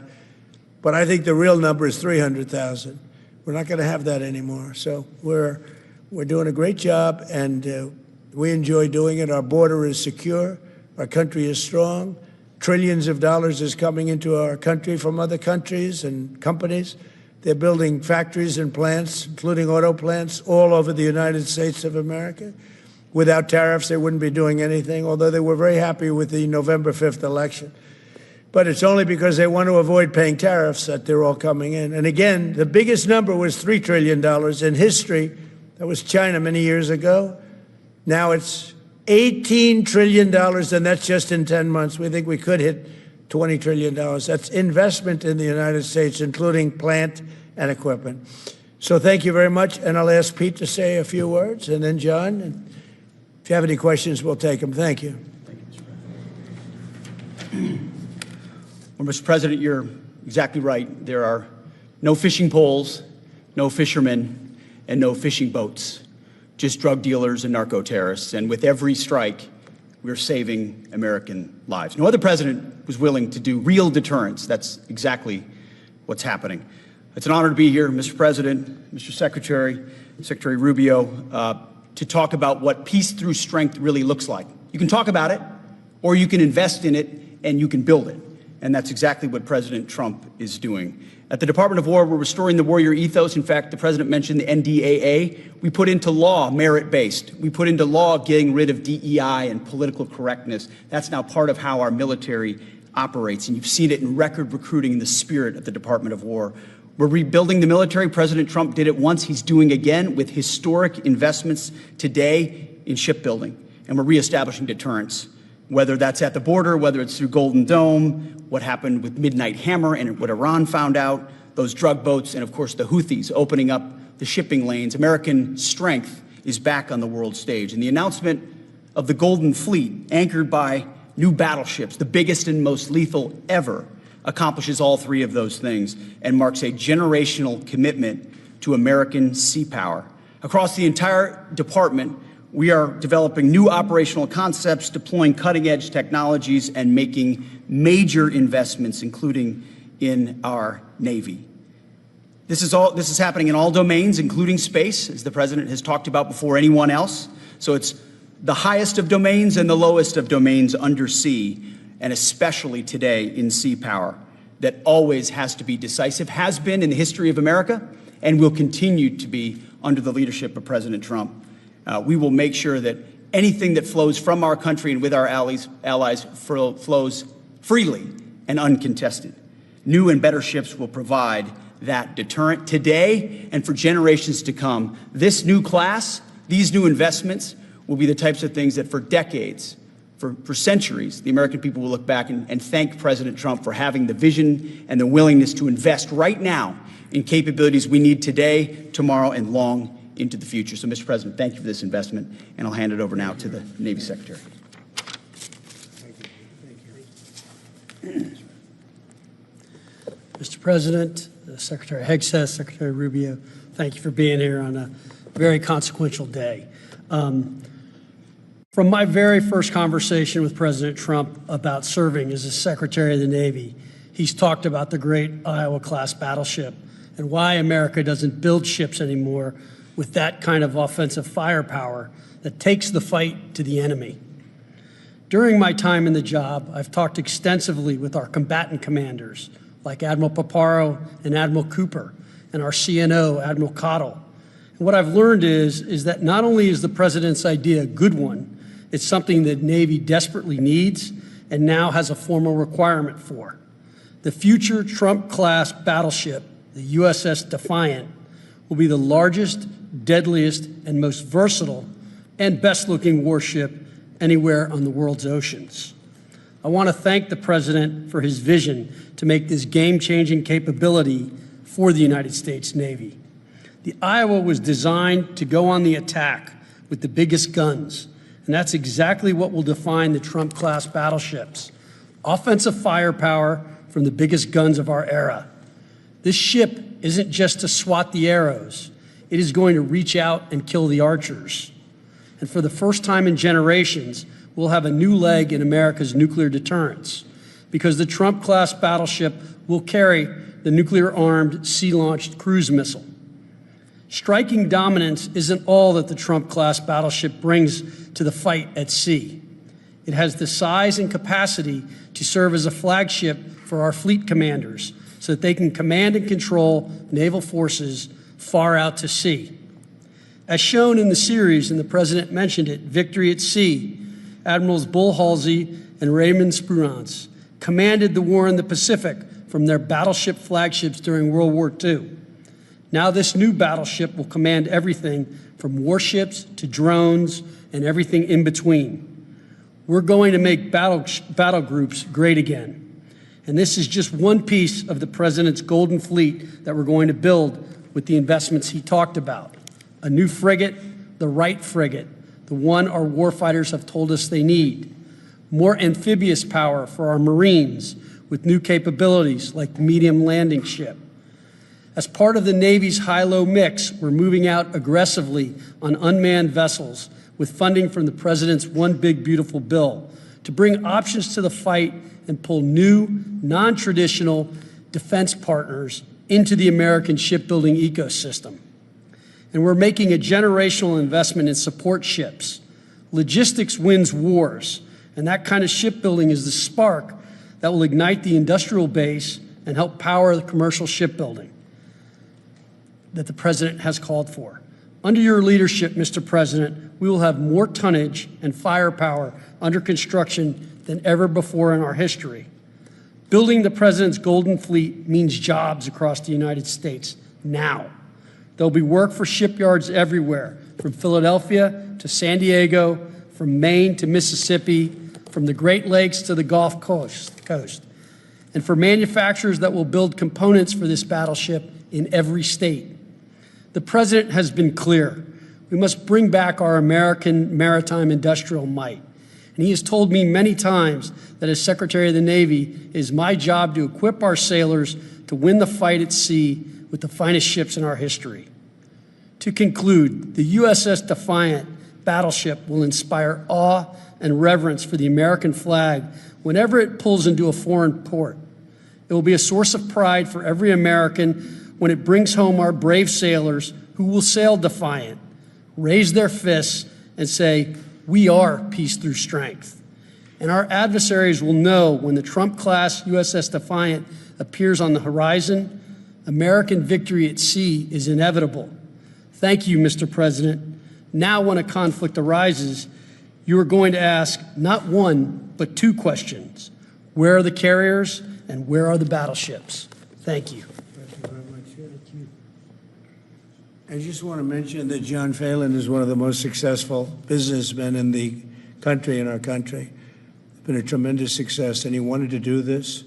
But I think the real number is 300,000. We're not going to have that anymore. So we're doing a great job, and we enjoy doing it. Our border is secure. Our country is strong. Trillions of dollars is coming into our country from other countries and companies. They're building factories and plants, including auto plants, all over the United States of America. Without tariffs, they wouldn't be doing anything, although they were very happy with the November 5th election. But it's only because they want to avoid paying tariffs that they're all coming in. And again, the biggest number was $3 trillion in history. That was China many years ago. Now it's $18 trillion, and that's just in 10 months. We think we could hit $20 trillion. That's investment in the United States, including plant and equipment. So thank you very much, and I'll ask Pete to say a few words, and then John. And if you have any questions, we'll take them. Thank you. Well, Mr. President, you're exactly right. There are no fishing poles, no fishermen, and no fishing boats. Just drug dealers and narco-terrorists. And with every strike, we're saving American lives. No other president was willing to do real deterrence. That's exactly what's happening. It's an honor to be here, Mr. President, Mr. Secretary, Secretary Rubio, to talk about what peace through strength really looks like. You can talk about it, or you can invest in it, and you can build it. And that's exactly what President Trump is doing. At the Department of War, we're restoring the warrior ethos. In fact, the president mentioned the NDAA. We put into law merit-based. We put into law getting rid of DEI and political correctness. That's now part of how our military operates. And you've seen it in record recruiting in the spirit of the Department of War. We're rebuilding the military. President Trump did it once. He's doing again with historic investments today in shipbuilding. And we're reestablishing deterrence, whether that's at the border, whether it's through Golden Dome, what happened with Midnight Hammer and what Iran found out, those drug boats, and of course the Houthis opening up the shipping lanes. American strength is back on the world stage. And the announcement of the Golden Fleet, anchored by new battleships, the biggest and most lethal ever, accomplishes all three of those things and marks a generational commitment to American sea power. Across the entire department, we are developing new operational concepts, deploying cutting-edge technologies, and making major investments, including in our Navy. This is happening in all domains, including space, as the President has talked about before anyone else. So it's the highest of domains and the lowest of domains under sea, and especially today in sea power, that always has to be decisive, has been in the history of America, and will continue to be under the leadership of President Trump. We will make sure that anything that flows from our country and with our allies flows freely and uncontested. New and better ships will provide that deterrent today and for generations to come. This new class, these new investments, will be the types of things that for decades, for centuries, the American people will look back and thank President Trump for having the vision and the willingness to invest right now in capabilities we need today, tomorrow, and long into the future. So, Mr. President, thank you for this investment, and I'll hand it over now to the Navy Secretary. Mr. President, Secretary Hegseth, Secretary Rubio, thank you for being here on a very consequential day. From my very first conversation with President Trump about serving as a Secretary of the Navy, he's talked about the great Iowa-class battleship and why America doesn't build ships anymore with that kind of offensive firepower that takes the fight to the enemy. During my time in the job, I've talked extensively with our combatant commanders, like Admiral Paparo and Admiral Cooper, and our CNO, Admiral Cottle. And what I've learned is that not only is the President's idea a good one, it's something that Navy desperately needs and now has a formal requirement for. The future Trump-class battleship, the USS Defiant, will be the largest, deadliest, and most versatile and best-looking warship anywhere on the world's oceans. I want to thank the President for his vision to make this game-changing capability for the United States Navy. The Iowa was designed to go on the attack with the biggest guns, and that's exactly what will define the Trump-class battleships: offensive firepower from the biggest guns of our era. This ship isn't just to swat the arrows. It is going to reach out and kill the archers. And for the first time in generations, we'll have a new leg in America's nuclear deterrence, because the Trump-class battleship will carry the nuclear-armed, sea-launched cruise missile. Striking dominance isn't all that the Trump-class battleship brings to the fight at sea. It has the size and capacity to serve as a flagship for our fleet commanders so that they can command and control naval forces far out to sea. As shown in the series, and the President mentioned it, Victory at Sea, Admirals Bull Halsey and Raymond Spruance commanded the war in the Pacific from their battleship flagships during World War II. Now this new battleship will command everything from warships to drones and everything in between. We're going to make battle groups great again. And this is just one piece of the President's Golden Fleet that we're going to build with the investments he talked about. A new frigate, the right frigate, the one our warfighters have told us they need. More amphibious power for our Marines with new capabilities like the medium landing ship. As part of the Navy's high-low mix, we're moving out aggressively on unmanned vessels with funding from the President's One Big Beautiful Bill to bring options to the fight and pull new, non-traditional defense partners into the American shipbuilding ecosystem. And we're making a generational investment in support ships. Logistics wins wars, and that kind of shipbuilding is the spark that will ignite the industrial base and help power the commercial shipbuilding that the President has called for. Under your leadership, Mr. President, we will have more tonnage and firepower under construction than ever before in our history. Building the President's Golden Fleet means jobs across the United States now. There'll be work for shipyards everywhere, from Philadelphia to San Diego, from Maine to Mississippi, from the Great Lakes to the Gulf Coast, and for manufacturers that will build components for this battleship in every state. The President has been clear. We must bring back our American maritime industrial might. And he has told me many times that as Secretary of the Navy, it is my job to equip our sailors to win the fight at sea with the finest ships in our history. To conclude, the USS Defiant battleship will inspire awe and reverence for the American flag whenever it pulls into a foreign port. It will be a source of pride for every American when it brings home our brave sailors who will sail defiant, raise their fists, and say, "We are peace through strength." And our adversaries will know when the Trump-class USS Defiant appears on the horizon, American victory at sea is inevitable. Thank you, Mr. President. Now, when a conflict arises, you are going to ask not one, but two questions. Where are the carriers and where are the battleships? Thank you. Thank you very much. Thank you. I just want to mention that John Phelan is one of the most successful businessmen in the country, in our country. It's been a tremendous success, and he wanted to do this,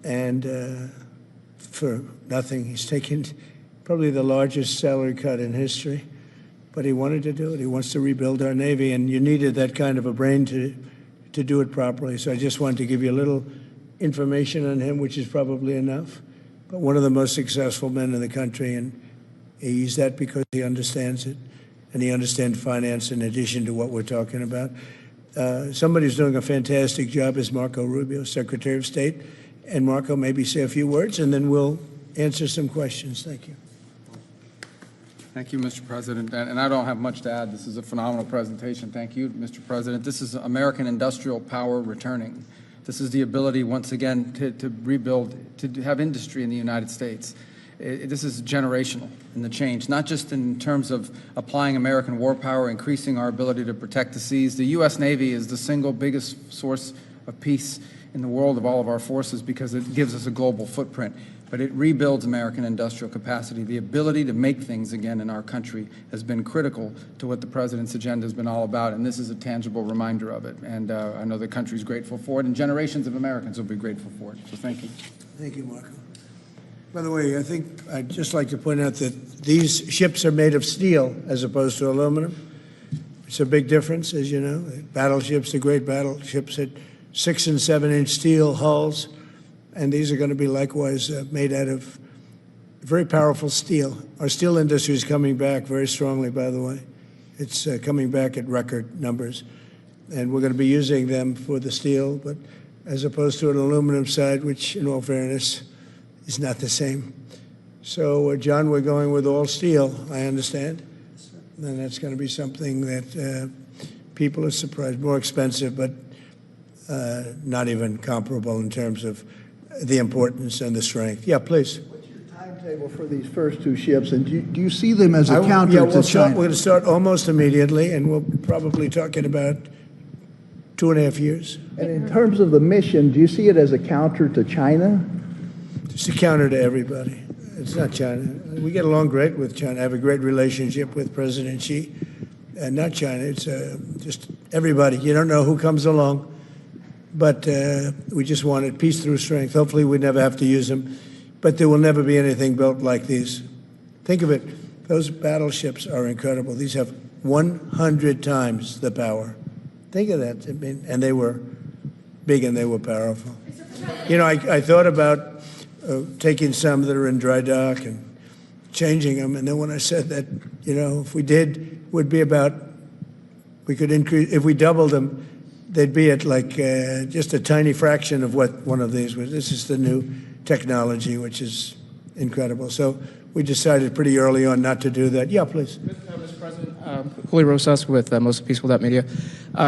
and for nothing. He's taken probably the largest salary cut in history, but he wanted to do it. He wants to rebuild our Navy, and you needed that kind of a brain to do it properly. So I just wanted to give you a little information on him, which is probably enough. But one of the most successful men in the country, and he's that because he understands it, and he understands finance in addition to what we're talking about. Somebody who's doing a fantastic job is Marco Rubio, Secretary of State. And Marco, maybe say a few words, and then we'll answer some questions. Thank you. Thank you, Mr. President. And I don't have much to add. This is a phenomenal presentation. Thank you, Mr. President. This is American industrial power returning. This is the ability, once again, to rebuild, to have industry in the United States. This is generational in the change, not just in terms of applying American war power, increasing our ability to protect the seas. The U.S. Navy is the single biggest source of peace in the world of all of our forces because it gives us a global footprint. But it rebuilds American industrial capacity. The ability to make things again in our country has been critical to what the President's agenda has been all about, and this is a tangible reminder of it. And I know the country's grateful for it, and generations of Americans will be grateful for it. So thank you. Thank you, Marco. By the way, I think I'd just like to point out that these ships are made of steel as opposed to aluminum. It's a big difference, as you know. Battleships, the great battleships, had 6- and 7-inch steel hulls. And these are going to be likewise made out of very powerful steel. Our steel industry is coming back very strongly, by the way. It's coming back at record numbers. And we're going to be using them for the steel, but as opposed to an aluminum side, which, in all fairness, is not the same. So, John, we're going with all steel, I understand. And that's going to be something that people are surprised. More expensive, but not even comparable in terms of the importance and the strength. Yeah, please. What's your timetable for these first two ships, and do you see them as a counter to China? We're going to start almost immediately, and we'll probably talk in about 2.5 years. And in terms of the mission, do you see it as a counter to China? It's a counter to everybody. It's not China. We get along great with China. I have a great relationship with President Xi, and not China. It's just everybody. You don't know who comes along. But we just wanted peace through strength. Hopefully we never have to use them. But there will never be anything built like these. Think of it. Those battleships are incredible. These have 100 times the power. Think of that. I mean, and they were big and they were powerful. You know, I thought about taking some that are in dry dock and changing them. And then when I said that, you know, if we did, would be about, we could increase, if we doubled them, they'd be at like just a tiny fraction of what one of these was. This is the new technology, which is incredible. So we decided pretty early on not to do that. Yeah, please. Mr. President, Julio Rosas with Most Peaceful Media.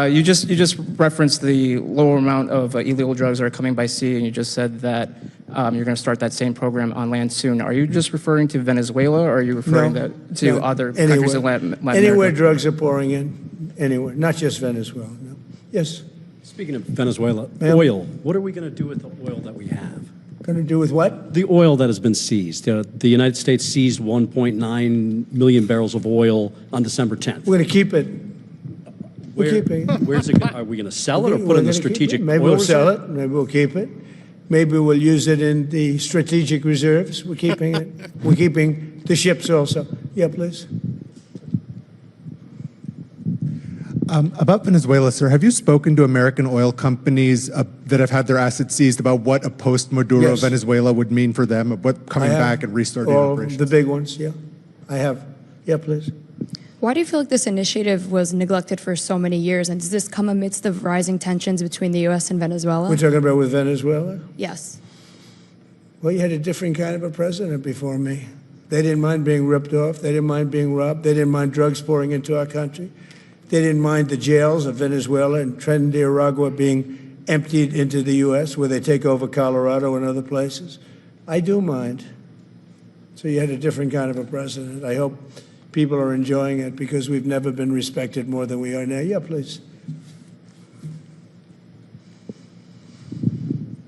You just referenced the lower amount of illegal drugs that are coming by sea, and you just said that you're going to start that same program on land soon. Are you just referring to Venezuela, or are you referring to other countries in Latin America? Anywhere drugs are pouring in, anywhere, not just Venezuela. No. Yes. Speaking of Venezuela, oil. What are we going to do with the oil that we have? Going to do with what? The oil that has been seized. The United States seized 1.9 million barrels of oil on December 10th. We're going to keep it. We're keeping it. Where's it? Are we going to sell it or put it in the strategic? Maybe we'll sell it. Maybe we'll keep it. Maybe we'll use it in the strategic reserves. We're keeping it. We're keeping the ships also. Yeah, please. About Venezuela, sir, have you spoken to American oil companies that have had their assets seized about what a post-Maduro Venezuela would mean for them, what coming back and restarting operations? The big ones, yeah. I have. Yeah, please. Why do you feel like this initiative was neglected for so many years, and does this come amidst the rising tensions between the U.S. and Venezuela? We're talking about with Venezuela? Yes. Well, you had a different kind of a president before me. They didn't mind being ripped off. They didn't mind being robbed. They didn't mind drugs pouring into our country. They didn't mind the jails of Venezuela and Trinidad being emptied into the U.S., where they take over Colorado and other places. I do mind. So you had a different kind of a president. I hope people are enjoying it because we've never been respected more than we are now. Yeah, please.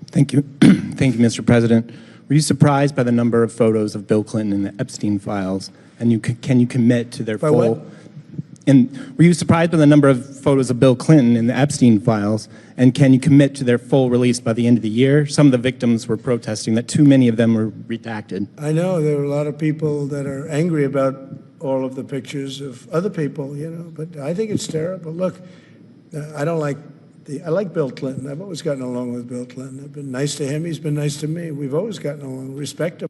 Thank you. Thank you, Mr. President. Were you surprised by the number of photos of Bill Clinton in the Epstein files? And can you commit to their By full... what? And were you surprised by the number of photos of Bill Clinton in the Epstein files? And can you commit to their full release by the end of the year? Some of the victims were protesting that too many of them were redacted. I know there are a lot of people that are angry about all of the pictures of other people, you know, but I think it's terrible. Look, I like Bill Clinton. I've always gotten along with Bill Clinton. I've been nice to him. He's been nice to me. We've always gotten along. Respect him.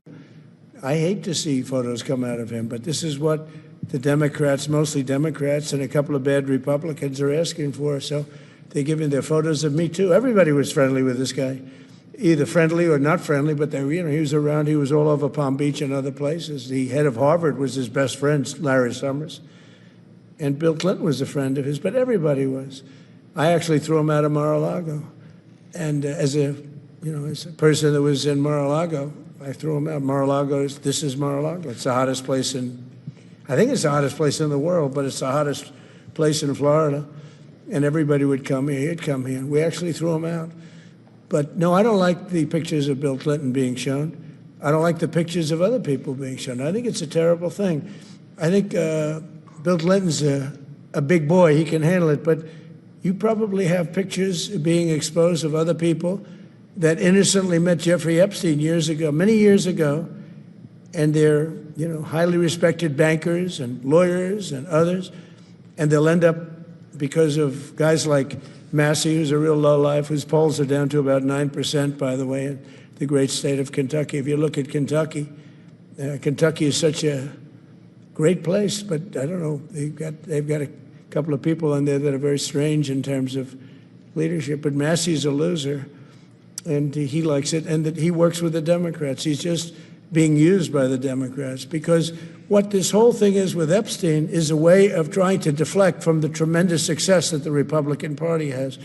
I hate to see photos come out of him, but this is what the Democrats, mostly Democrats, and a couple of bad Republicans are asking for. So they're giving their photos of me too. Everybody was friendly with this guy, either friendly or not friendly, but they, you know, he was around. He was all over Palm Beach and other places. The head of Harvard was his best friend, Larry Summers, and Bill Clinton was a friend of his. But everybody was. I actually threw him out of Mar-a-Lago, and as a person that was in Mar-a-Lago, I threw him out. Mar-a-Lago, this is Mar-a-Lago. It's the hottest place I think it's the hottest place in the world, but it's the hottest place in Florida. And everybody would come here. He'd come here. We actually threw him out. But no, I don't like the pictures of Bill Clinton being shown. I don't like the pictures of other people being shown. I think it's a terrible thing. I think Bill Clinton's a big boy. He can handle it. But you probably have pictures being exposed of other people that innocently met Jeffrey Epstein years ago, many years ago, and they're, you know, highly respected bankers and lawyers and others, and they'll end up, because of guys like Massey, who's a real lowlife, whose polls are down to about 9%, by the way, in the great state of Kentucky. If you look at Kentucky, Kentucky is such a great place, but I don't know, they've got a couple of people in there that are very strange in terms of leadership, but Massey's a loser, and he likes it, and that he works with the Democrats. He's just being used by the Democrats, because what this whole thing is with Epstein is a way of trying to deflect from the tremendous success that the Republican Party has.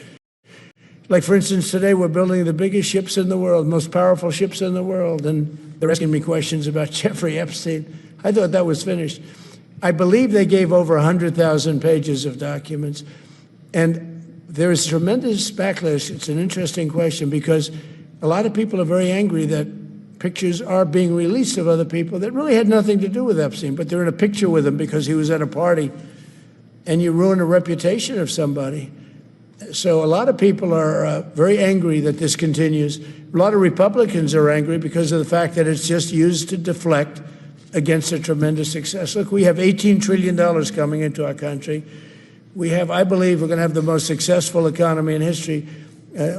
Like, for instance, today we're building the biggest ships in the world, most powerful ships in the world, and they're asking me questions about Jeffrey Epstein. I thought that was finished. I believe they gave over 100,000 pages of documents, and there is tremendous backlash. It's an interesting question, because a lot of people are very angry that pictures are being released of other people that really had nothing to do with Epstein, but they're in a picture with him because he was at a party, and you ruin a reputation of somebody. So a lot of people are very angry that this continues. A lot of Republicans are angry because of the fact that it's just used to deflect against a tremendous success. Look, we have $18 trillion coming into our country. We have, I believe, we're going to have the most successful economy in history.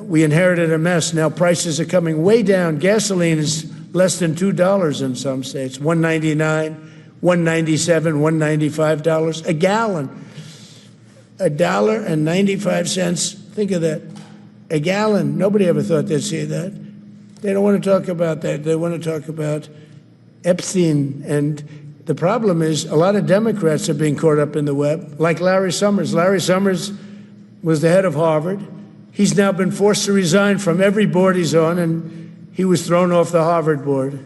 We inherited a mess. Now prices are coming way down. Gasoline is less than $2 in some states, $1.99, $1.97, $1.95 a gallon. $1.95. Think of that. A gallon. Nobody ever thought they'd see that. They don't want to talk about that. They want to talk about Epstein. And the problem is a lot of Democrats are being caught up in the web, like Larry Summers. Larry Summers was the head of Harvard. He's now been forced to resign from every board he's on, and he was thrown off the Harvard board.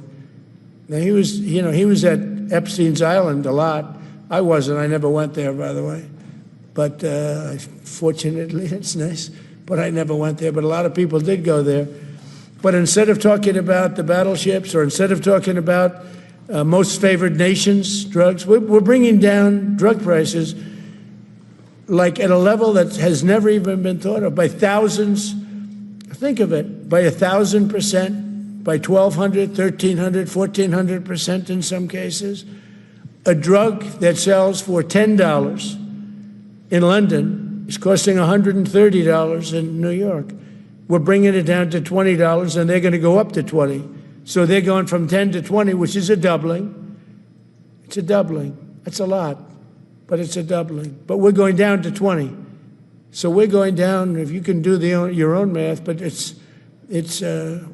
Now, he was at Epstein's Island a lot. I wasn't. I never went there, by the way. But fortunately, it's nice. But I never went there. But a lot of people did go there. But instead of talking about the battleships, or instead of talking about most favored nations drugs, we're bringing down drug prices like at a level that has never even been thought of, by thousands. Think of it, by 1,000%, by 1,200, 1,300, 1,400% in some cases. A drug that sells for $10 in London It's costing $130 in New York. We're bringing it down to $20, and they're going to go up to 20. So they're going from 10 to 20, which is a doubling. It's a doubling. That's a lot, but it's a doubling. But we're going down to 20. So we're going down, if you can do your own math, but it's 2,000%,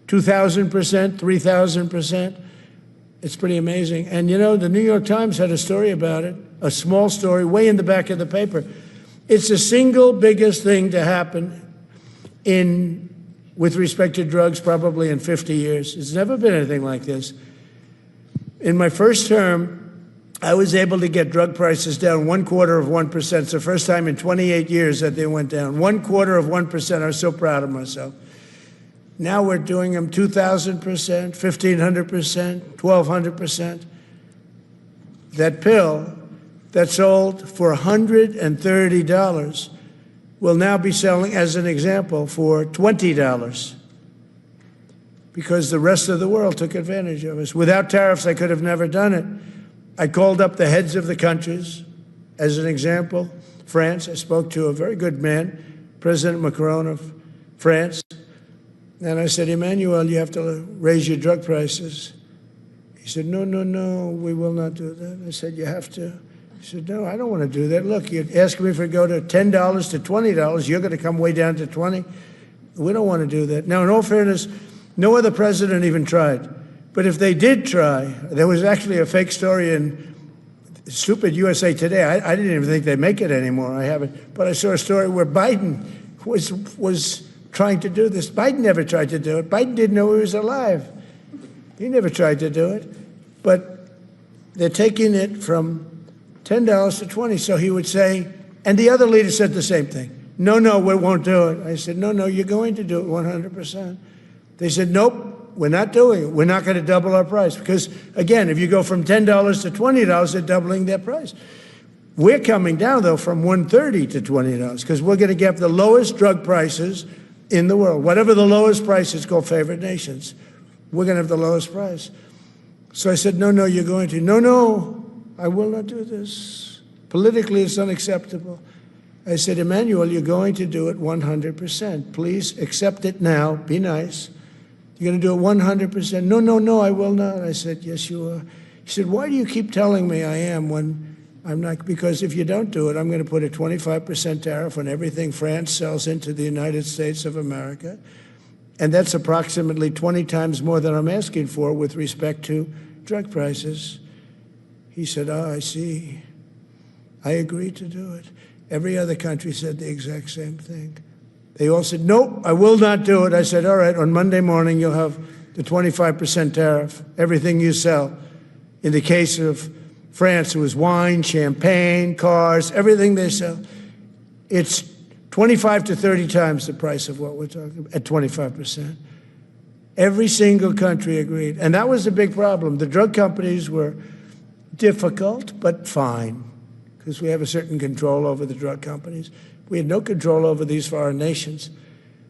3,000%. It's pretty amazing. And you know, the New York Times had a story about it, a small story, way in the back of the paper. It's the single biggest thing to happen with respect to drugs probably in 50 years. It's never been anything like this. In my first term, I was able to get drug prices down 0.25%. It's the first time in 28 years that they went down. 0.25%. I was so proud of myself. Now we're doing them 2,000%, 1,500%, 1,200%. That pill that sold for $130 will now be selling, as an example, for $20 because the rest of the world took advantage of us. Without tariffs, I could have never done it. I called up the heads of the countries. As an example, France, I spoke to a very good man, President Macron of France, and I said, Emmanuel, you have to raise your drug prices. He said, no, we will not do that. I said, you have to. He said, no, I don't want to do that. Look, you're asking me for go to $10 to $20. You're going to come way down to 20. We don't want to do that. Now, in all fairness, no other president even tried. But if they did try, there was actually a fake story in stupid USA Today. I didn't even think they make it anymore. I haven't. But I saw a story where Biden was trying to do this. Biden never tried to do it. Biden didn't know he was alive. He never tried to do it. But they're taking it from $10 to 20. So he would say, and the other leader said the same thing. No, we won't do it. I said, no, you're going to do it 100%. They said, nope, we're not doing it. We're not going to double our price. Because, again, if you go from $10 to $20, they're doubling their price. We're coming down, though, from $130 to $20 because we're going to get the lowest drug prices in the world. Whatever the lowest price is called favored nations. We're going to have the lowest price. So I said, no, you're going to. No, I will not do this. Politically, it's unacceptable. I said, Emmanuel, you're going to do it 100%. Please accept it now. Be nice. You're going to do it 100%. No, I will not. I said, yes, you are. He said, why do you keep telling me I am when I'm not? Because if you don't do it, I'm going to put a 25% tariff on everything France sells into the United States of America. And that's approximately 20 times more than I'm asking for with respect to drug prices. He said, I see. I agree to do it. Every other country said the exact same thing. They all said, nope, I will not do it. I said, all right, on Monday morning, you'll have the 25% tariff, everything you sell. In the case of France, it was wine, champagne, cars, everything they sell. It's 25 to 30 times the price of what we're talking about, at 25%. Every single country agreed. And that was the big problem. The drug companies were difficult, but fine, because we have a certain control over the drug companies. We had no control over these foreign nations.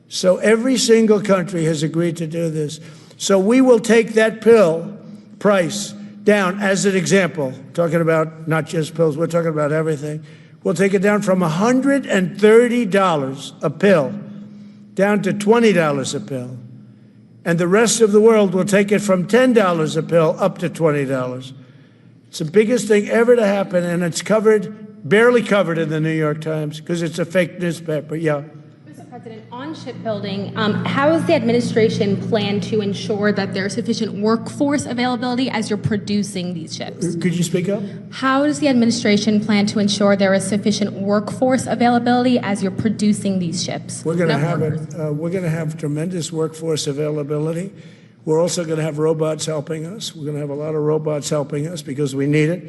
So every single country has agreed to do this. So we will take that pill price down, as an example, talking about not just pills, we're talking about everything. We'll take it down from $130 a pill down to $20 a pill. And the rest of the world will take it from $10 a pill up to $20. It's the biggest thing ever to happen, and it's barely covered in the New York Times because it's a fake newspaper. Yeah. Mr. President, on shipbuilding, how is the administration plan to ensure that there's sufficient workforce availability as you're producing these ships? Could you speak up? How does the administration plan to ensure there is sufficient workforce availability as you're producing these ships? We're going to have we're going to have tremendous workforce availability. We're also going to have robots helping us. We're going to have a lot of robots helping us because we need it.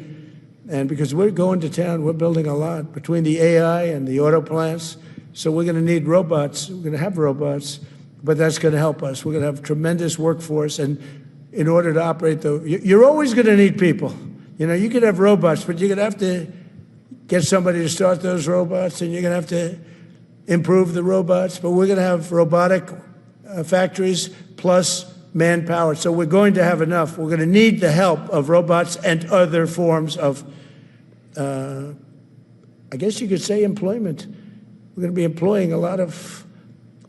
And because we're going to town, we're building a lot between the AI and the auto plants. So we're going to need robots. We're going to have robots, but that's going to help us. We're going to have tremendous workforce. And in order to operate you're always going to need people. You know, you could have robots, but you're going to have to get somebody to start those robots, and you're going to have to improve the robots. But we're going to have robotic factories plus manpower. So we're going to have enough. We're going to need the help of robots and other forms of I guess you could say, employment. We're going to be employing a lot of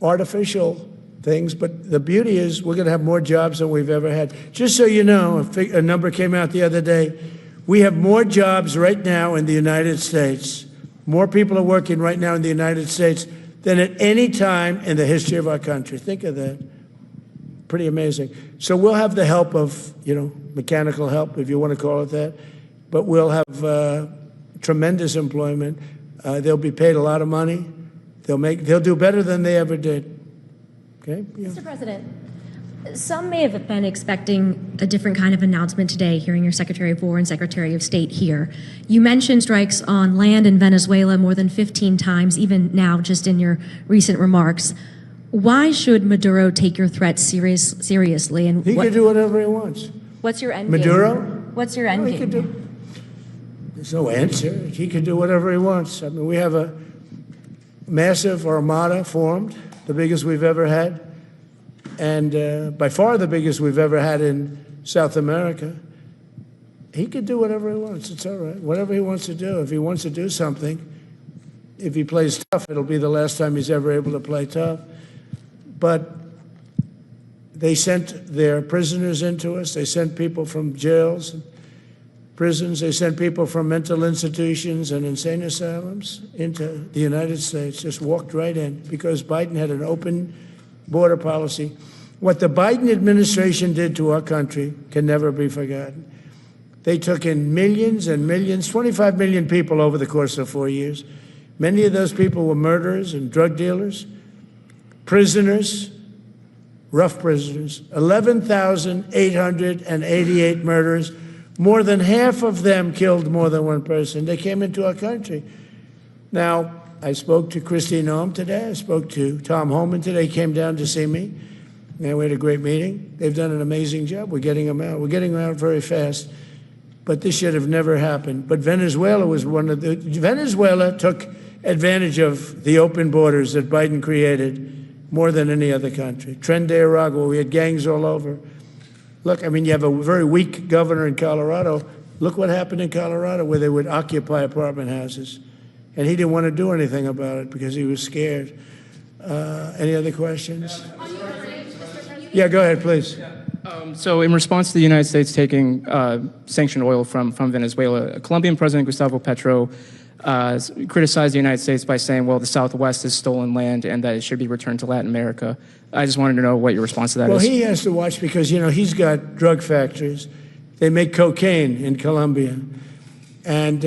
artificial things, but the beauty is we're going to have more jobs than we've ever had. Just so you know, a number came out the other day. We have more jobs right now in the United States. More people are working right now in the United States than at any time in the history of our country. Think of that. Pretty amazing. So we'll have the help of, mechanical help, if you want to call it that, but we'll have tremendous employment. They'll be paid a lot of money. They'll do better than they ever did. Okay? Yeah. Mr. President, some may have been expecting a different kind of announcement today, hearing your Secretary of War and Secretary of State here. You mentioned strikes on land in Venezuela more than 15 times, even now, just in your recent remarks. Why should Maduro take your threats seriously? And he can do whatever he wants. What's your end Maduro? game? What's your end game? There's no answer. He can do whatever he wants. I mean, we have a massive armada formed, the biggest we've ever had, and by far the biggest we've ever had in South America. He could do whatever he wants. It's all right. Whatever he wants to do. If he wants to do something, if he plays tough, it'll be the last time he's ever able to play tough. But they sent their prisoners into us. They sent people from jails, prisons. They sent people from mental institutions and insane asylums into the United States, just walked right in because Biden had an open border policy. What the Biden administration did to our country can never be forgotten. They took in millions and millions, 25 million people over the course of 4 years. Many of those people were murderers and drug dealers, prisoners, rough prisoners, 11,888 murders. More than half of them killed more than one person. They came into our country. Now, I spoke to Christine Noem today. I spoke to Tom Homan today. He came down to see me. And we had a great meeting. They've done an amazing job. We're getting them out. We're getting them out very fast. But this should have never happened. But Venezuela was Venezuela took advantage of the open borders that Biden created more than any other country. Tren de Aragua, we had gangs all over. Look, I mean, you have a very weak governor in Colorado. Look what happened in Colorado where they would occupy apartment houses. And he didn't want to do anything about it because he was scared. Any other questions? Yeah, go ahead, please. So in response to the United States taking sanctioned oil from Venezuela, Colombian President Gustavo Petro criticized the United States by saying, well, the Southwest is stolen land and that it should be returned to Latin America. I just wanted to know what your response to that is. Well, he has to watch because, he's got drug factories. They make cocaine in Colombia. And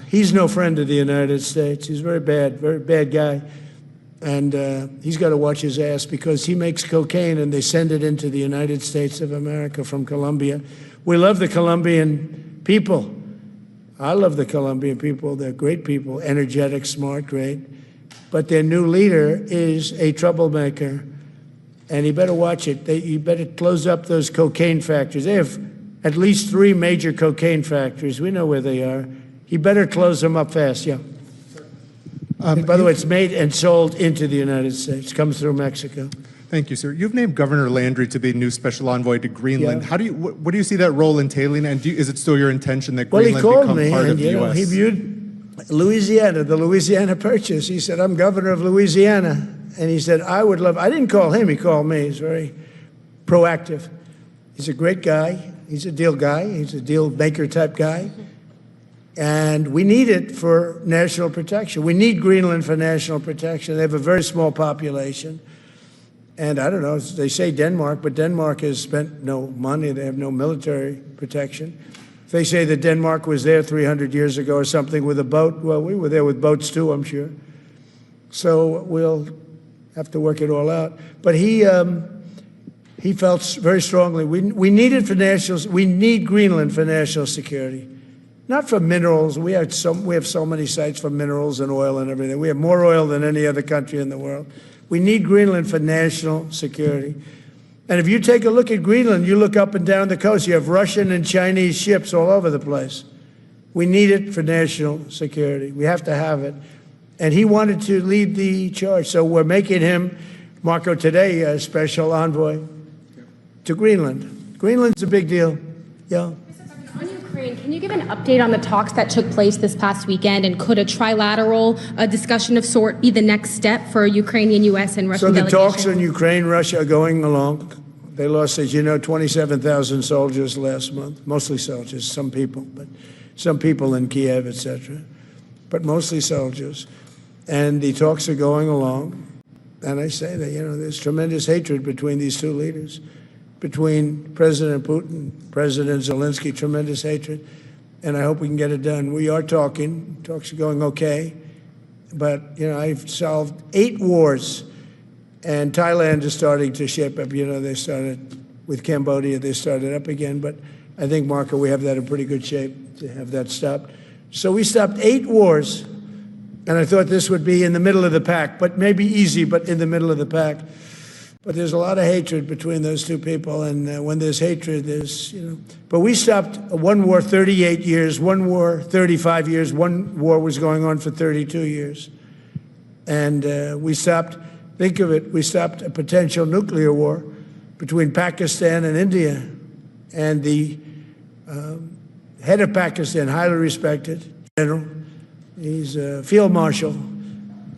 he's no friend of the United States. He's very bad guy. And he's got to watch his ass because he makes cocaine and they send it into the United States of America from Colombia. We love the Colombian people. I love the Colombian people. They're great people, energetic, smart, great. But their new leader is a troublemaker. And he better watch it. He better close up those cocaine factories. They have at least 3 major cocaine factories. We know where they are. He better close them up fast, yeah. By the way, it's made and sold into the United States. Comes through Mexico. Thank you, sir. You've named Governor Landry to be new special envoy to Greenland. Yeah. What do you see that role entailing? And is it still your intention that Greenland become part of the U.S.? He viewed Louisiana, the Louisiana Purchase. He said, "I'm governor of Louisiana," and he said, "I would love." I didn't call him; he called me. He's very proactive. He's a great guy. He's a deal guy. He's a deal maker type guy. And we need it for national protection. We need Greenland for national protection. They have a very small population. And I don't know, they say Denmark, but Denmark has spent no money. They have no military protection. They say that Denmark was there 300 years ago or something with a boat. Well, we were there with boats too, I'm sure. So we'll have to work it all out. But he felt very strongly, we need it for we need Greenland for national security. Not for minerals. We have so many sites for minerals and oil and everything. We have more oil than any other country in the world. We need Greenland for national security. And if you take a look at Greenland, you look up and down the coast, you have Russian and Chinese ships all over the place. We need it for national security. We have to have it. And he wanted to lead the charge. So we're making him, Marco, today, a special envoy to Greenland. Greenland's a big deal. Yeah. Ukraine, can you give an update on the talks that took place this past weekend, and could a trilateral discussion of sort be the next step for Ukrainian, U.S. and Russian delegations? So the talks in Ukraine, Russia are going along. They lost, as you know, 27,000 soldiers last month, mostly soldiers, some people in Kiev, etc., but mostly soldiers. And the talks are going along. And I say that, there's tremendous hatred between these two leaders, between President Putin, President Zelensky, tremendous hatred. And I hope we can get it done. We are talking. Talks are going okay. But, I've solved 8 wars. And Thailand is starting to shape up. They started with Cambodia. They started up again. But I think, Marco, we have that in pretty good shape to have that stopped. So we stopped 8 wars. And I thought this would be in the middle of the pack, but maybe easy, but in the middle of the pack. But there's a lot of hatred between those two people. And when there's hatred, there's, But we stopped one war 38 years, one war 35 years, one war was going on for 32 years. And we stopped, think of it, we stopped a potential nuclear war between Pakistan and India. And the head of Pakistan, highly respected general, he's a field marshal.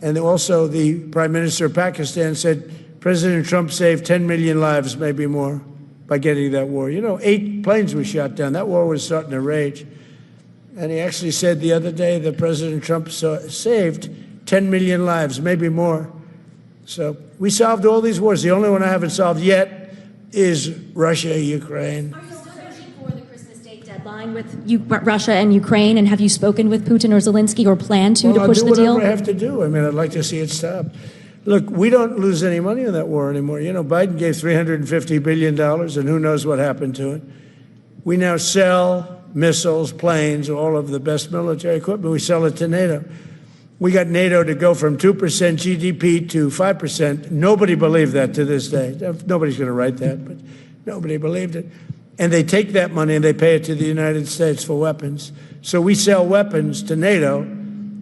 And also the prime minister of Pakistan said President Trump saved 10 million lives, maybe more, by getting that war. 8 planes were shot down. That war was starting to rage. And he actually said the other day that President Trump saved 10 million lives, maybe more. So we solved all these wars. The only one I haven't solved yet is Russia, Ukraine. Deadline with Russia and Ukraine, and have you spoken with Putin or Zelensky or plan to push the deal? I'll do whatever I have to do. I'd like to see it stop. Look, we don't lose any money on that war anymore. Biden gave $350 billion, and who knows what happened to it. We now sell missiles, planes, all of the best military equipment. We sell it to NATO. We got NATO to go from 2% GDP to 5%. Nobody believed that to this day. Nobody's going to write that, but nobody believed it. And they take that money and they pay it to the United States for weapons. So we sell weapons to NATO.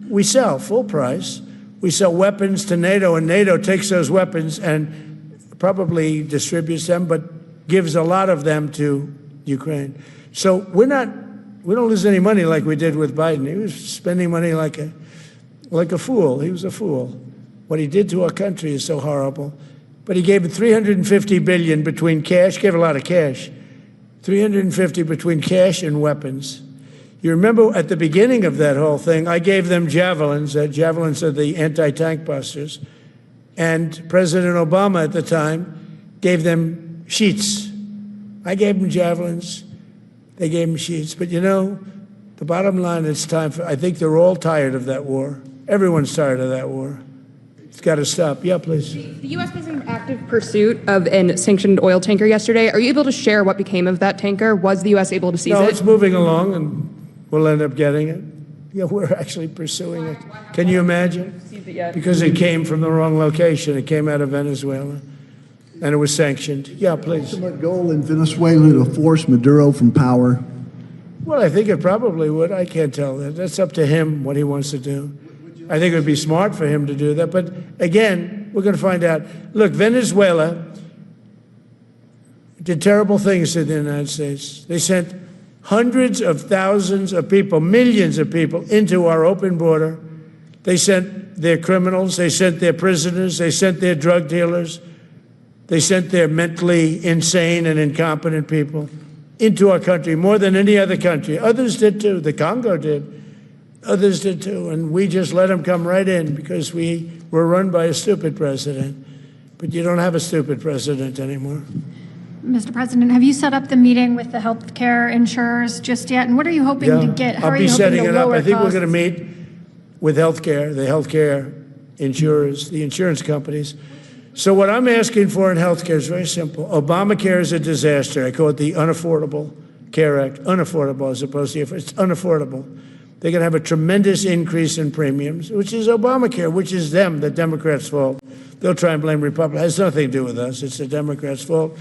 We sell full price. We sell weapons to NATO, and NATO takes those weapons and probably distributes them, but gives a lot of them to Ukraine. So we don't lose any money like we did with Biden. He was spending money like a fool. He was a fool. What he did to our country is so horrible. But he gave $350 billion between cash, gave a lot of cash. 350 between cash and weapons. You remember at the beginning of that whole thing, I gave them javelins. Javelins are the anti-tank busters. And President Obama at the time gave them sheets. I gave them javelins. They gave them sheets. But the bottom line, it's time for, I think they're all tired of that war. Everyone's tired of that war. It's got to stop. Yeah, please. The U.S. was in active pursuit of a sanctioned oil tanker yesterday. Are you able to share what became of that tanker? Was the U.S. able to seize it? No, it's moving along, and we'll end up getting it. Yeah, we're actually pursuing it. Can you imagine? Because it came from the wrong location. It came out of Venezuela, and it was sanctioned. Yeah, please. Ultimate goal in Venezuela to force Maduro from power? Well, I think it probably would. I can't tell that. That's up to him, what he wants to do. I think it would be smart for him to do that. But again, we're going to find out. Look, Venezuela did terrible things to the United States. They sent hundreds of thousands of people, millions of people into our open border. They sent their criminals. They sent their prisoners. They sent their drug dealers. They sent their mentally insane and incompetent people into our country more than any other country. Others did too. The Congo did. Others did too, and we just let them come right in because we were run by a stupid president. But you don't have a stupid president anymore. Mr. President, have you set up the meeting with the health care insurers just yet? And what are you hoping to get? How I'll be setting it up. I think we're going to meet with the healthcare insurers, the insurance companies. So what I'm asking for in healthcare is very simple. Obamacare is a disaster. I call it the Unaffordable Care Act. Unaffordable as opposed to, it's unaffordable. They're going to have a tremendous increase in premiums, which is Obamacare, which is them, the Democrats' fault. They'll try and blame Republicans. It has nothing to do with us. It's the Democrats' fault.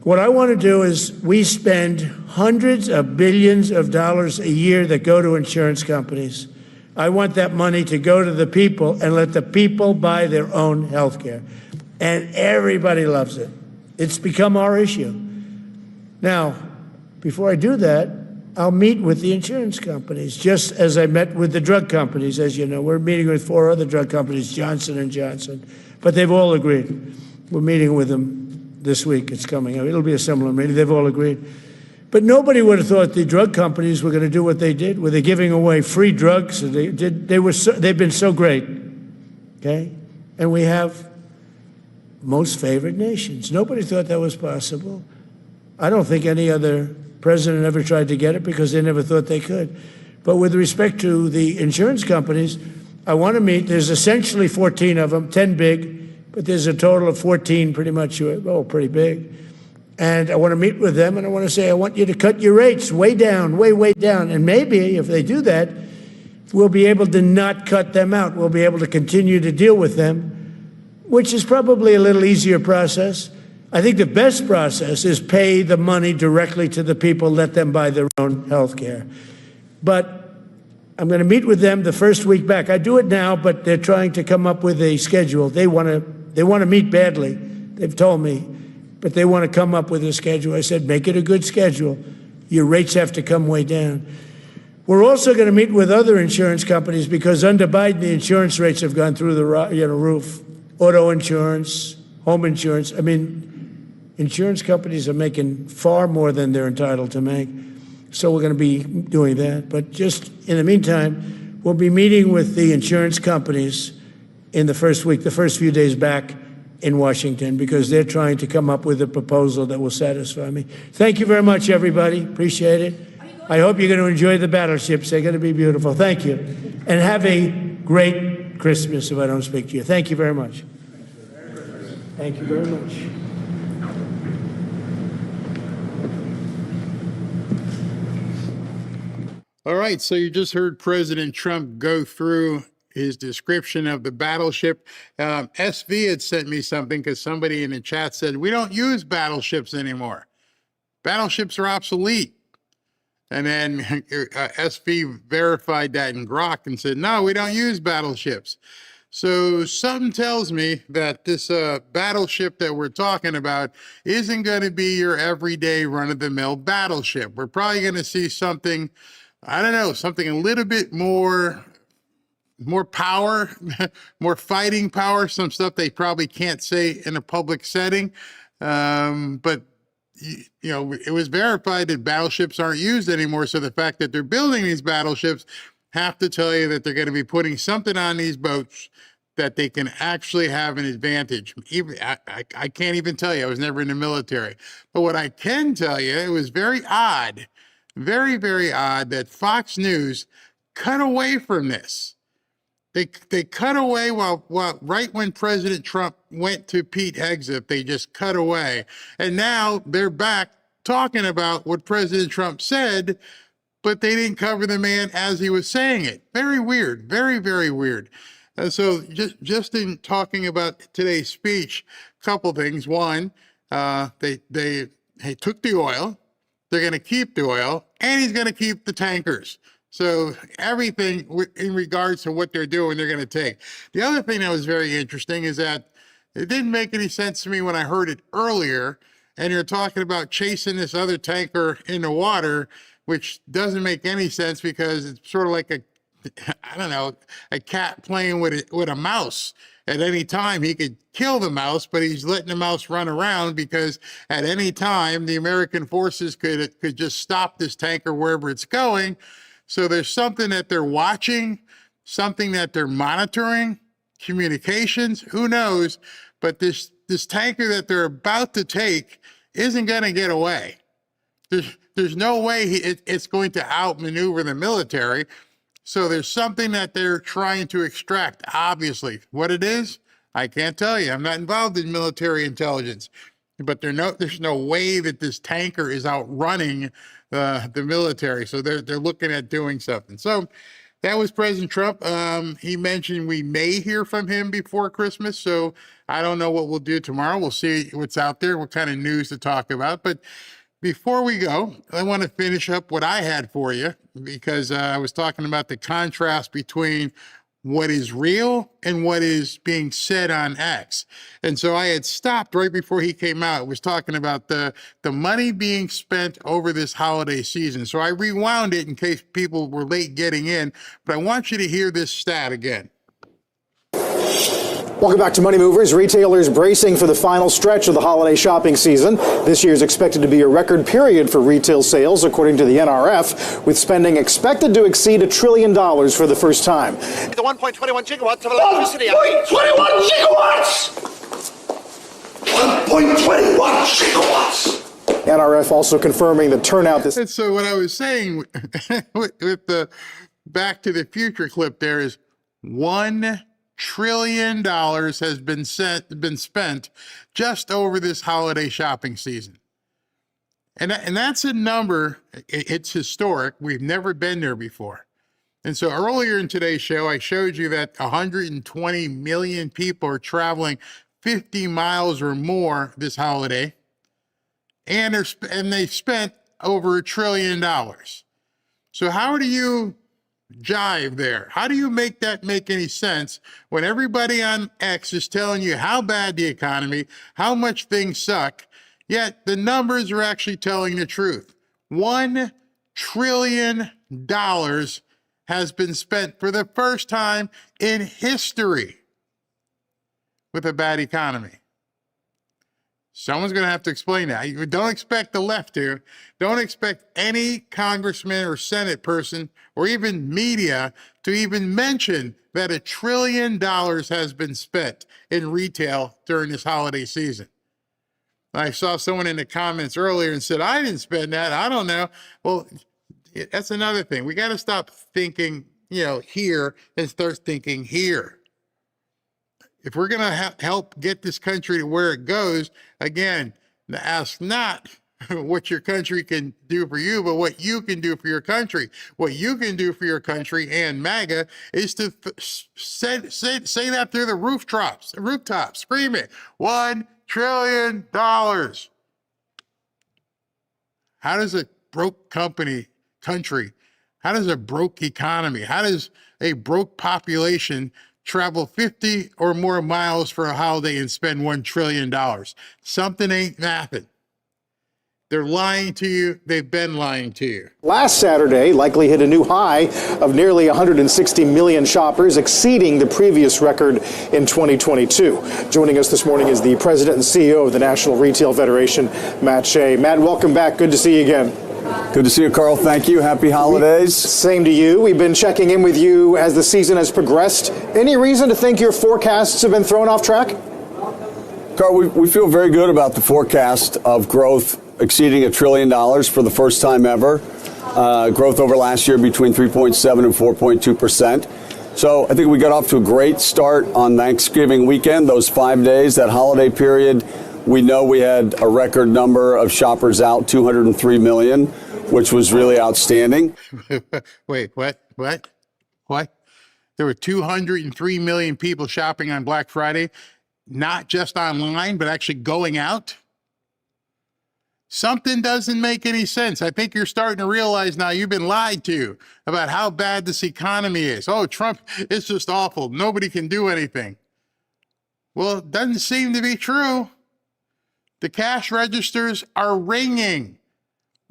What I want to do is we spend hundreds of billions of dollars a year that go to insurance companies. I want that money to go to the people and let the people buy their own health care. And everybody loves it. It's become our issue. Now, before I do that, I'll meet with the insurance companies, just as I met with the drug companies. As you know, we're meeting with 4 other drug companies, Johnson & Johnson, but they've all agreed. We're meeting with them this week. It's coming up. It'll be a similar meeting. They've all agreed. But nobody would have thought the drug companies were going to do what they did, where they're giving away free drugs. They've been so great, okay? And we have most favored nations. Nobody thought that was possible. I don't think any other president ever tried to get it because they never thought they could. But with respect to the insurance companies, I want to meet. There's essentially 14 of them, 10 big, but there's a total of 14 pretty much, pretty big. And I want to meet with them, and I want to say, I want you to cut your rates way down, way down. And maybe if they do that, we'll be able to not cut them out. We'll be able to continue to deal with them, which is probably a little easier process. I think the best process is pay the money directly to the people, let them buy their own health care. But I'm going to meet with them the first week back. I do it now, but they're trying to come up with a schedule. They want to meet badly. They've told me. But they want to come up with a schedule. I said, make it a good schedule. Your rates have to come way down. We're also going to meet with other insurance companies because under Biden, the insurance rates have gone through the roof. Auto insurance, home insurance. I mean, insurance companies are making far more than they're entitled to make. So we're going to be doing that. But just in the meantime, we'll be meeting with the insurance companies in the first week, the first few days back in Washington, because they're trying to come up with a proposal that will satisfy me. Thank you very much, everybody. Appreciate it. I hope you're going to enjoy the battleships. They're going to be beautiful. Thank you. And have a great Christmas if I don't speak to you. Thank you very much. Thank you very much. All right, so you just heard President Trump go through his description of the battleship. SV had sent me something because somebody in the chat said, we don't use battleships anymore. Battleships are obsolete. And then SV verified that in Grok and said, no, we don't use battleships. So something tells me that this battleship that we're talking about isn't going to be your everyday run-of-the-mill battleship. We're probably going to see something, I don't know, something a little bit more power, more fighting power, some stuff they probably can't say in a public setting. But, you know, it was verified that battleships aren't used anymore. So the fact that they're building these battleships have to tell you that they're going to be putting something on these boats that they can actually have an advantage. Even I can't even tell you. I was never in the military. But what I can tell you, it was very odd, very, very odd that Fox News cut away from this. They cut away while right when President Trump went to Pete Hegseth, they just cut away. And now they're back talking about what President Trump said, but they didn't cover the man as he was saying it. Very weird, very, very weird. So just in talking about today's speech, a couple things. One, they took the oil, they're going to keep the oil, and he's going to keep the tankers. So everything in regards to what they're doing, they're going to take. The other thing that was very interesting is that it didn't make any sense to me when I heard it earlier, and you're talking about chasing this other tanker in the water, which doesn't make any sense because it's sort of like a cat playing with a mouse. At any time, he could kill the mouse, but he's letting the mouse run around because at any time, the American forces could just stop this tanker wherever it's going. So there's something that they're watching, something that they're monitoring, communications, who knows? But this tanker that they're about to take isn't going to get away. There's no way it's going to outmaneuver the military. So there's something that they're trying to extract, obviously. What it is, I can't tell you. I'm not involved in military intelligence. But there's no way that this tanker is outrunning the military. So they're looking at doing something. So that was President Trump. He mentioned we may hear from him before Christmas. So I don't know what we'll do tomorrow. We'll see what's out there, what kind of news to talk about. But before we go, I want to finish up what I had for you because I was talking about the contrast between what is real and what is being said on X. And so I had stopped right before he came out. It was talking about the money being spent over this holiday season. So I rewound it in case people were late getting in, but I want you to hear this stat again. Welcome back to Money Movers. Retailers bracing for the final stretch of the holiday shopping season. This year is expected to be a record period for retail sales, according to the NRF, with spending expected to exceed $1 trillion for the first time. The 1.21 gigawatts of electricity. 1.21 gigawatts! 1.21 gigawatts! NRF also confirming the turnout this. And so what I was saying with the Back to the Future clip there is $1 trillion has been spent just over this holiday shopping season. And that's a number, it's historic. We've never been there before. And so earlier in today's show, I showed you that 120 million people are traveling 50 miles or more this holiday, and they've spent over $1 trillion. So how do you jive there? How do you make that make any sense when everybody on X is telling you how bad the economy, how much things suck, yet the numbers are actually telling the truth? $1 trillion has been spent for the first time in history with a bad economy. Someone's going to have to explain that. You don't expect the left to. Don't expect any congressman or Senate person or even media to even mention that $1 trillion has been spent in retail during this holiday season. I saw someone in the comments earlier and said, I didn't spend that. I don't know. Well, that's another thing. We got to stop thinking, here and start thinking here. If we're going to help get this country to where it goes, again, ask not what your country can do for you, but what you can do for your country. What you can do for your country and MAGA is to say that through the rooftops, scream it, $1 trillion. How does a broke country, how does a broke economy, how does a broke population travel 50 or more miles for a holiday and spend $1 trillion? Something ain't mathing. They're lying to you. They've been lying to you. Last Saturday likely hit a new high of nearly 160 million shoppers, exceeding the previous record in 2022. Joining us this morning is the president and CEO of the National Retail Federation, Matt Shea. Matt, welcome back. Good to see you again. Good to see you, Carl. Thank you. Happy holidays. Same to you. We've been checking in with you as the season has progressed. Any reason to think your forecasts have been thrown off track? Carl, we feel very good about the forecast of growth exceeding $1 trillion for the first time ever. Growth over last year between 3.7 and 4.2%. So I think we got off to a great start on Thanksgiving weekend, those 5 days, that holiday period. We know we had a record number of shoppers out, 203 million, which was really outstanding. Wait, what? There were 203 million people shopping on Black Friday, not just online, but actually going out? Something doesn't make any sense. I think you're starting to realize now you've been lied to about how bad this economy is. Oh, Trump, it's just awful. Nobody can do anything. Well, it doesn't seem to be true. The cash registers are ringing.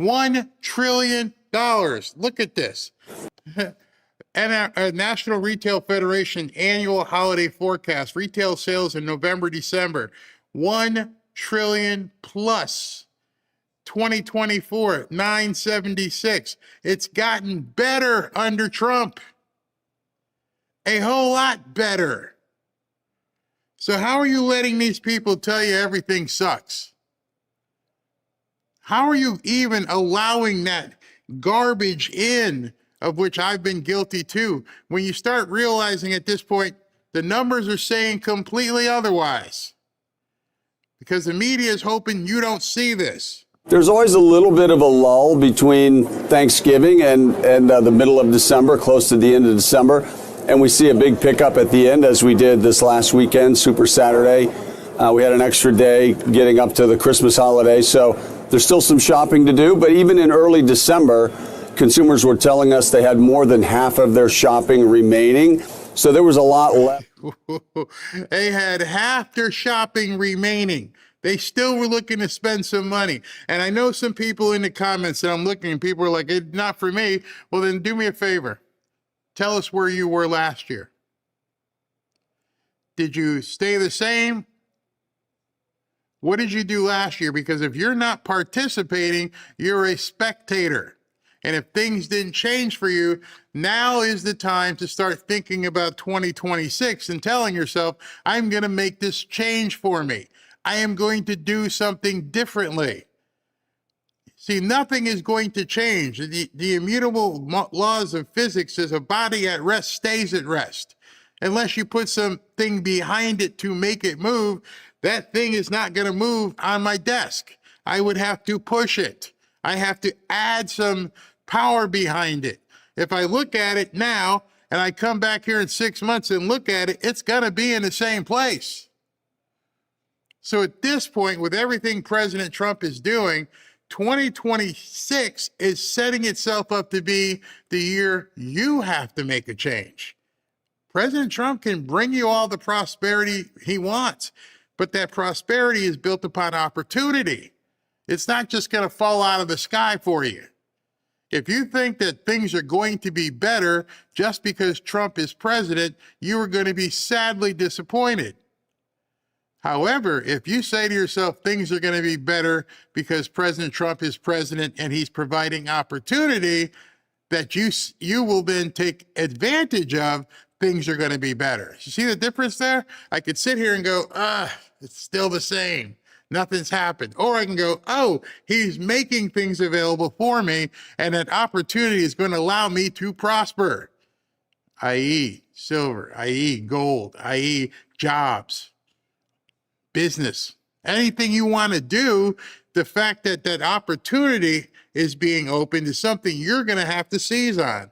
$1 trillion. Look at this. And our National Retail Federation annual holiday forecast, retail sales in November, December, 1 trillion plus. 2024, 976. It's gotten better under Trump. A whole lot better. So how are you letting these people tell you everything sucks? How are you even allowing that garbage in, of which I've been guilty too, when you start realizing at this point, the numbers are saying completely otherwise? Because the media is hoping you don't see this. There's always a little bit of a lull between Thanksgiving and the middle of December, close to the end of December. And we see a big pickup at the end, as we did this last weekend, Super Saturday. We had an extra day getting up to the Christmas holiday. So there's still some shopping to do. But even in early December, consumers were telling us they had more than half of their shopping remaining. So there was a lot left. They had half their shopping remaining. They still were looking to spend some money. And I know some people in the comments that I'm looking, and people are like, it's not for me. Well, then do me a favor. Tell us where you were last year. Did you stay the same? What did you do last year? Because if you're not participating, you're a spectator. And if things didn't change for you, now is the time to start thinking about 2026 and telling yourself, I'm going to make this change for me. I am going to do something differently. See, nothing is going to change. The immutable laws of physics says a body at rest stays at rest. Unless you put something behind it to make it move, that thing is not going to move on my desk. I would have to push it. I have to add some power behind it. If I look at it now and I come back here in 6 months and look at it, it's going to be in the same place. So at this point, with everything President Trump is doing, 2026 is setting itself up to be the year you have to make a change. President Trump can bring you all the prosperity he wants, but that prosperity is built upon opportunity. It's not just going to fall out of the sky for you. If you think that things are going to be better just because Trump is president, you are going to be sadly disappointed. However, if you say to yourself, things are going to be better because President Trump is president and he's providing opportunity that you will then take advantage of, things are going to be better. You see the difference there? I could sit here and go, it's still the same. Nothing's happened. Or I can go, oh, he's making things available for me, and that opportunity is going to allow me to prosper, i.e. silver, i.e. gold, i.e. jobs, business, anything you want to do. The fact that that opportunity is being opened is something you're going to have to seize on.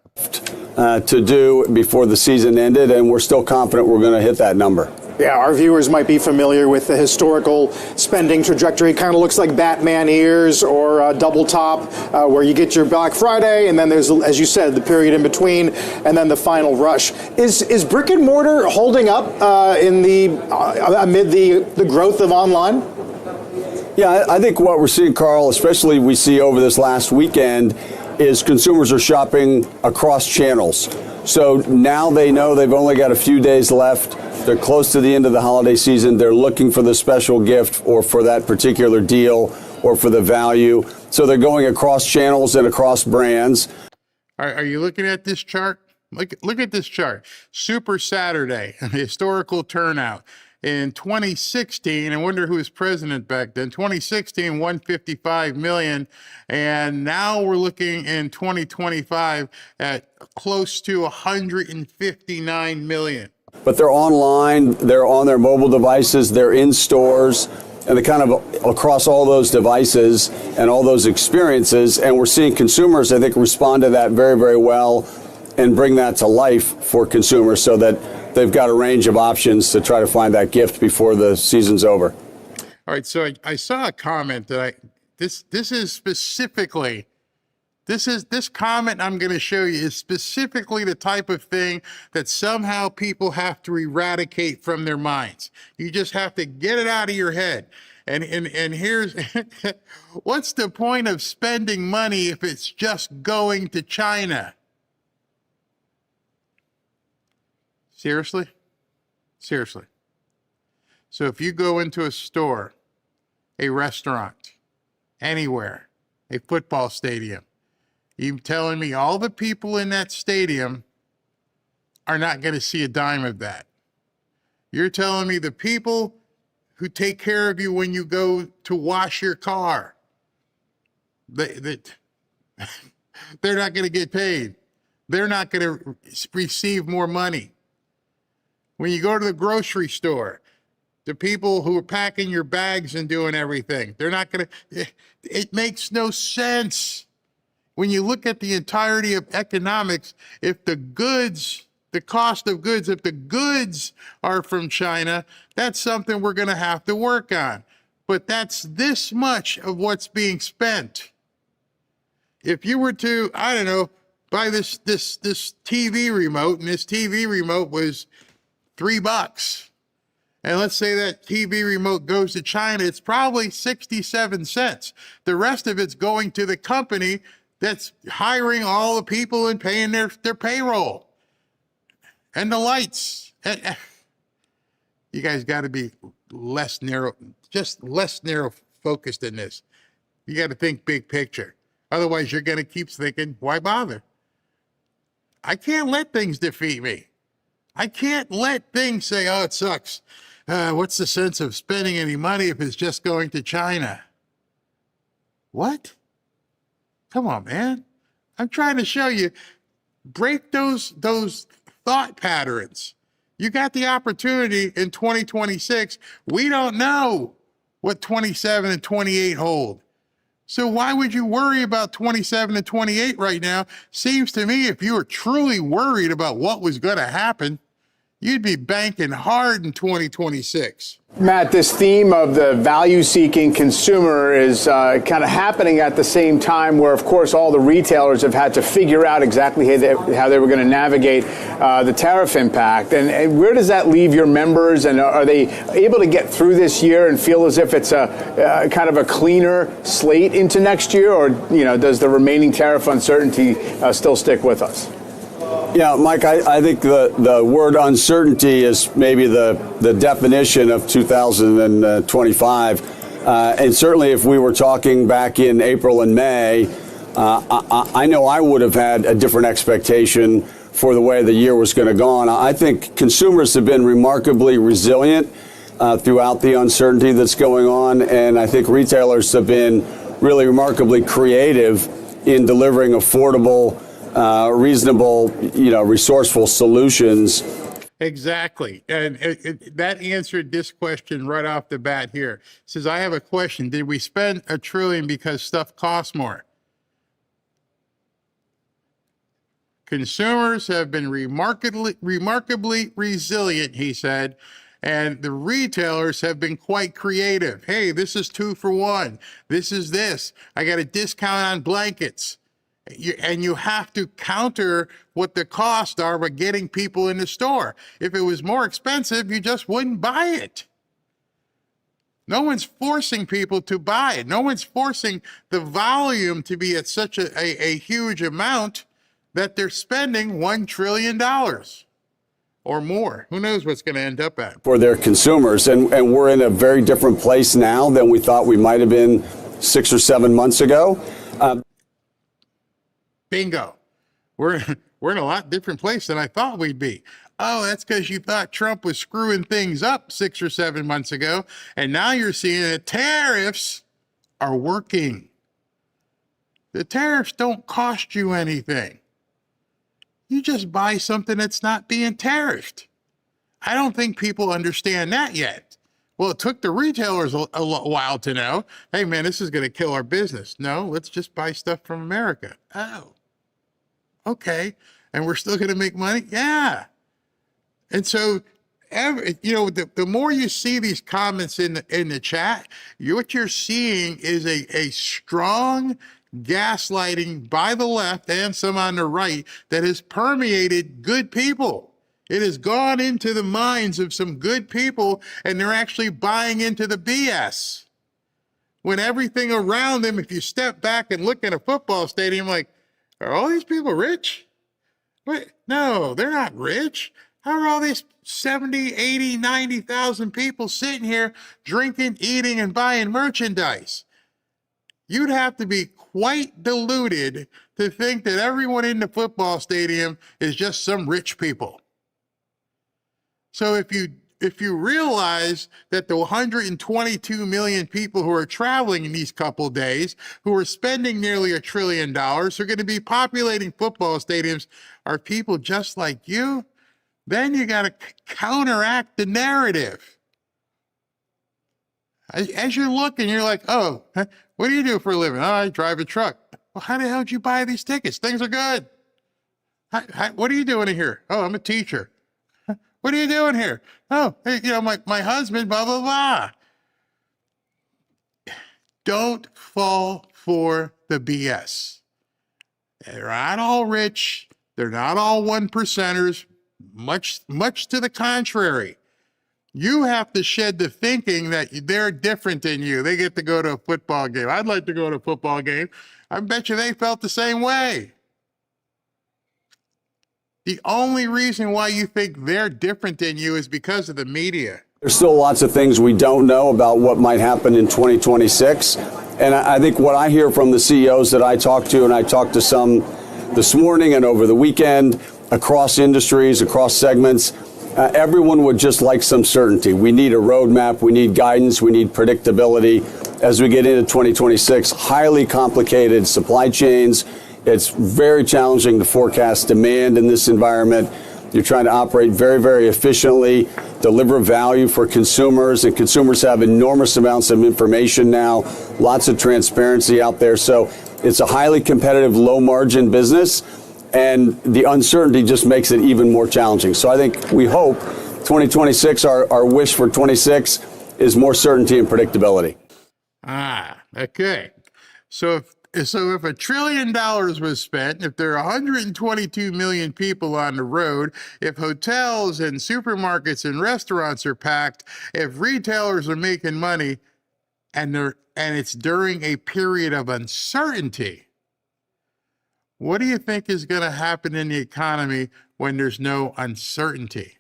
To do before the season ended, and we're still confident we're going to hit that number. Yeah, our viewers might be familiar with the historical spending trajectory. Kind of looks like Batman ears or double top, where you get your Black Friday, and then there's, as you said, the period in between, and then the final rush. Is brick and mortar holding up amid the growth of online? Yeah, I think what we're seeing, Carl, especially we see over this last weekend, is consumers are shopping across channels. So now they know they've only got a few days left. They're close to the end of the holiday season. They're looking for the special gift or for that particular deal or for the value. So they're going across channels and across brands. Are you looking at this chart? Look at this chart. Super Saturday, historical turnout. In 2016, I wonder who was president back then. 2016, 155 million. And now we're looking in 2025 at close to 159 million. But they're online, they're on their mobile devices, they're in stores, and they're kind of across all those devices and all those experiences. And we're seeing consumers, I think, respond to that very, very well and bring that to life for consumers so that they've got a range of options to try to find that gift before the season's over. All right, so I saw a comment that this comment I'm going to show you is specifically the type of thing that somehow people have to eradicate from their minds. You just have to get it out of your head. And here's what's the point of spending money if it's just going to China? Seriously? Seriously. So if you go into a store, a restaurant, anywhere, a football stadium, you telling me all the people in that stadium are not going to see a dime of that? You're telling me the people who take care of you when you go to wash your car, they're not going to get paid. They're not going to receive more money. When you go to the grocery store, the people who are packing your bags and doing everything, they're not going to, it makes no sense. When you look at the entirety of economics, if the goods, the cost of goods, if the goods are from China, that's something we're going to have to work on. But that's this much of what's being spent. If you were to, I don't know, buy this TV remote, and this TV remote was $3. And let's say that TV remote goes to China, it's probably 67 cents. The rest of it's going to the company that's hiring all the people and paying their payroll. And the lights. You guys got to be less narrow focused in this. You got to think big picture. Otherwise, you're going to keep thinking, why bother? I can't let things defeat me. I can't let things say, oh, it sucks. What's the sense of spending any money if it's just going to China? What? Come on, man. I'm trying to show you, break those thought patterns. You got the opportunity in 2026. We don't know what 27 and 28 hold. So why would you worry about 27 and 28 right now? Seems to me if you were truly worried about what was going to happen, you'd be banking hard in 2026. Matt, this theme of the value-seeking consumer is kind of happening at the same time where, of course, all the retailers have had to figure out exactly how they were going to navigate the tariff impact. And where does that leave your members? And are they able to get through this year and feel as if it's a kind of a cleaner slate into next year? Or, does the remaining tariff uncertainty still stick with us? Yeah, Mike, I think the word uncertainty is maybe the definition of 2025. And certainly if we were talking back in April and May, I know I would have had a different expectation for the way the year was going to go on. I think consumers have been remarkably resilient throughout the uncertainty that's going on. And I think retailers have been really remarkably creative in delivering affordable, reasonable, resourceful solutions. Exactly. And that answered this question right off the bat here. It says, I have a question. Did we spend $1 trillion because stuff costs more? Consumers have been remarkably resilient, he said, and the retailers have been quite creative. Hey, this is 2 for 1. This is this. I got a discount on blankets. And you have to counter what the costs are by getting people in the store. If it was more expensive, you just wouldn't buy it. No one's forcing people to buy it. No one's forcing the volume to be at such a huge amount that they're spending $1 trillion or more. Who knows what's going to end up at? For their consumers. And we're in a very different place now than we thought we might have been 6 or 7 months ago. Bingo. We're in a lot different place than I thought we'd be. Oh, that's because you thought Trump was screwing things up 6 or 7 months ago, and now you're seeing that tariffs are working. The tariffs don't cost you anything. You just buy something that's not being tariffed. I don't think people understand that yet. Well, it took the retailers a while to know, hey, man, this is going to kill our business. No, let's just buy stuff from America. Oh. Okay, and we're still going to make money? Yeah. And so, the more you see these comments in the chat, what you're seeing is a strong gaslighting by the left and some on the right that has permeated good people. It has gone into the minds of some good people, and they're actually buying into the BS. When everything around them, if you step back and look at a football stadium, like, are all these people rich? Wait, no, they're not rich. How are all these 70, 80, 90,000 people sitting here drinking, eating, and buying merchandise? You'd have to be quite deluded to think that everyone in the football stadium is just some rich people. So if you realize that the 122 million people who are traveling in these couple days, who are spending nearly $1 trillion, who are going to be populating football stadiums, are people just like you, then you got to counteract the narrative. As you're looking, you're like, oh, what do you do for a living? Oh, I drive a truck. Well, how the hell did you buy these tickets? Things are good. What are you doing here? Oh, I'm a teacher. What are you doing here? Oh, my husband, blah, blah, blah. Don't fall for the BS. They're not all rich. They're not all one percenters. Much to the contrary. You have to shed the thinking that they're different than you. They get to go to a football game. I'd like to go to a football game. I bet you they felt the same way. The only reason why you think they're different than you is because of the media. There's still lots of things we don't know about what might happen in 2026. And I think what I hear from the CEOs that I talk to, and I talked to some this morning and over the weekend, across industries, across segments, everyone would just like some certainty. We need a roadmap. We need guidance. We need predictability as we get into 2026. Highly complicated supply chains. It's very challenging to forecast demand in this environment. You're trying to operate very, very efficiently, deliver value for consumers, and consumers have enormous amounts of information now, lots of transparency out there. So it's a highly competitive, low margin business. And the uncertainty just makes it even more challenging. So I think we hope 2026, our wish for 26 is more certainty and predictability. Okay. So if $1 trillion was spent, if there are 122 million people on the road, if hotels and supermarkets and restaurants are packed, if retailers are making money, and it's during a period of uncertainty, what do you think is going to happen in the economy when there's no uncertainty?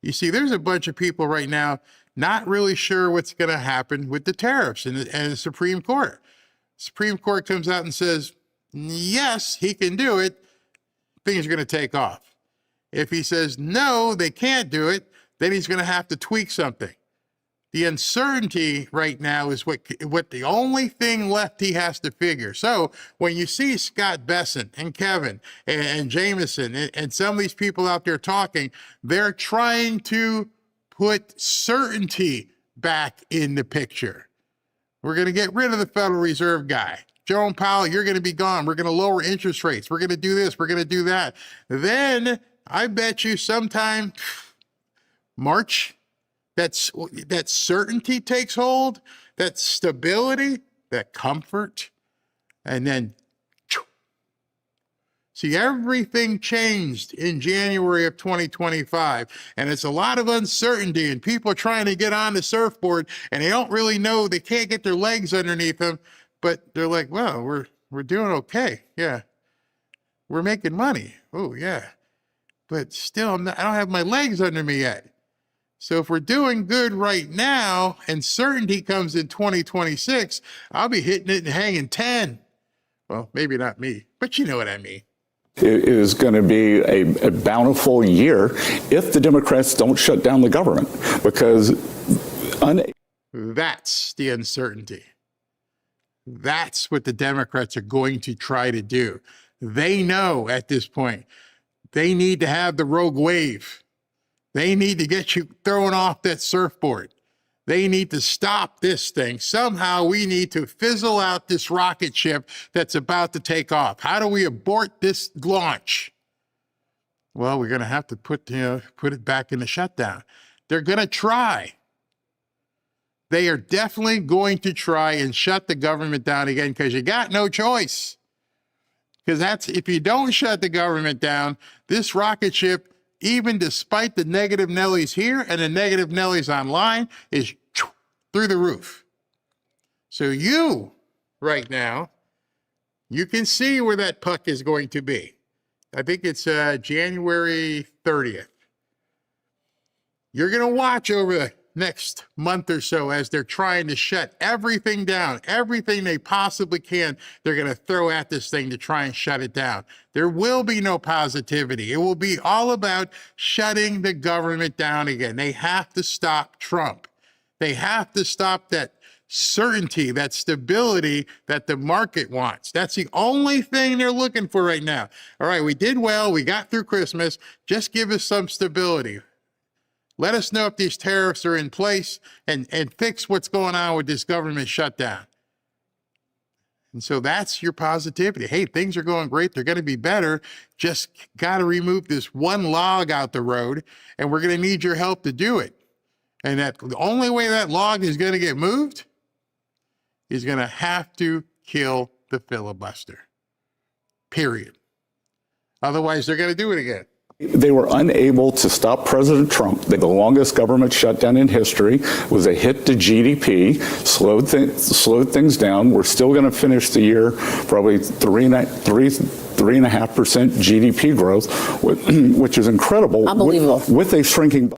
You see, there's a bunch of people right now not really sure what's going to happen with the tariffs and the Supreme Court. Supreme Court comes out and says, yes, he can do it, things are going to take off. If he says, no, they can't do it, then he's going to have to tweak something. The uncertainty right now is what the only thing left he has to figure. So when you see Scott Bessent and Kevin and Jameson and some of these people out there talking, they're trying to put certainty back in the picture. We're going to get rid of the Federal Reserve guy. Jerome Powell, you're going to be gone. We're going to lower interest rates. We're going to do this. We're going to do that. Then I bet you sometime March, that certainty takes hold, that stability, that comfort, and then see, everything changed in January of 2025, and it's a lot of uncertainty, and people are trying to get on the surfboard, and they don't really know, they can't get their legs underneath them, but they're like, well, we're doing okay, yeah. We're making money, oh yeah. But still, I don't have my legs under me yet. So if we're doing good right now and certainty comes in 2026, I'll be hitting it and hanging 10. Well, maybe not me, but you know what I mean. It is going to be a bountiful year if the Democrats don't shut down the government, because that's the uncertainty. That's what the Democrats are going to try to do. They know at this point they need to have the rogue wave. They need to get you thrown off that surfboard. They need to stop this thing. Somehow we need to fizzle out this rocket ship that's about to take off. How do we abort this launch? Well, we're going to have to put it back in the shutdown. They're going to try. They are definitely going to try and shut the government down again, because you got no choice. Because if you don't shut the government down, this rocket ship, even despite the negative Nellies here and the negative Nellies online, is through the roof. So you, right now, you can see where that puck is going to be. I think it's January 30th. You're going to watch over the next month or so as they're trying to shut everything down, everything they possibly can, they're going to throw at this thing to try and shut it down. There will be no positivity. It will be all about shutting the government down again. They have to stop Trump. They have to stop that certainty, that stability that the market wants. That's the only thing they're looking for right now. All right, we did well. We got through Christmas. Just give us some stability. Let us know if these tariffs are in place and fix what's going on with this government shutdown. And so that's your positivity. Hey, things are going great. They're going to be better. Just got to remove this one log out the road, and we're going to need your help to do it. And that the only way that log is going to get moved is going to have to kill the filibuster. period. Otherwise, they're going to do it again. They were unable to stop President Trump. The longest government shutdown in history was a hit to GDP, slowed things down. We're still going to finish the year probably 3.5% GDP growth, which is incredible. Unbelievable. With a shrinking.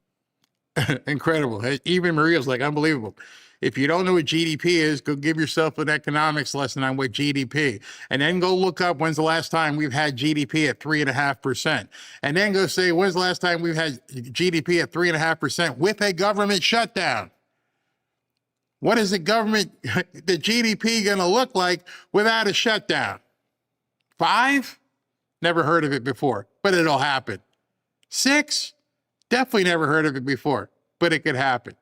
Incredible. Even Maria's like, unbelievable. If you don't know what GDP is, go give yourself an economics lesson on what GDP, and then go look up when's the last time we've had GDP at 3.5%, and then go say, when's the last time we've had GDP at 3.5% with a government shutdown? What is the GDP going to look like without a shutdown? 5? Never heard of it before, but it'll happen. 6? Definitely never heard of it before, but it could happen.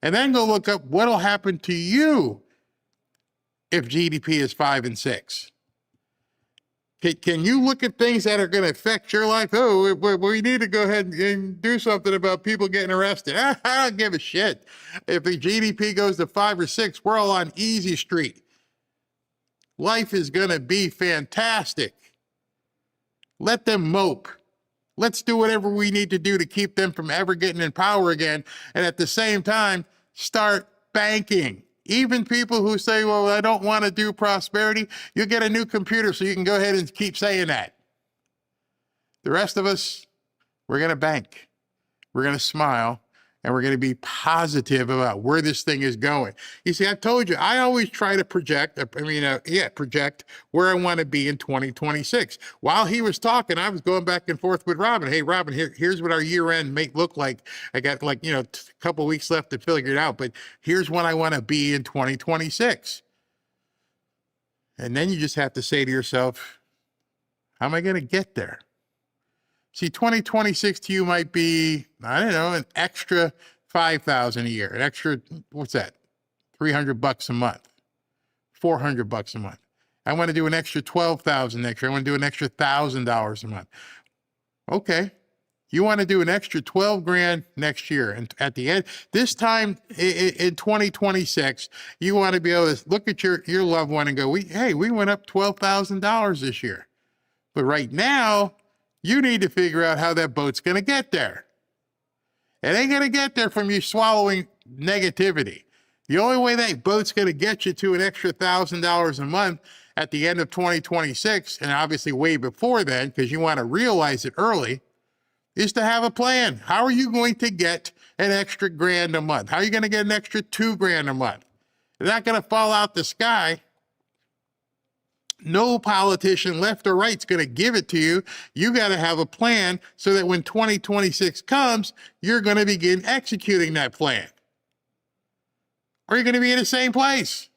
And then go look up what'll happen to you if GDP is 5 and 6. Can you look at things that are going to affect your life? Oh, we need to go ahead and do something about people getting arrested. I don't give a shit. If the GDP goes to 5 or 6, we're all on easy street. Life is going to be fantastic. Let them mope. Let's do whatever we need to do to keep them from ever getting in power again. And at the same time, start banking. Even people who say, well, I don't want to do prosperity, you get a new computer so you can go ahead and keep saying that. The rest of us, we're going to bank. We're going to smile. And we're going to be positive about where this thing is going. You see, I told you, I always try to project where I want to be in 2026. While he was talking, I was going back and forth with Robin. Hey, Robin, here's what our year end may look like. I got a couple weeks left to figure it out, but here's what I want to be in 2026. And then you just have to say to yourself, how am I going to get there? See, 2026 to you might be, I don't know, an extra $5,000 a year, an extra, what's that? $300 a month, $400 a month. I want to do an extra $12,000 next year. I want to do an extra $1,000 a month. Okay. You want to do an extra 12 grand next year. And at the end, this time in 2026, you want to be able to look at your loved one and go, we went up $12,000 this year. But right now, you need to figure out how that boat's going to get there. It ain't going to get there from you swallowing negativity. The only way that boat's going to get you to an extra $1,000 a month at the end of 2026, and obviously way before then, because you want to realize it early, is to have a plan. How are you going to get an extra grand a month? How are you going to get an extra $2 grand a month? It's not going to fall out the sky. No politician, left or right, is going to give it to you. You got to have a plan so that when 2026 comes, you're going to begin executing that plan. Or you're going to be in the same place.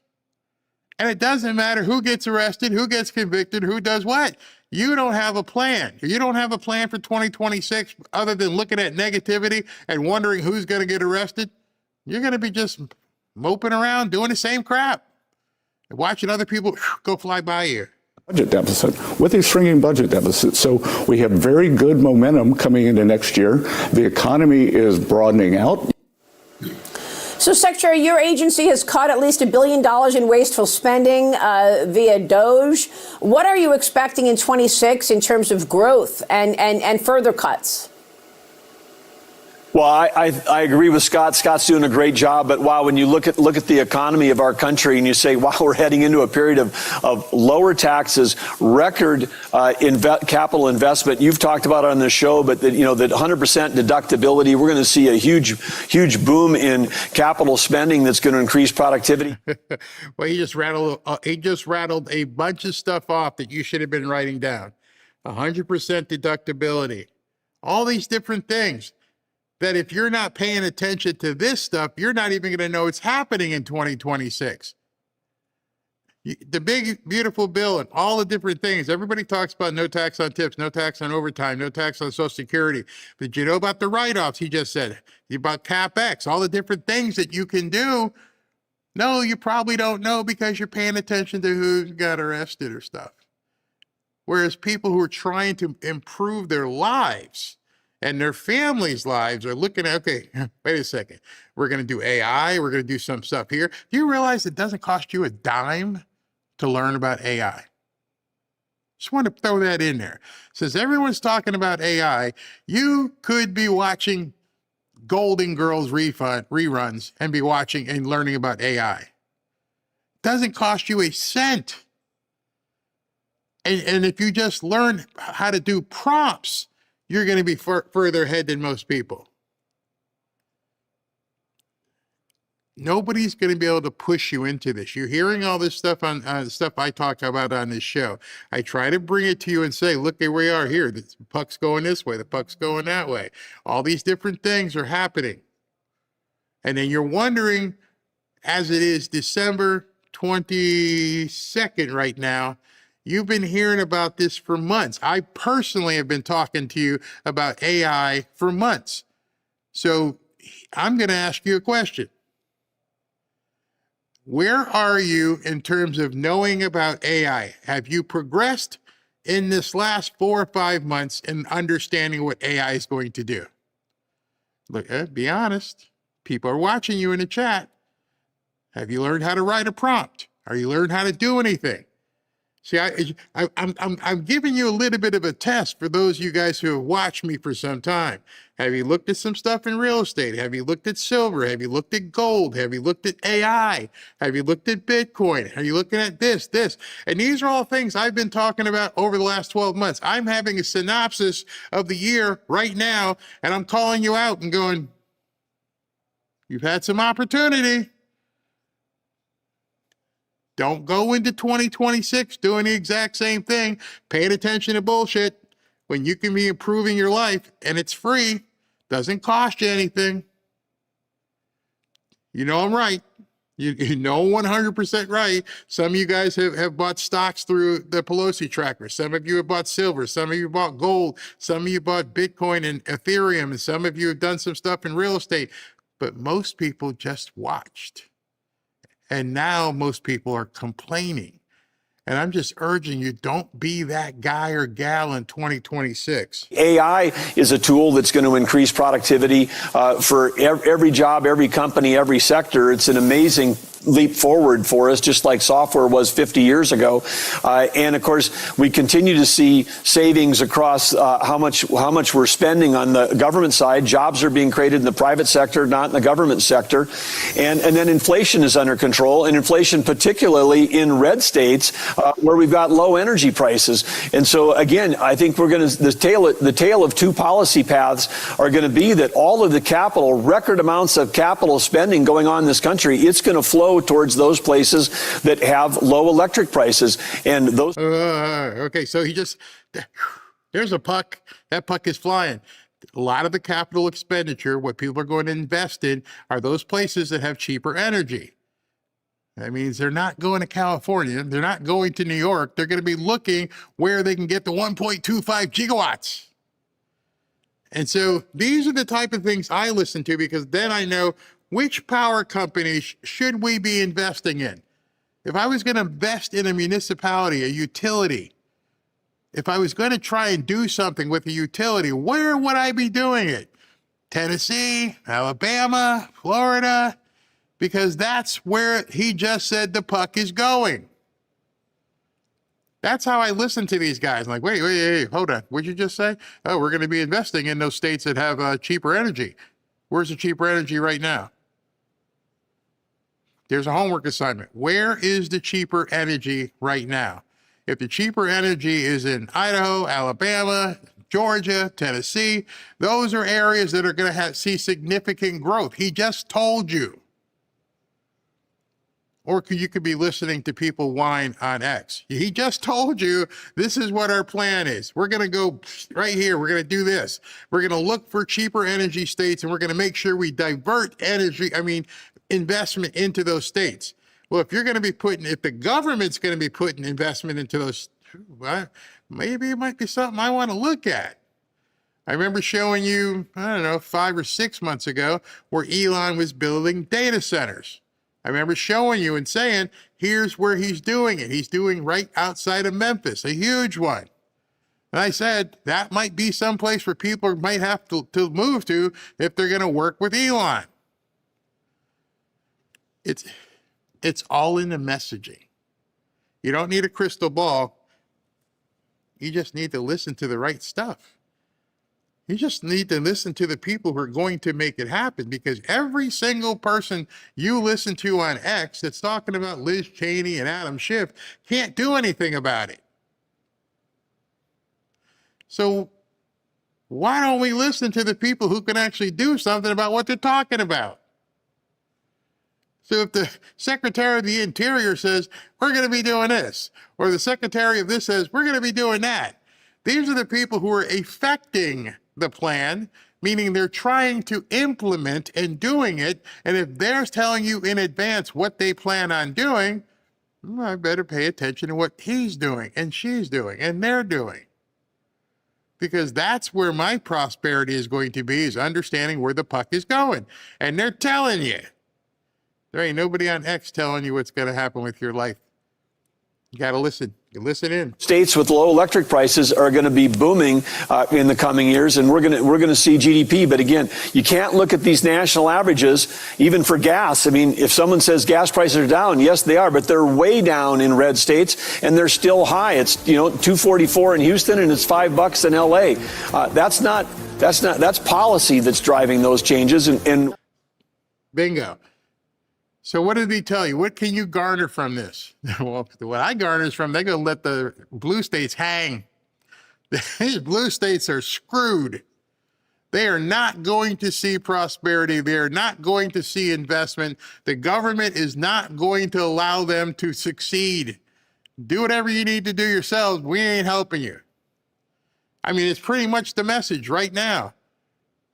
And it doesn't matter who gets arrested, who gets convicted, who does what. You don't have a plan. You don't have a plan for 2026 other than looking at negativity and wondering who's going to get arrested. You're going to be just moping around doing the same crap. Watching other people go fly by you. Budget deficit with a shrinking budget deficit. So we have very good momentum coming into next year. The economy is broadening out. So, Secretary, your agency has cut at least $1 billion in wasteful spending via DOGE. What are you expecting in 26 in terms of growth and further cuts? Well, I agree with Scott. Scott's doing a great job. But wow, when you look at the economy of our country and you say, wow, we're heading into a period of lower taxes, record capital investment. You've talked about it on the show, but that 100% deductibility. We're going to see a huge boom in capital spending that's going to increase productivity. Well, he just rattled a bunch of stuff off that you should have been writing down. 100% deductibility. All these different things. That if you're not paying attention to this stuff, you're not even going to know it's happening in 2026. The big, beautiful bill and all the different things. Everybody talks about no tax on tips, no tax on overtime, no tax on Social Security. But did you know about the write-offs? He just said about CapEx, all the different things that you can do. No, you probably don't know because you're paying attention to who got arrested or stuff. Whereas people who are trying to improve their lives and their families' lives are looking at, okay, wait a second. We're going to do AI. We're going to do some stuff here. Do you realize it doesn't cost you a dime to learn about AI? Just want to throw that in there. Since everyone's talking about AI, you could be watching Golden Girls reruns and be watching and learning about AI. Doesn't cost you a cent. And if you just learn how to do prompts, you're going to be further ahead than most people. Nobody's going to be able to push you into this. You're hearing all this stuff on stuff I talk about on this show. I try to bring it to you and say, look, here we are here. The puck's going this way. The puck's going that way. All these different things are happening. And then you're wondering, as it is December 22nd right now, you've been hearing about this for months. I personally have been talking to you about AI for months. So I'm going to ask you a question. Where are you in terms of knowing about AI? Have you progressed in this last 4 or 5 months in understanding what AI is going to do? Look, be honest. People are watching you in the chat. Have you learned how to write a prompt? Are you learned how to do anything? See, I'm giving you a little bit of a test for those of you guys who have watched me for some time. Have you looked at some stuff in real estate? Have you looked at silver? Have you looked at gold? Have you looked at AI? Have you looked at Bitcoin? Are you looking at this? And these are all things I've been talking about over the last 12 months. I'm having a synopsis of the year right now, and I'm calling you out and going, you've had some opportunity. Don't go into 2026 doing the exact same thing, paying attention to bullshit when you can be improving your life and it's free, doesn't cost you anything. You know I'm right. You know 100% right. Some of you guys have bought stocks through the Pelosi tracker. Some of you have bought silver. Some of you bought gold. Some of you bought Bitcoin and Ethereum. And some of you have done some stuff in real estate. But most people just watched. And now most people are complaining. And I'm just urging you, don't be that guy or gal in 2026. AI is a tool that's going to increase productivity for every job, every company, every sector. It's an amazing leap forward for us, just like software was 50 years ago. And of course, we continue to see savings across how much we're spending on the government side. Jobs are being created in the private sector, not in the government sector. And then inflation is under control, and inflation particularly in red states where we've got low energy prices. And so again, I think we're going to, the tale of two policy paths are going to be that all of the capital, record amounts of capital spending going on in this country, it's going to flow towards those places that have low electric prices. And those. Okay, so there's a puck. That puck is flying. A lot of the capital expenditure, what people are going to invest in, are those places that have cheaper energy. That means they're not going to California. They're not going to New York. They're going to be looking where they can get the 1.25 gigawatts. And so these are the type of things I listen to, because then I know which power companies should we be investing in. If I was going to invest in a municipality, a utility, if I was going to try and do something with a utility, where would I be doing it? Tennessee, Alabama, Florida, because that's where he just said the puck is going. That's how I listen to these guys. I'm like, wait, hold on. What'd you just say? Oh, we're going to be investing in those states that have cheaper energy. Where's the cheaper energy right now? There's a homework assignment. Where is the cheaper energy right now? If the cheaper energy is in Idaho, Alabama, Georgia, Tennessee, those are areas that are going to see significant growth. He just told you. Or you could be listening to people whine on X. He just told you this is what our plan is. We're going to go right here. We're going to do this. We're going to look for cheaper energy states, and we're going to make sure we divert investment into those states. Well, if the government's going to be putting investment into those, well, maybe it might be something I want to look at. I remember showing you, 5 or 6 months ago, where Elon was building data centers. I remember showing you and saying, here's where he's doing it. He's doing right outside of Memphis, a huge one. And I said, that might be someplace where people might have to move to if they're going to work with Elon. It's all in the messaging. You don't need a crystal ball. You just need to listen to the right stuff. You just need to listen to the people who are going to make it happen, because every single person you listen to on X that's talking about Liz Cheney and Adam Schiff can't do anything about it. So why don't we listen to the people who can actually do something about what they're talking about? So if the Secretary of the Interior says, we're going to be doing this, or the Secretary of this says, we're going to be doing that, these are the people who are effecting the plan, meaning they're trying to implement and doing it. And if they're telling you in advance what they plan on doing, well, I better pay attention to what he's doing and she's doing and they're doing. Because that's where my prosperity is going to be, is understanding where the puck is going. And they're telling you. There ain't nobody on X telling you what's going to happen with your life. You got to listen. You listen in. States with low electric prices are going to be booming in the coming years, and we're going to see GDP. But again, you can't look at these national averages, even for gas. I mean, if someone says gas prices are down, yes, they are, but they're way down in red states, and they're still high. It's $2.44 in Houston, and it's $5 in LA. That's policy that's driving those changes. And bingo. So what did he tell you? What can you garner from this? Well, what I garner is from, they're going to let the blue states hang. These blue states are screwed. They are not going to see prosperity. They are not going to see investment. The government is not going to allow them to succeed. Do whatever you need to do yourselves. We ain't helping you. I mean, it's pretty much the message right now.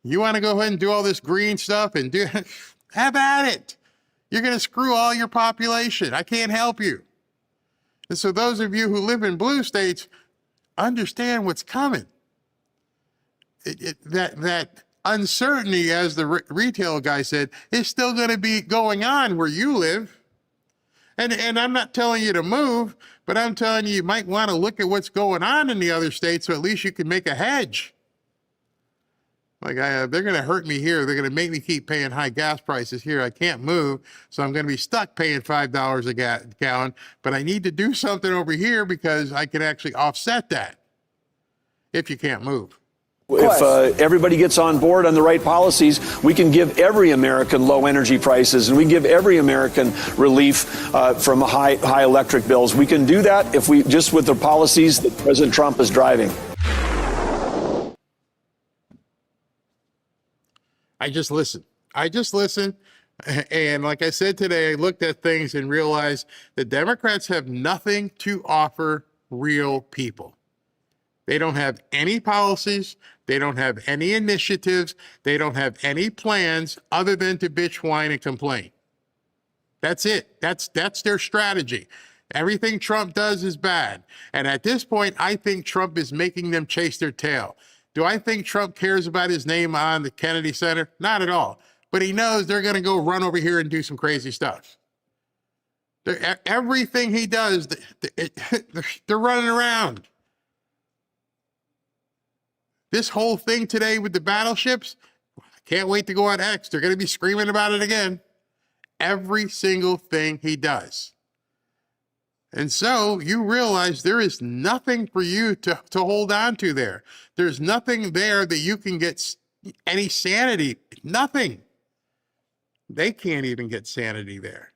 You want to go ahead and do all this green stuff and do, have at it. You're going to screw all your population. I can't help you. And so those of you who live in blue states, understand what's coming. That uncertainty, as the retail guy said, is still going to be going on where you live. And I'm not telling you to move, but I'm telling you might want to look at what's going on in the other states, so at least you can make a hedge. Like, they're going to hurt me here. They're going to make me keep paying high gas prices here. I can't move, so I'm going to be stuck paying $5 a gallon. But I need to do something over here because I can actually offset that if you can't move. If everybody gets on board on the right policies, we can give every American low energy prices, and we give every American relief from high electric bills. We can do that if we just with the policies that President Trump is driving. I just listen. And like I said today, I looked at things and realized the Democrats have nothing to offer real people. They don't have any policies. They don't have any initiatives. They don't have any plans other than to bitch, whine, and complain. That's it. That's their strategy. Everything Trump does is bad. And at this point, I think Trump is making them chase their tail. Do I think Trump cares about his name on the Kennedy Center? Not at all. But he knows they're going to go run over here and do some crazy stuff. Everything he does, they're running around. This whole thing today with the battleships, I can't wait to go on X. They're going to be screaming about it again. Every single thing he does. And so you realize there is nothing for you to hold on to there. There's nothing there that you can get any sanity. Nothing. They can't even get sanity there.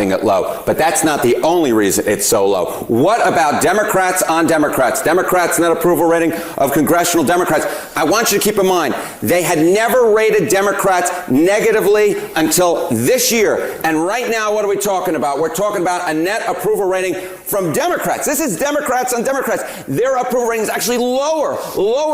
It low, but that's not the only reason it's so low. What about Democrats on Democrats? Democrats net approval rating of congressional Democrats. I want you to keep in mind, they had never rated Democrats negatively until this year. And right now, what are we talking about? We're talking about a net approval rating from Democrats. This is Democrats on Democrats. Their approval rating is actually lower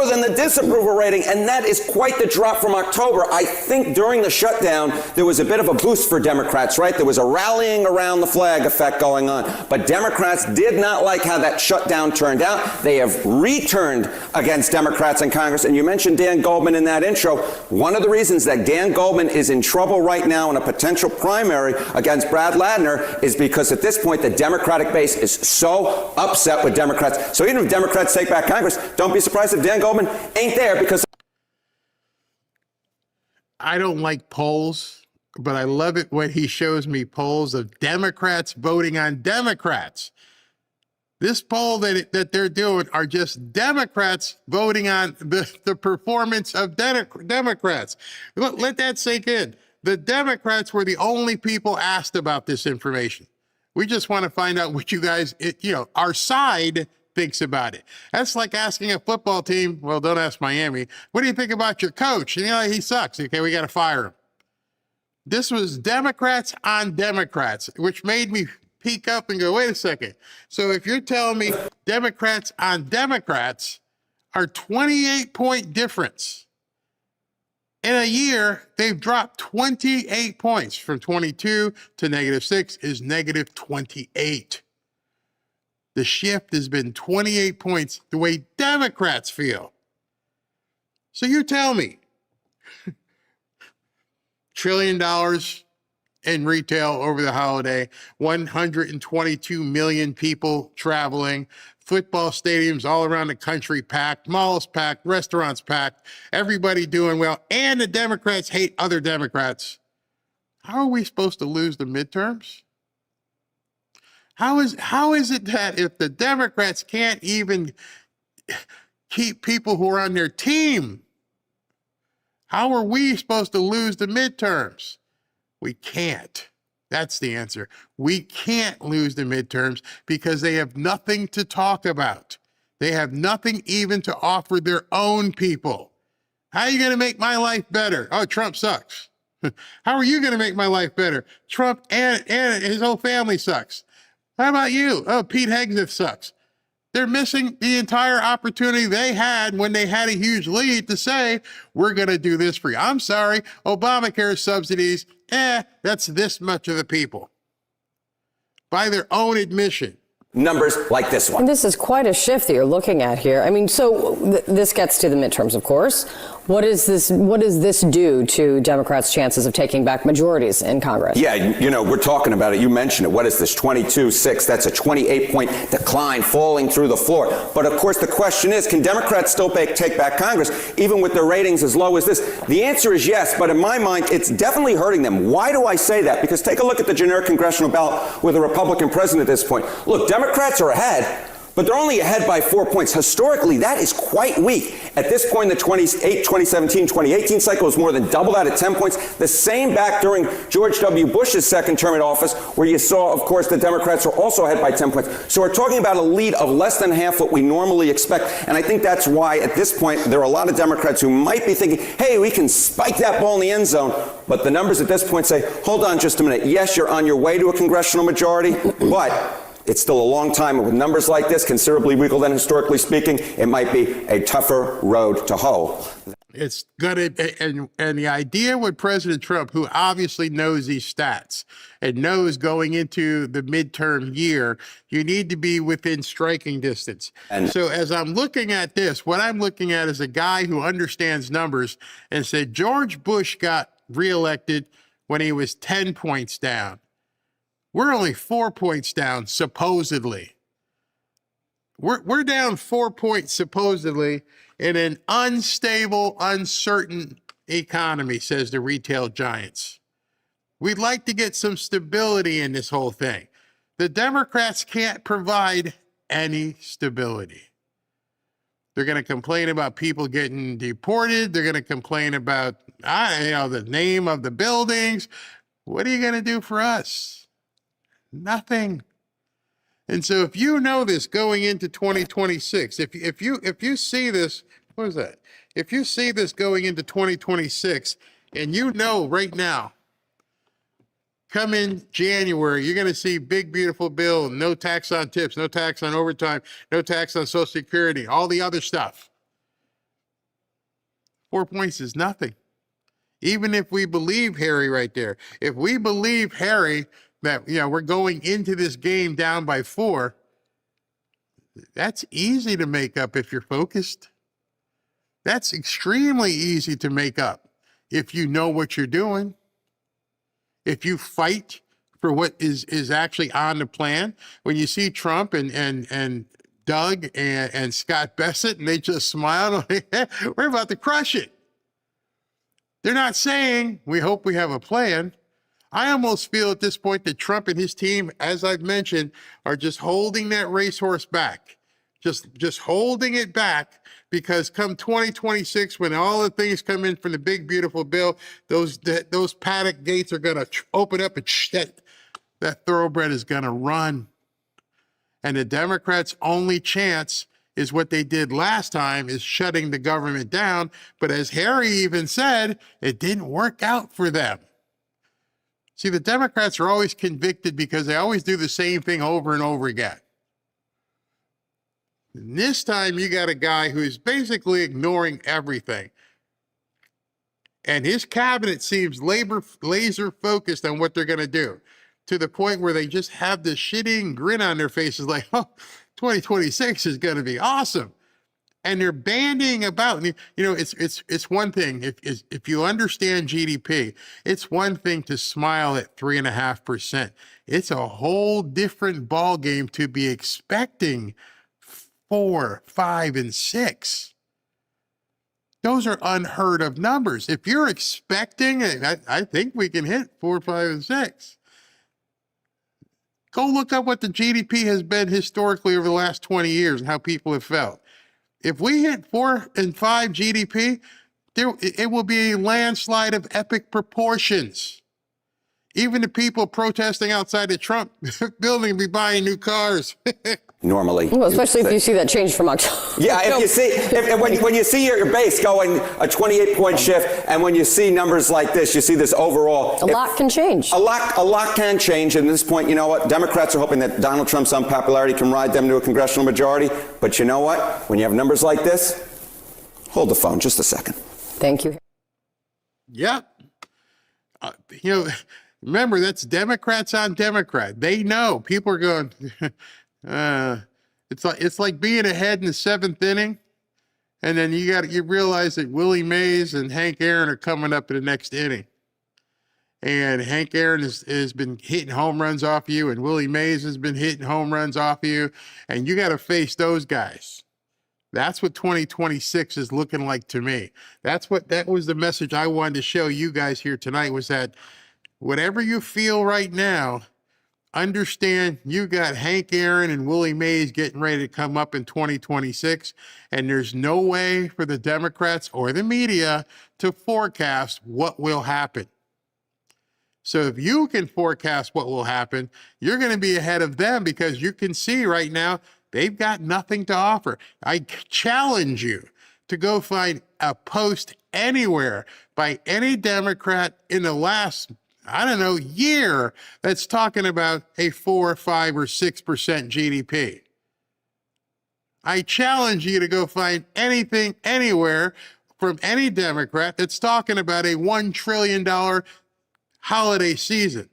than the disapproval rating, and that is quite the drop from October. I think during the shutdown, there was a bit of a boost for Democrats, right? There was a rallying around the flag effect going on. But Democrats did not like how that shutdown turned out. They have returned against Democrats in Congress. And you mentioned Dan Goldman in that intro. One of the reasons that Dan Goldman is in trouble right now in a potential primary against Brad Ladner is because at this point the Democratic base is so upset with Democrats. So even if Democrats take back Congress, don't be surprised if Dan Goldman ain't there, because I don't like polls, but I love it when he shows me polls of Democrats voting on Democrats. This poll that they're doing are just Democrats voting on the performance of Democrats. Let that sink in. The Democrats were the only people asked about this information. We just want to find out what you guys, our side thinks about it. That's like asking a football team, well, don't ask Miami, what do you think about your coach? He sucks. Okay, we got to fire him. This was Democrats on Democrats, which made me peek up and go, wait a second. So if you're telling me Democrats on Democrats are 28-point difference, in a year, they've dropped 28 points from 22 to -6 is -28. The shift has been 28 points the way Democrats feel. So you tell me, $1 trillion in retail over the holiday, 122 million people traveling, football stadiums all around the country packed, malls packed, restaurants packed, everybody doing well, and the Democrats hate other Democrats. How are we supposed to lose the midterms? How is it that if the Democrats can't even keep people who are on their team, how are we supposed to lose the midterms? We can't. That's the answer. We can't lose the midterms because they have nothing to talk about. They have nothing even to offer their own people. How are you going to make my life better? Oh, Trump sucks. How are you going to make my life better? Trump and his whole family sucks. How about you? Oh, Pete Hegseth sucks. They're missing the entire opportunity they had when they had a huge lead to say, we're going to do this for you. I'm sorry, Obamacare subsidies, that's this much of the people. By their own admission. Numbers like this one. And this is quite a shift that you're looking at here. I mean, so this gets to the midterms, of course. What does this do to Democrats' chances of taking back majorities in Congress? Yeah, we're talking about it. You mentioned it. What is this? 22-6. That's a 28-point decline falling through the floor. But of course, the question is, can Democrats still take back Congress, even with their ratings as low as this? The answer is yes, but in my mind, it's definitely hurting them. Why do I say that? Because take a look at the generic congressional ballot with a Republican president at this point. Look, Democrats are ahead, but they're only ahead by 4 points. Historically, that is quite weak. At this point in the 2017, 2018 cycle is more than double that at 10 points. The same back during George W. Bush's second term in office, where you saw, of course, the Democrats were also ahead by 10 points. So we're talking about a lead of less than half what we normally expect. And I think that's why, at this point, there are a lot of Democrats who might be thinking, hey, we can spike that ball in the end zone. But the numbers at this point say, hold on just a minute. Yes, you're on your way to a congressional majority, but it's still a long time, and with numbers like this, considerably weaker than historically speaking, it might be a tougher road to hoe. It's gonna, and the idea with President Trump, who obviously knows these stats and knows going into the midterm year, you need to be within striking distance. And so as I'm looking at this, what I'm looking at is a guy who understands numbers and said George Bush got reelected when he was 10 points down. We're only 4 points down, supposedly. We're down 4 points, supposedly, in an unstable, uncertain economy, says the retail giants. We'd like to get some stability in this whole thing. The Democrats can't provide any stability. They're going to complain about people getting deported. They're going to complain about, the name of the buildings. What are you going to do for us? Nothing. And so if you know this going into 2026, if you see this, what is that? If you see this going into 2026 and you know right now, come in January, you're going to see big, beautiful bill, no tax on tips, no tax on overtime, no tax on Social Security, all the other stuff. 4 points is nothing. Even if we believe Harry right there, if we believe Harry that, we're going into this game down by 4, that's easy to make up if you're focused. That's extremely easy to make up if you know what you're doing. If you fight for what is actually on the plan. When you see Trump and Doug and Scott Bassett, and they just smiled, we're about to crush it. They're not saying, we hope we have a plan. I almost feel at this point that Trump and his team, as I've mentioned, are just holding that racehorse back. Just holding it back, because come 2026, when all the things come in from the big, beautiful bill, those paddock gates are going to open up and that thoroughbred is going to run. And the Democrats' only chance is what they did last time, is shutting the government down. But as Harry even said, it didn't work out for them. See, the Democrats are always convicted because they always do the same thing over and over again. And this time you got a guy who's basically ignoring everything. And his cabinet seems laser focused on what they're going to do, to the point where they just have this shitting grin on their faces like, oh, 2026 is going to be awesome. And they're bandying about. You know, it's one thing, if you understand GDP, it's one thing to smile at 3.5%. It's a whole different ballgame to be expecting 4, 5, and 6. Those are unheard of numbers. If you're expecting, I think we can hit 4, 5, and 6. Go look up what the GDP has been historically over the last 20 years and how people have felt. If we hit 4 and 5 GDP, it will be a landslide of epic proportions. Even the people protesting outside the Trump building will be buying new cars. Normally. Well, especially if you see that change from October. Yeah, if you see, when you see your base going a 28-point shift, and when you see numbers like this, you see this overall. A lot can change. A lot can change. And at this point, you know what? Democrats are hoping that Donald Trump's unpopularity can ride them to a congressional majority. But you know what? When you have numbers like this, hold the phone just a second. Thank you. Yep. You know, remember, that's Democrats on Democrat. They know people are going. It's like being ahead in the 7th inning, and then you realize that Willie Mays and Hank Aaron are coming up in the next inning, and Hank Aaron has been hitting home runs off you, and Willie Mays has been hitting home runs off you, and you got to face those guys. That's what 2026 is looking like to me. That was the message I wanted to show you guys here tonight, was that whatever you feel right now, understand you got Hank Aaron and Willie Mays getting ready to come up in 2026, and there's no way for the Democrats or the media to forecast what will happen. So if you can forecast what will happen, you're going to be ahead of them, because you can see right now they've got nothing to offer. I challenge you to go find a post anywhere by any Democrat in the last year that's talking about a 4, 5, or 6% GDP. I challenge you to go find anything anywhere from any Democrat that's talking about a $1 trillion holiday season.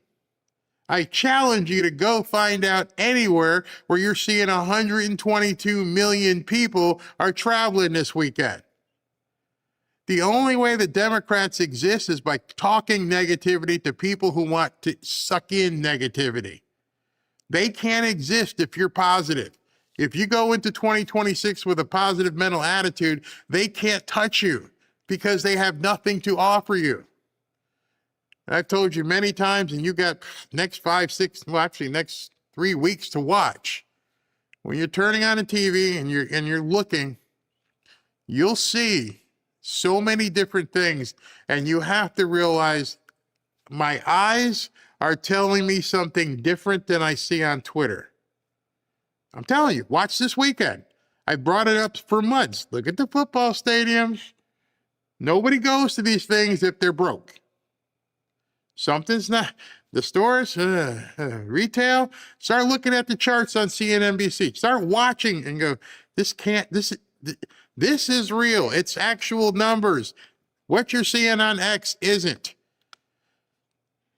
I challenge you to go find out anywhere where you're seeing 122 million people are traveling this weekend. The only way the Democrats exist is by talking negativity to people who want to suck in negativity. They can't exist if you're positive. If you go into 2026 with a positive mental attitude, they can't touch you, because they have nothing to offer you. I've told you many times, and you got next 3 weeks to watch. When you're turning on the TV and you're looking, you'll see so many different things, and you have to realize my eyes are telling me something different than I see on Twitter. I'm telling you, watch this weekend. I brought it up for months. Look at the football stadiums. Nobody goes to these things if they're broke. Something's not. The stores, retail, start looking at the charts on CNBC. Start watching and go, this is real. It's actual numbers. What you're seeing on X isn't.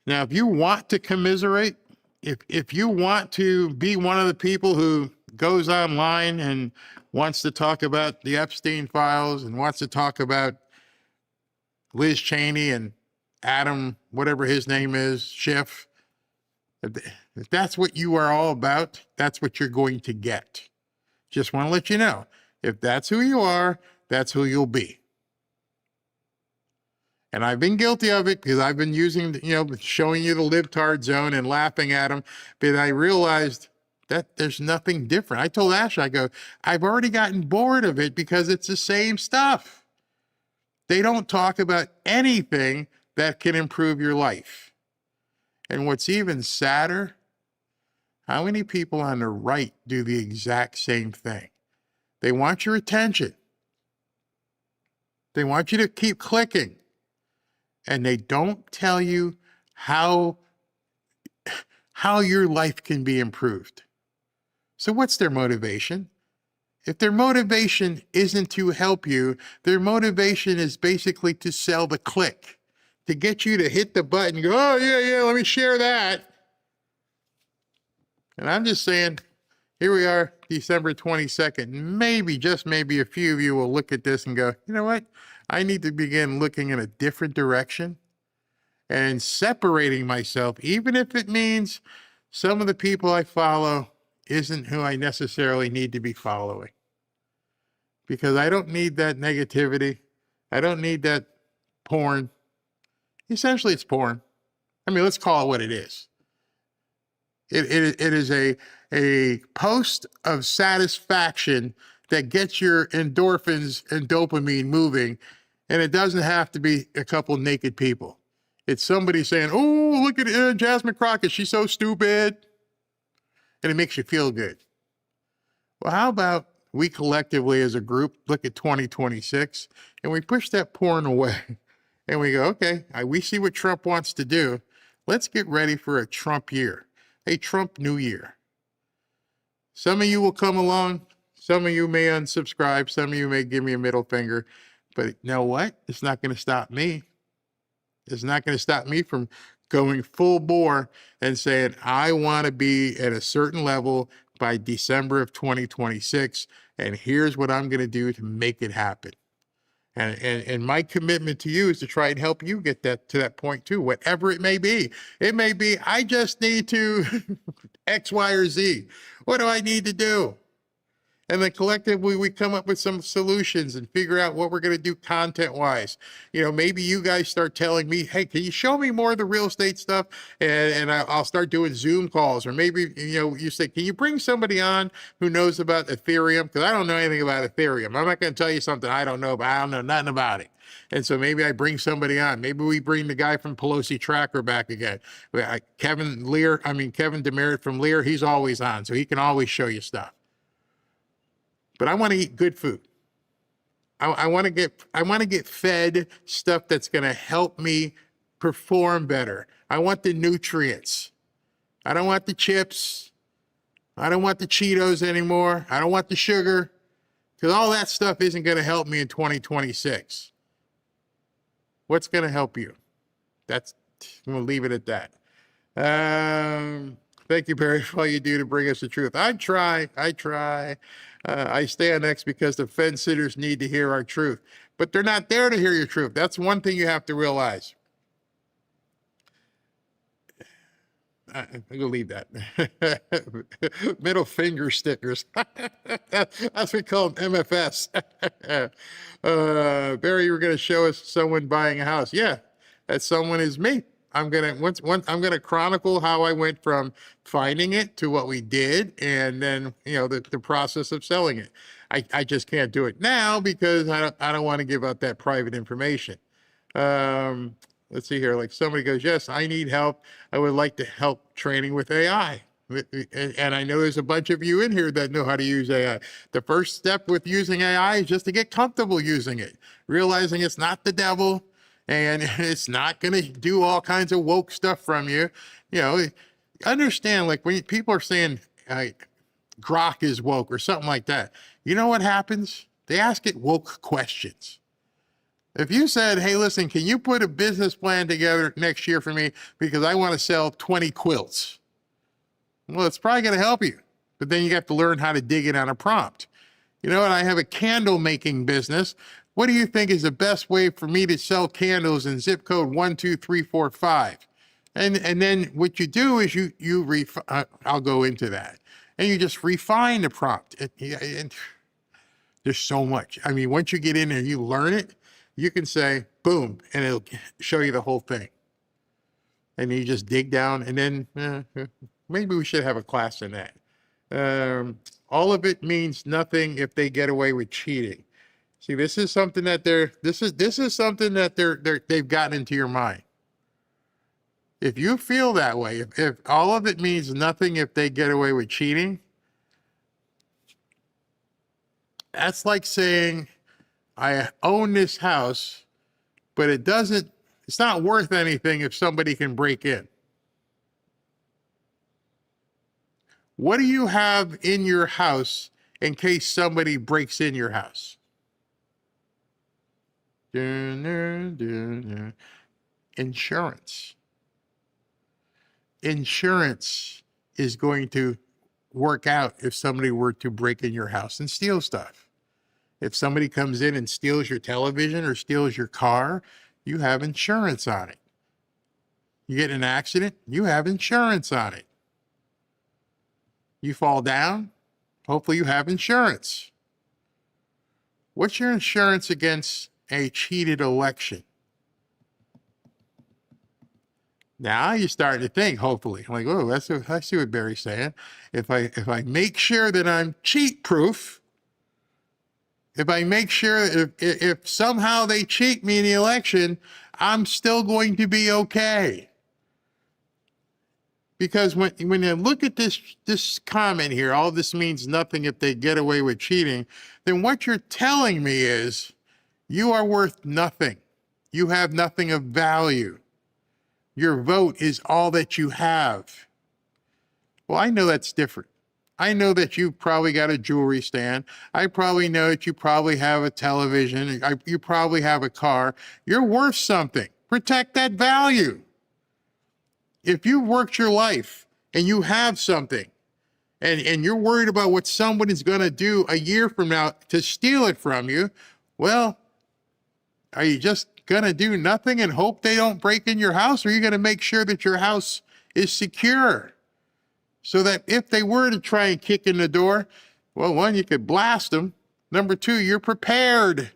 Now, if you want to commiserate, if you want to be one of the people who goes online and wants to talk about the Epstein files and wants to talk about Liz Cheney and Adam, whatever his name is, Schiff, if that's what you are all about, that's what you're going to get. Just want to let you know, if that's who you are, that's who you'll be. And I've been guilty of it because I've been using, showing you the libtard zone and laughing at them. But I realized that there's nothing different. I told Ash, I go, I've already gotten bored of it because it's the same stuff. They don't talk about anything that can improve your life. And what's even sadder, how many people on the right do the exact same thing? They want your attention. They want you to keep clicking. And they don't tell you how your life can be improved. So what's their motivation? If their motivation isn't to help you, their motivation is basically to sell the click, to get you to hit the button and go, oh, yeah, let me share that. And I'm just saying, here we are, December 22nd. Maybe, just maybe, a few of you will look at this and go, you know what? I need to begin looking in a different direction and separating myself, even if it means some of the people I follow isn't who I necessarily need to be following. Because I don't need that negativity. I don't need that porn. Essentially, it's porn. I mean, let's call it what it is. It is a post of satisfaction that gets your endorphins and dopamine moving, and it doesn't have to be a couple naked people. It's somebody saying, oh, look at Jasmine Crockett, she's so stupid, and it makes you feel good. Well, how about we collectively as a group look at 2026, and we push that porn away, and we go, okay, we see what Trump wants to do. Let's get ready for a Trump year, a Trump New Year. Some of you will come along. Some of you may unsubscribe. Some of you may give me a middle finger. But you know what? It's not going to stop me. It's not going to stop me from going full bore and saying, I want to be at a certain level by December of 2026. And here's what I'm going to do to make it happen. And my commitment to you is to try and help you get to that point too, whatever it may be. It may be, I just need to X, Y, or Z. What do I need to do? And then collectively, we come up with some solutions and figure out what we're going to do content-wise. Maybe you guys start telling me, hey, can you show me more of the real estate stuff? And I'll start doing Zoom calls. Or maybe, you say, can you bring somebody on who knows about Ethereum? Because I don't know anything about Ethereum. I'm not going to tell you something I don't know, but I don't know nothing about it. And so maybe I bring somebody on. Maybe we bring the guy from Pelosi Tracker back again. Kevin Demerit from Lear, he's always on, so he can always show you stuff. But I want to eat good food. I want to get fed stuff that's going to help me perform better. I want the nutrients. I don't want the chips. I don't want the Cheetos anymore. I don't want the sugar, because all that stuff isn't going to help me in 2026. What's going to help you? I'm going to leave it at that. Thank you, Barry, for all you do to bring us the truth. I try. I stay on X because the fence sitters need to hear our truth. But they're not there to hear your truth. That's one thing you have to realize. I'm going to leave that. Middle finger stickers. That's what we call them, MFS. Barry, you were going to show us someone buying a house. Yeah, that someone is me. I'm gonna chronicle how I went from finding it to what we did, and then the process of selling it. I just can't do it now because I don't want to give out that private information. Let's see here. Like somebody goes, yes, I need help. I would like to help training with AI. And I know there's a bunch of you in here that know how to use AI. The first step with using AI is just to get comfortable using it, realizing it's not the devil. And it's not going to do all kinds of woke stuff from you. Understand, like when people are saying Grok is woke or something like that, you know what happens? They ask it woke questions. If you said, hey, listen, can you put a business plan together next year for me because I want to sell 20 quilts? Well, it's probably going to help you. But then you have to learn how to dig it on a prompt. You know what? I have a candle making business. What do you think is the best way for me to sell candles in zip code 12345? And then what you do is I'll go into that, and you just refine the prompt. And there's so much. I mean, once you get in there, you learn it. you can say, boom, and it'll show you the whole thing. And you just dig down, and then maybe we should have a class in that. All of it means nothing if they get away with cheating. See, this is something that they've gotten into your mind. If you feel that way, if all of it means nothing if they get away with cheating, that's like saying, I own this house, but it's not worth anything if somebody can break in. What do you have in your house in case somebody breaks in your house? Insurance. Insurance is going to work out if somebody were to break in your house and steal stuff. If somebody comes in and steals your television or steals your car, you have insurance on it. You get in an accident, you have insurance on it. You fall down, hopefully you have insurance. What's your insurance against a cheated election? Now you're starting to think, hopefully. I'm like, oh, I see what Barry's saying. If I make sure that I'm cheat proof, if I make sure that if somehow they cheat me in the election, I'm still going to be okay. Because when you look at this comment here, all this means nothing if they get away with cheating, then what you're telling me is you are worth nothing. You have nothing of value. Your vote is all that you have. Well, I know that's different. I know that you've probably got a jewelry stand. I probably know that you probably have a television. You probably have a car. You're worth something. Protect that value. If you've worked your life and you have something and you're worried about what somebody's going to do a year from now to steal it from you, well, are you just going to do nothing and hope they don't break in your house? Or are you going to make sure that your house is secure so that if they were to try and kick in the door, well, one, you could blast them. Number two, you're prepared.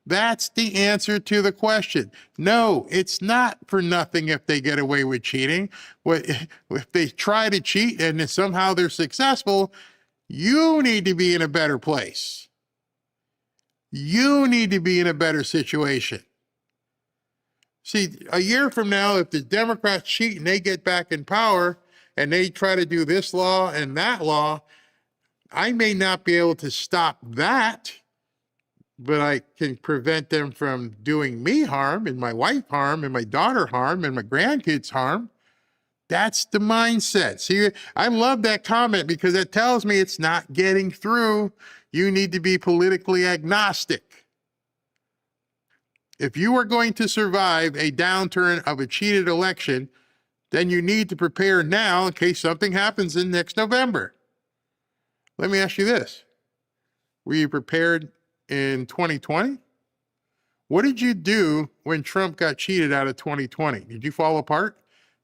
That's the answer to the question. No, it's not for nothing if they get away with cheating. If they try to cheat and somehow they're successful, you need to be in a better place. You need to be in a better situation. See, a year from now, if the Democrats cheat and they get back in power and they try to do this law and that law, I may not be able to stop that, but I can prevent them from doing me harm and my wife harm and my daughter harm and my grandkids harm. That's the mindset. See, I love that comment because it tells me it's not getting through. You need to be politically agnostic. If you are going to survive a downturn of a cheated election, then you need to prepare now in case something happens in next November. Let me ask you this. Were you prepared in 2020? What did you do when Trump got cheated out of 2020? Did you fall apart?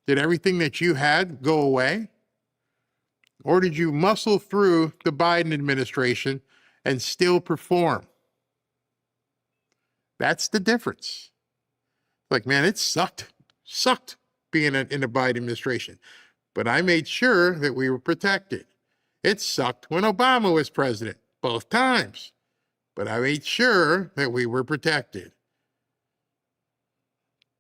Did everything that you had go away? Or did you muscle through the Biden administration and still perform? That's the difference. Like, man, it sucked being in the Biden administration. But I made sure that we were protected. It sucked when Obama was president, both times. But I made sure that we were protected.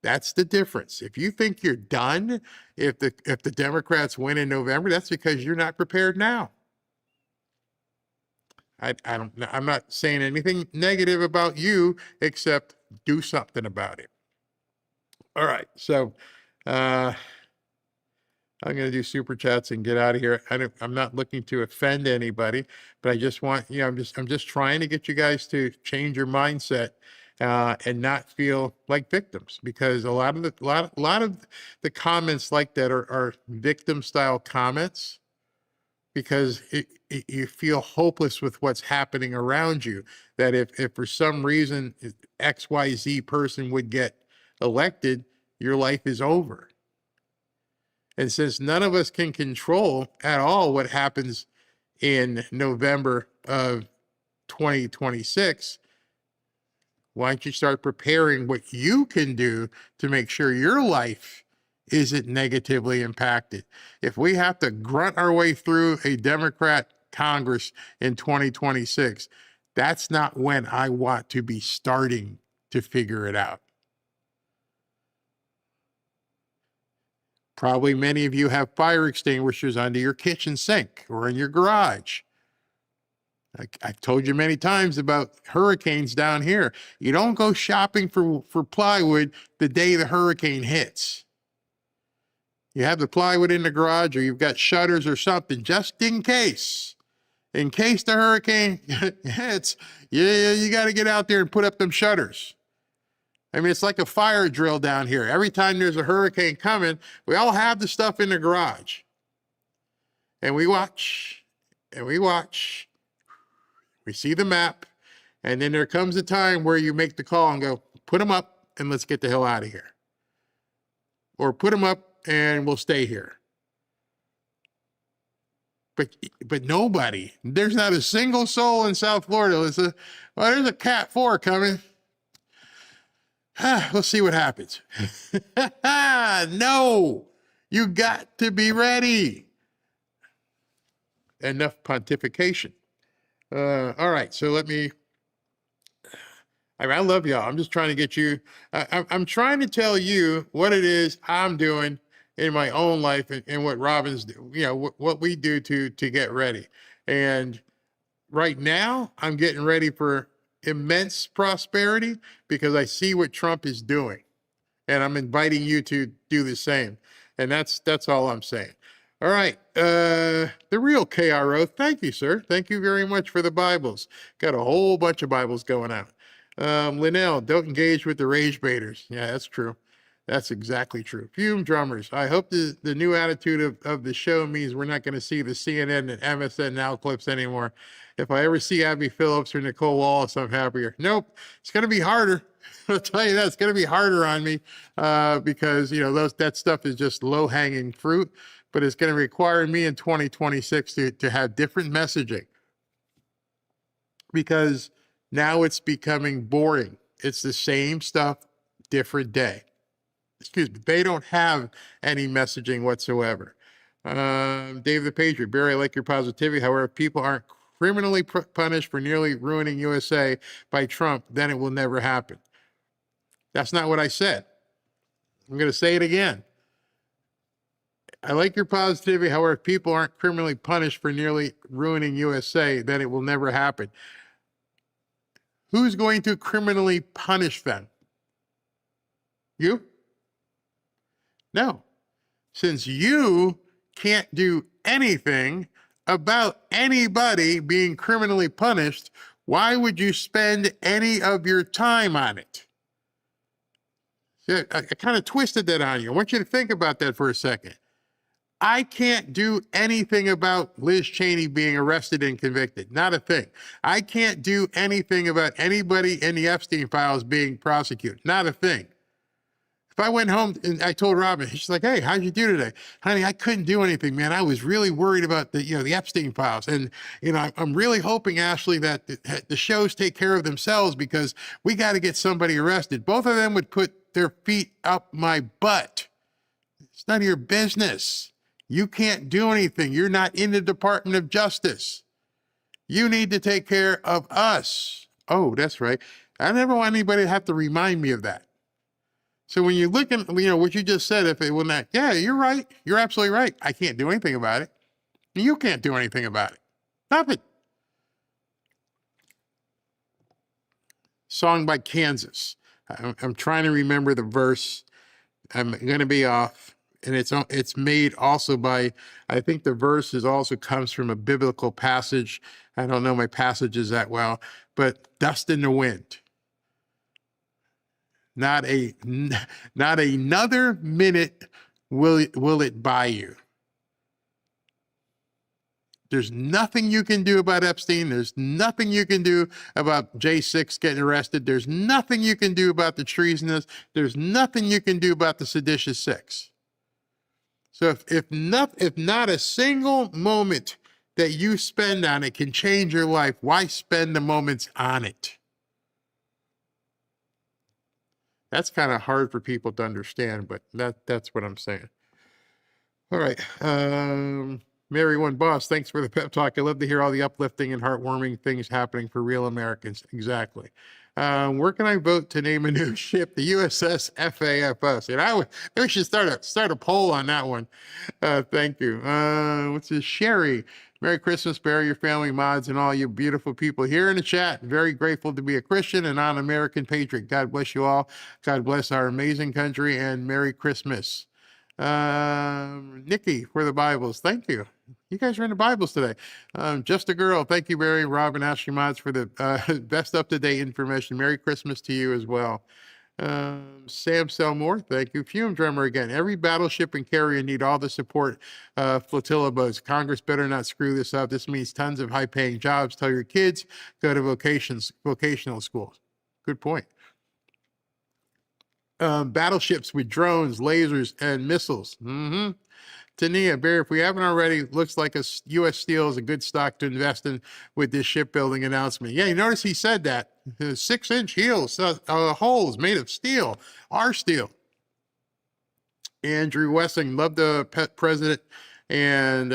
That's the difference. If you think you're done, if the Democrats win in November, that's because you're not prepared now. I'm not saying anything negative about you, except do something about it. All right, so I'm going to do super chats and get out of here. I'm not looking to offend anybody, but I just want, I'm just trying to get you guys to change your mindset and not feel like victims, because a lot of the comments like that are victim style comments, because you feel hopeless with what's happening around you. That if for some reason XYZ person would get elected, your life is over. And since none of us can control at all what happens in November of 2026, Why don't you start preparing what you can do to make sure your life isn't negatively impacted? If we have to grunt our way through a Democrat Congress in 2026, that's not when I want to be starting to figure it out. Probably many of you have fire extinguishers under your kitchen sink or in your garage. I've told you many times about hurricanes down here. You don't go shopping for plywood the day the hurricane hits. You have the plywood in the garage, or you've got shutters or something just in case. In case the hurricane hits, you got to get out there and put up them shutters. I mean, it's like a fire drill down here. Every time there's a hurricane coming, we all have the stuff in the garage. And we watch, and we watch. We see the map, and then there comes a time where you make the call and go, put them up, and let's get the hell out of here. Or put them up, and we'll stay here. But nobody, there's not a single soul in South Florida. There's a Cat 4 coming. We'll see what happens. No, you got to be ready. Enough pontification. All right, so I love y'all. I'm just trying to get you, I'm trying to tell you what it is I'm doing in my own life and what Robin's, what we do to get ready. And right now, I'm getting ready for immense prosperity because I see what Trump is doing. And I'm inviting you to do the same. And that's all I'm saying. All right. The real KRO. Thank you, sir. Thank you very much for the Bibles. Got a whole bunch of Bibles going out. Linnell, don't engage with the rage baiters. Yeah, that's true. That's exactly true. Fume drummers. I hope the new attitude of the show means we're not going to see the CNN and MSN Now clips anymore. If I ever see Abby Phillips or Nicole Wallace, I'm happier. Nope. It's going to be harder. I'll tell you that. It's going to be harder on me because, that stuff is just low-hanging fruit. But it's going to require me in 2026 to have different messaging because now it's becoming boring. It's the same stuff, different day. Excuse me. They don't have any messaging whatsoever. Dave the Patriot, Barry, I like your positivity. However, if people aren't criminally punished for nearly ruining USA by Trump, then it will never happen. That's not what I said. I'm going to say it again. I like your positivity. However, if people aren't criminally punished for nearly ruining USA, then it will never happen. Who's going to criminally punish them? You? No. Since you can't do anything about anybody being criminally punished, why would you spend any of your time on it? See, I kind of twisted that on you. I want you to think about that for a second. I can't do anything about Liz Cheney being arrested and convicted. Not a thing. I can't do anything about anybody in the Epstein files being prosecuted. Not a thing. If I went home and I told Robin, she's like, hey, how'd you do today? Honey, I couldn't do anything, man. I was really worried about the Epstein files. And, I'm really hoping, Ashley, that the shows take care of themselves because we got to get somebody arrested. Both of them would put their feet up my butt. It's none of your business. You can't do anything. You're not in the Department of Justice. You need to take care of us. Oh, that's right. I never want anybody to have to remind me of that. So when you look at, what you just said, if it will not, yeah, you're right. You're absolutely right. I can't do anything about it. You can't do anything about it. Nothing. Song by Kansas. I'm trying to remember the verse. I'm going to be off. And it's made also by, I think the verse also comes from a biblical passage. I don't know my passages that well, but dust in the wind. Not another minute will it buy you. There's nothing you can do about Epstein. There's nothing you can do about J6 getting arrested. There's nothing you can do about the treasonous. There's nothing you can do about the seditious six. So if not a single moment that you spend on it can change your life, why spend the moments on it? That's kind of hard for people to understand, but that's what I'm saying. All right. Mary One Boss, thanks for the pep talk. I love to hear all the uplifting and heartwarming things happening for real Americans. Exactly. Where can I vote to name a new ship? The USS FAFS. And maybe we should start a poll on that one. Thank you. What's this? Sherry. Merry Christmas, Barry, your family, mods, and all you beautiful people here in the chat. Very grateful to be a Christian and an American patriot. God bless you all. God bless our amazing country, and Merry Christmas. Nikki for the Bibles. Thank you. You guys are in the Bibles today. Just a girl. Thank you, Barry, Rob, and Ashley Mods for the best up-to-date information. Merry Christmas to you as well. Sam Selmore, thank you. Fume Drummer again. Every battleship and carrier need all the support flotilla boats. Congress better not screw this up. This means tons of high-paying jobs. Tell your kids, go to vocational schools. Good point. Battleships with drones, lasers, and missiles. Tania, Barry, if we haven't already, looks like U.S. Steel is a good stock to invest in with this shipbuilding announcement. Yeah, you notice he said that. 6-inch holes made of steel, our steel. Andrew Wessing, love the pet president and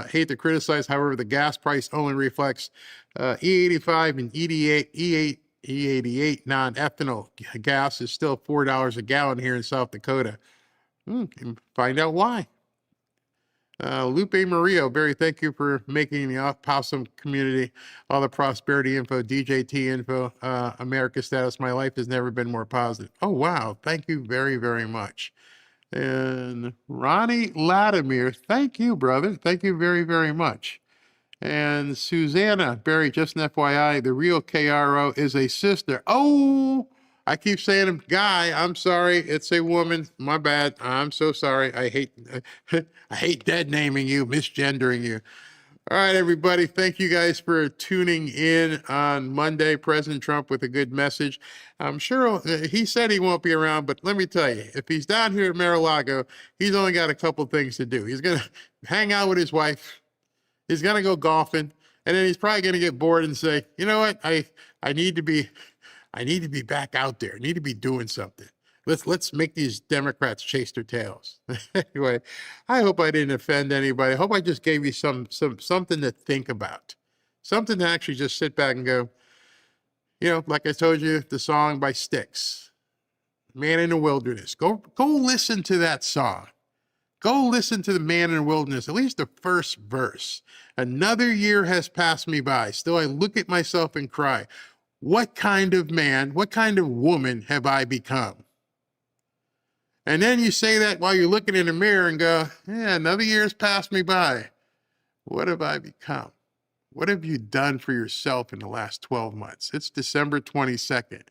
hate to criticize. However, the gas price only reflects E85 and E88 non-ethanol gas is still $4 a gallon here in South Dakota. Find out why. Lupe Murillo, Barry, thank you for making the opossum community all the prosperity info, DJT info, America status. My life has never been more positive. Oh, wow. Thank you very, very much. And Ronnie Latimer, thank you, brother. Thank you very, very much. And Susanna, Barry, just an FYI, the real KRO is a sister. Oh, I keep saying guy. I'm sorry. It's a woman. My bad. I'm so sorry. I hate dead naming you, misgendering you. All right, everybody. Thank you guys for tuning in on Monday. President Trump with a good message. I'm sure he said he won't be around, but let me tell you, if he's down here at Mar-a-Lago, he's only got a couple things to do. He's going to hang out with his wife. He's going to go golfing, and then he's probably going to get bored and say, you know what? I need to be back out there. I need to be doing something. Let's make these Democrats chase their tails. Anyway, I hope I didn't offend anybody. I hope I just gave you something to think about. Something to actually just sit back and go, like I told you, the song by Styx, Man in the Wilderness. Go listen to that song. Go listen to the Man in the Wilderness, at least the first verse. Another year has passed me by. Still, I look at myself and cry. What kind of man, what kind of woman have I become? And then you say that while you're looking in the mirror and go, yeah, another year has passed me by. What have I become? What have you done for yourself in the last 12 months? It's December 22nd.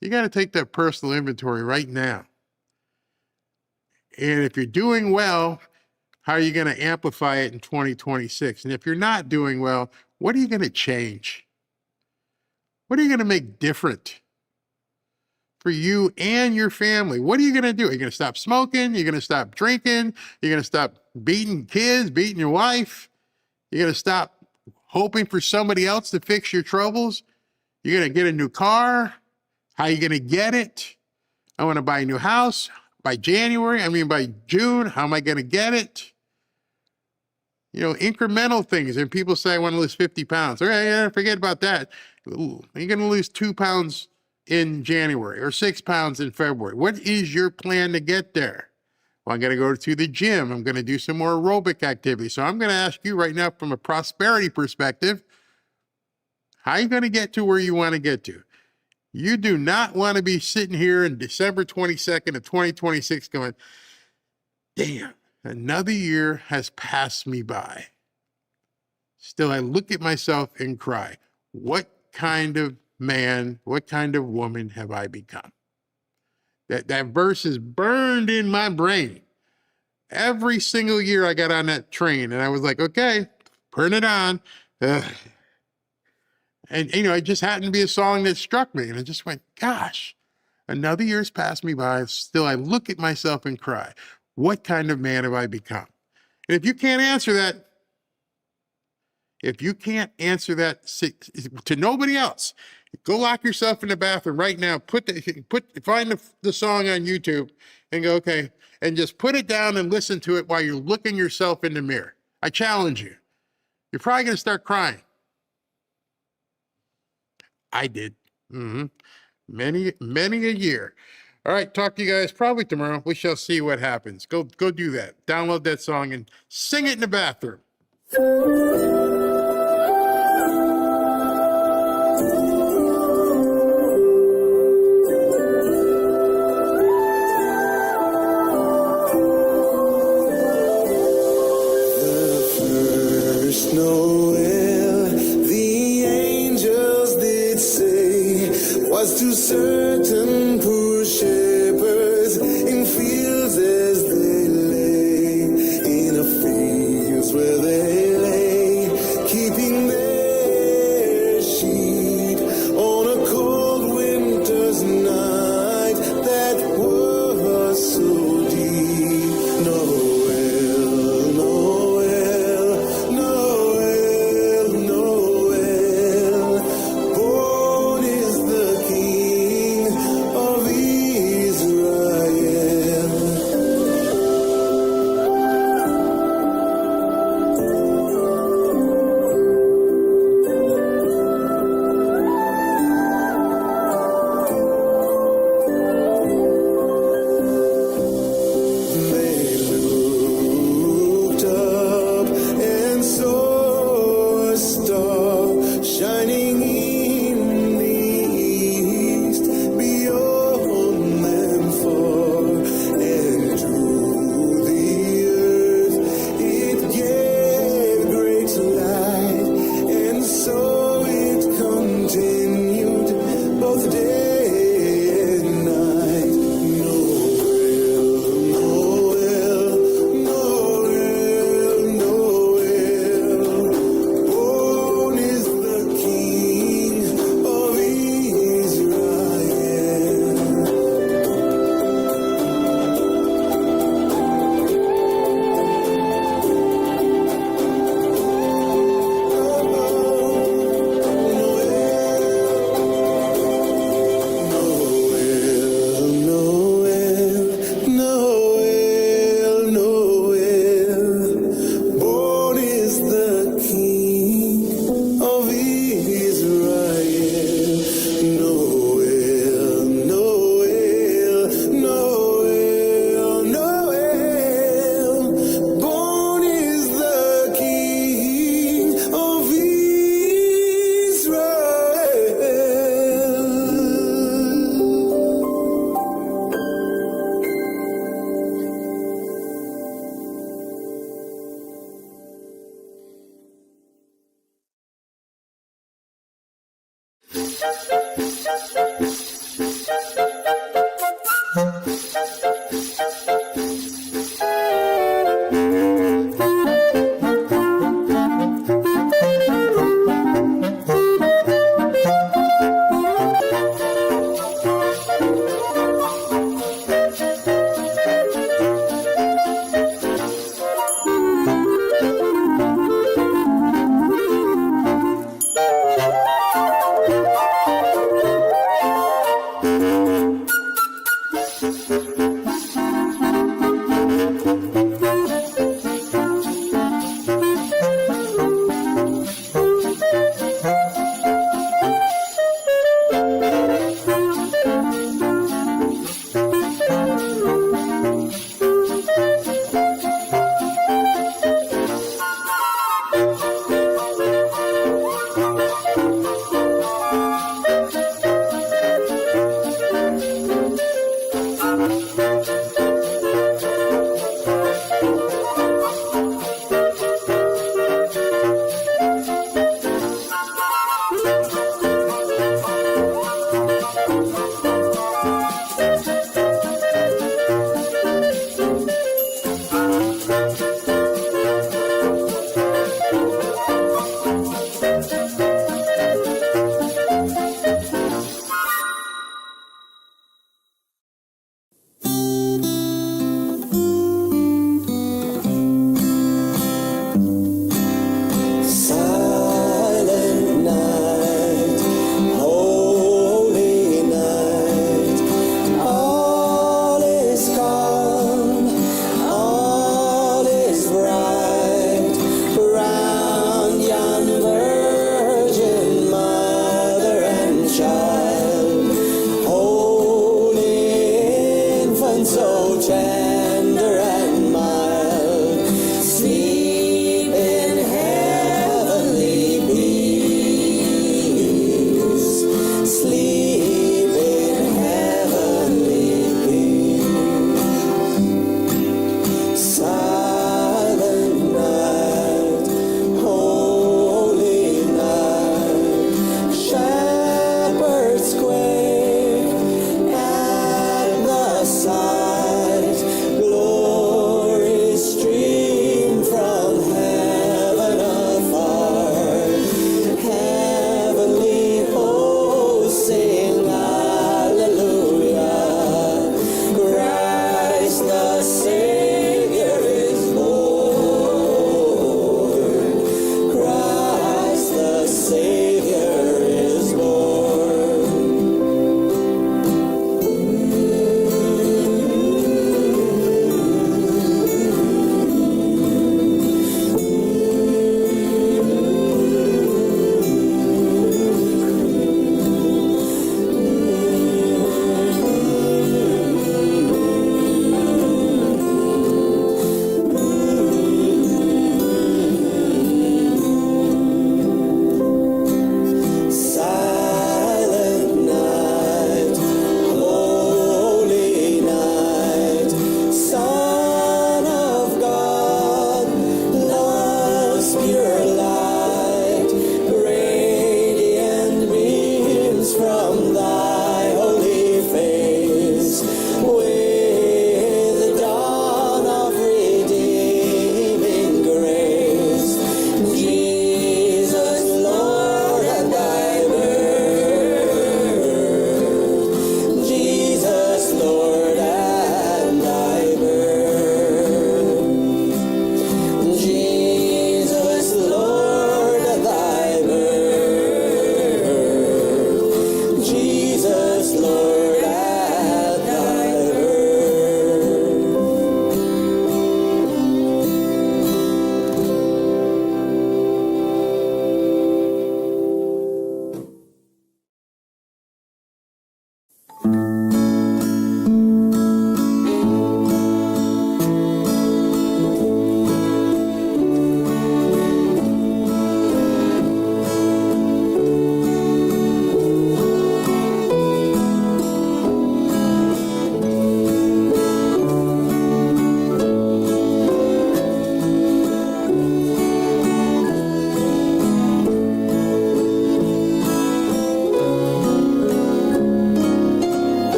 You got to take that personal inventory right now. And if you're doing well, how are you going to amplify it in 2026? And if you're not doing well, what are you going to change? What are you going to make different for you and your family? What are you going to do? Are you going to stop smoking? You're going to stop drinking? You're going to stop beating kids, beating your wife? You're going to stop hoping for somebody else to fix your troubles? You're going to get a new car? How are you going to get it? I want to buy a new house by June. How am I going to get it? Incremental things. And people say, I want to lose 50 pounds. Okay, yeah, forget about that. Ooh, you're going to lose 2 pounds in January or 6 pounds in February. What is your plan to get there? Well, I'm going to go to the gym. I'm going to do some more aerobic activity. So I'm going to ask you right now from a prosperity perspective, how are you going to get to where you want to get to? You do not want to be sitting here in December 22nd of 2026 going, damn, another year has passed me by. Still, I look at myself and cry. What kind of man, what kind of woman have I become? That verse is burned in my brain. Every single year I got on that train and I was like, okay, turn it on. And, it just happened to be a song that struck me. And I just went, gosh, another year's passed me by. Still, I look at myself and cry. What kind of man have I become? And if you can't answer that to nobody else, Go lock yourself in the bathroom right now. Find the song on YouTube and go, okay, and just put it down and listen to it while you're looking yourself in the mirror. I challenge you. You're probably going to start crying. I did. Many a year. All right, talk to you guys probably tomorrow. We shall see what happens. Go do that. Download that song and sing it in the bathroom. Noel, the angels did say, was to certain poor shepherds in fields as they lay, in a fields where they lay, keeping their sheep on a cold winter's night that was so deep. Noel, Noel, Noel, born is the King of Israel.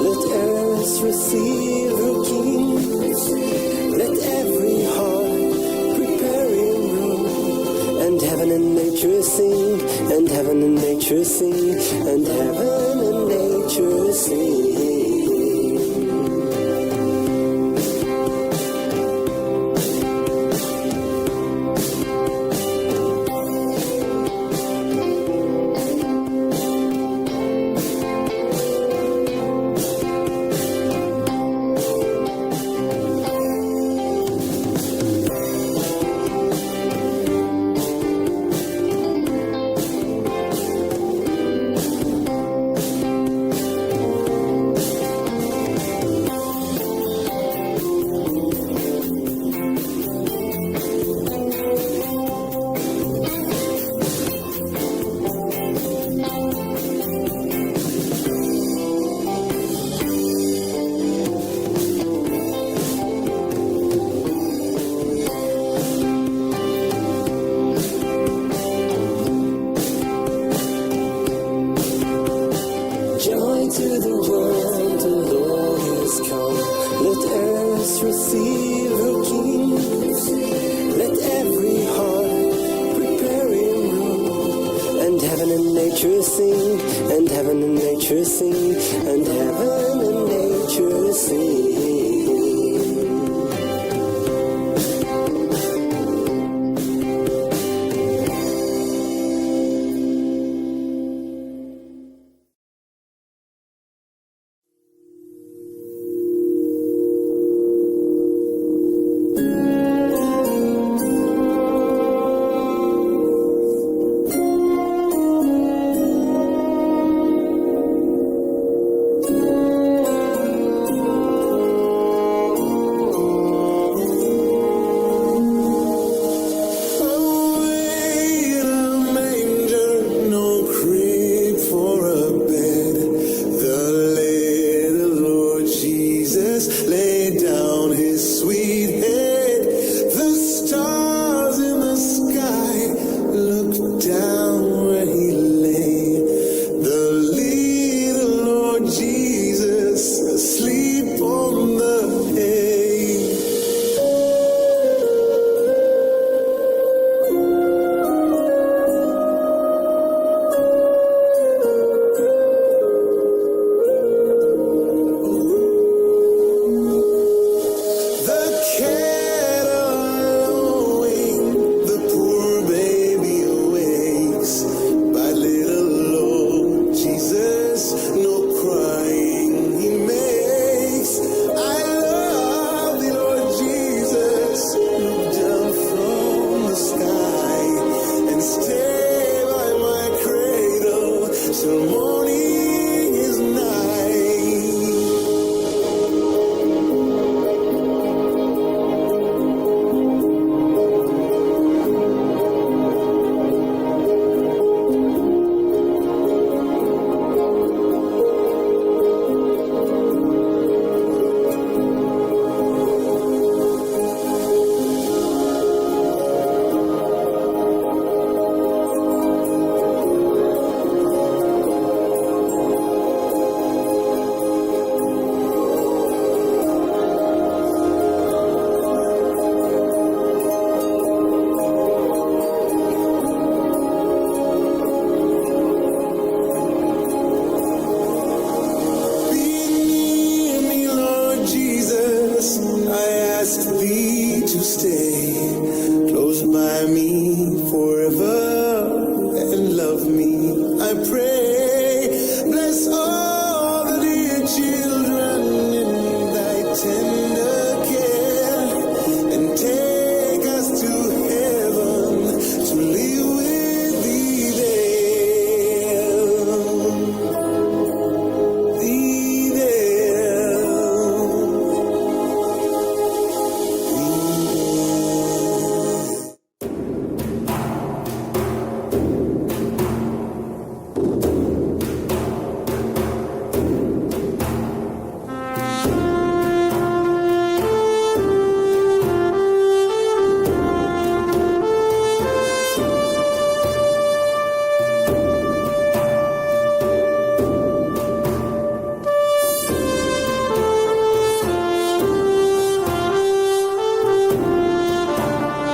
Let earth receive her King. Let every heart prepare in room. And heaven and nature sing, and heaven and nature sing, and heaven and nature sing. Joy to the world, the Lord is come. Let earth receive her King. Let every heart prepare in room. And heaven and nature sing, and heaven and nature sing, and heaven and nature sing.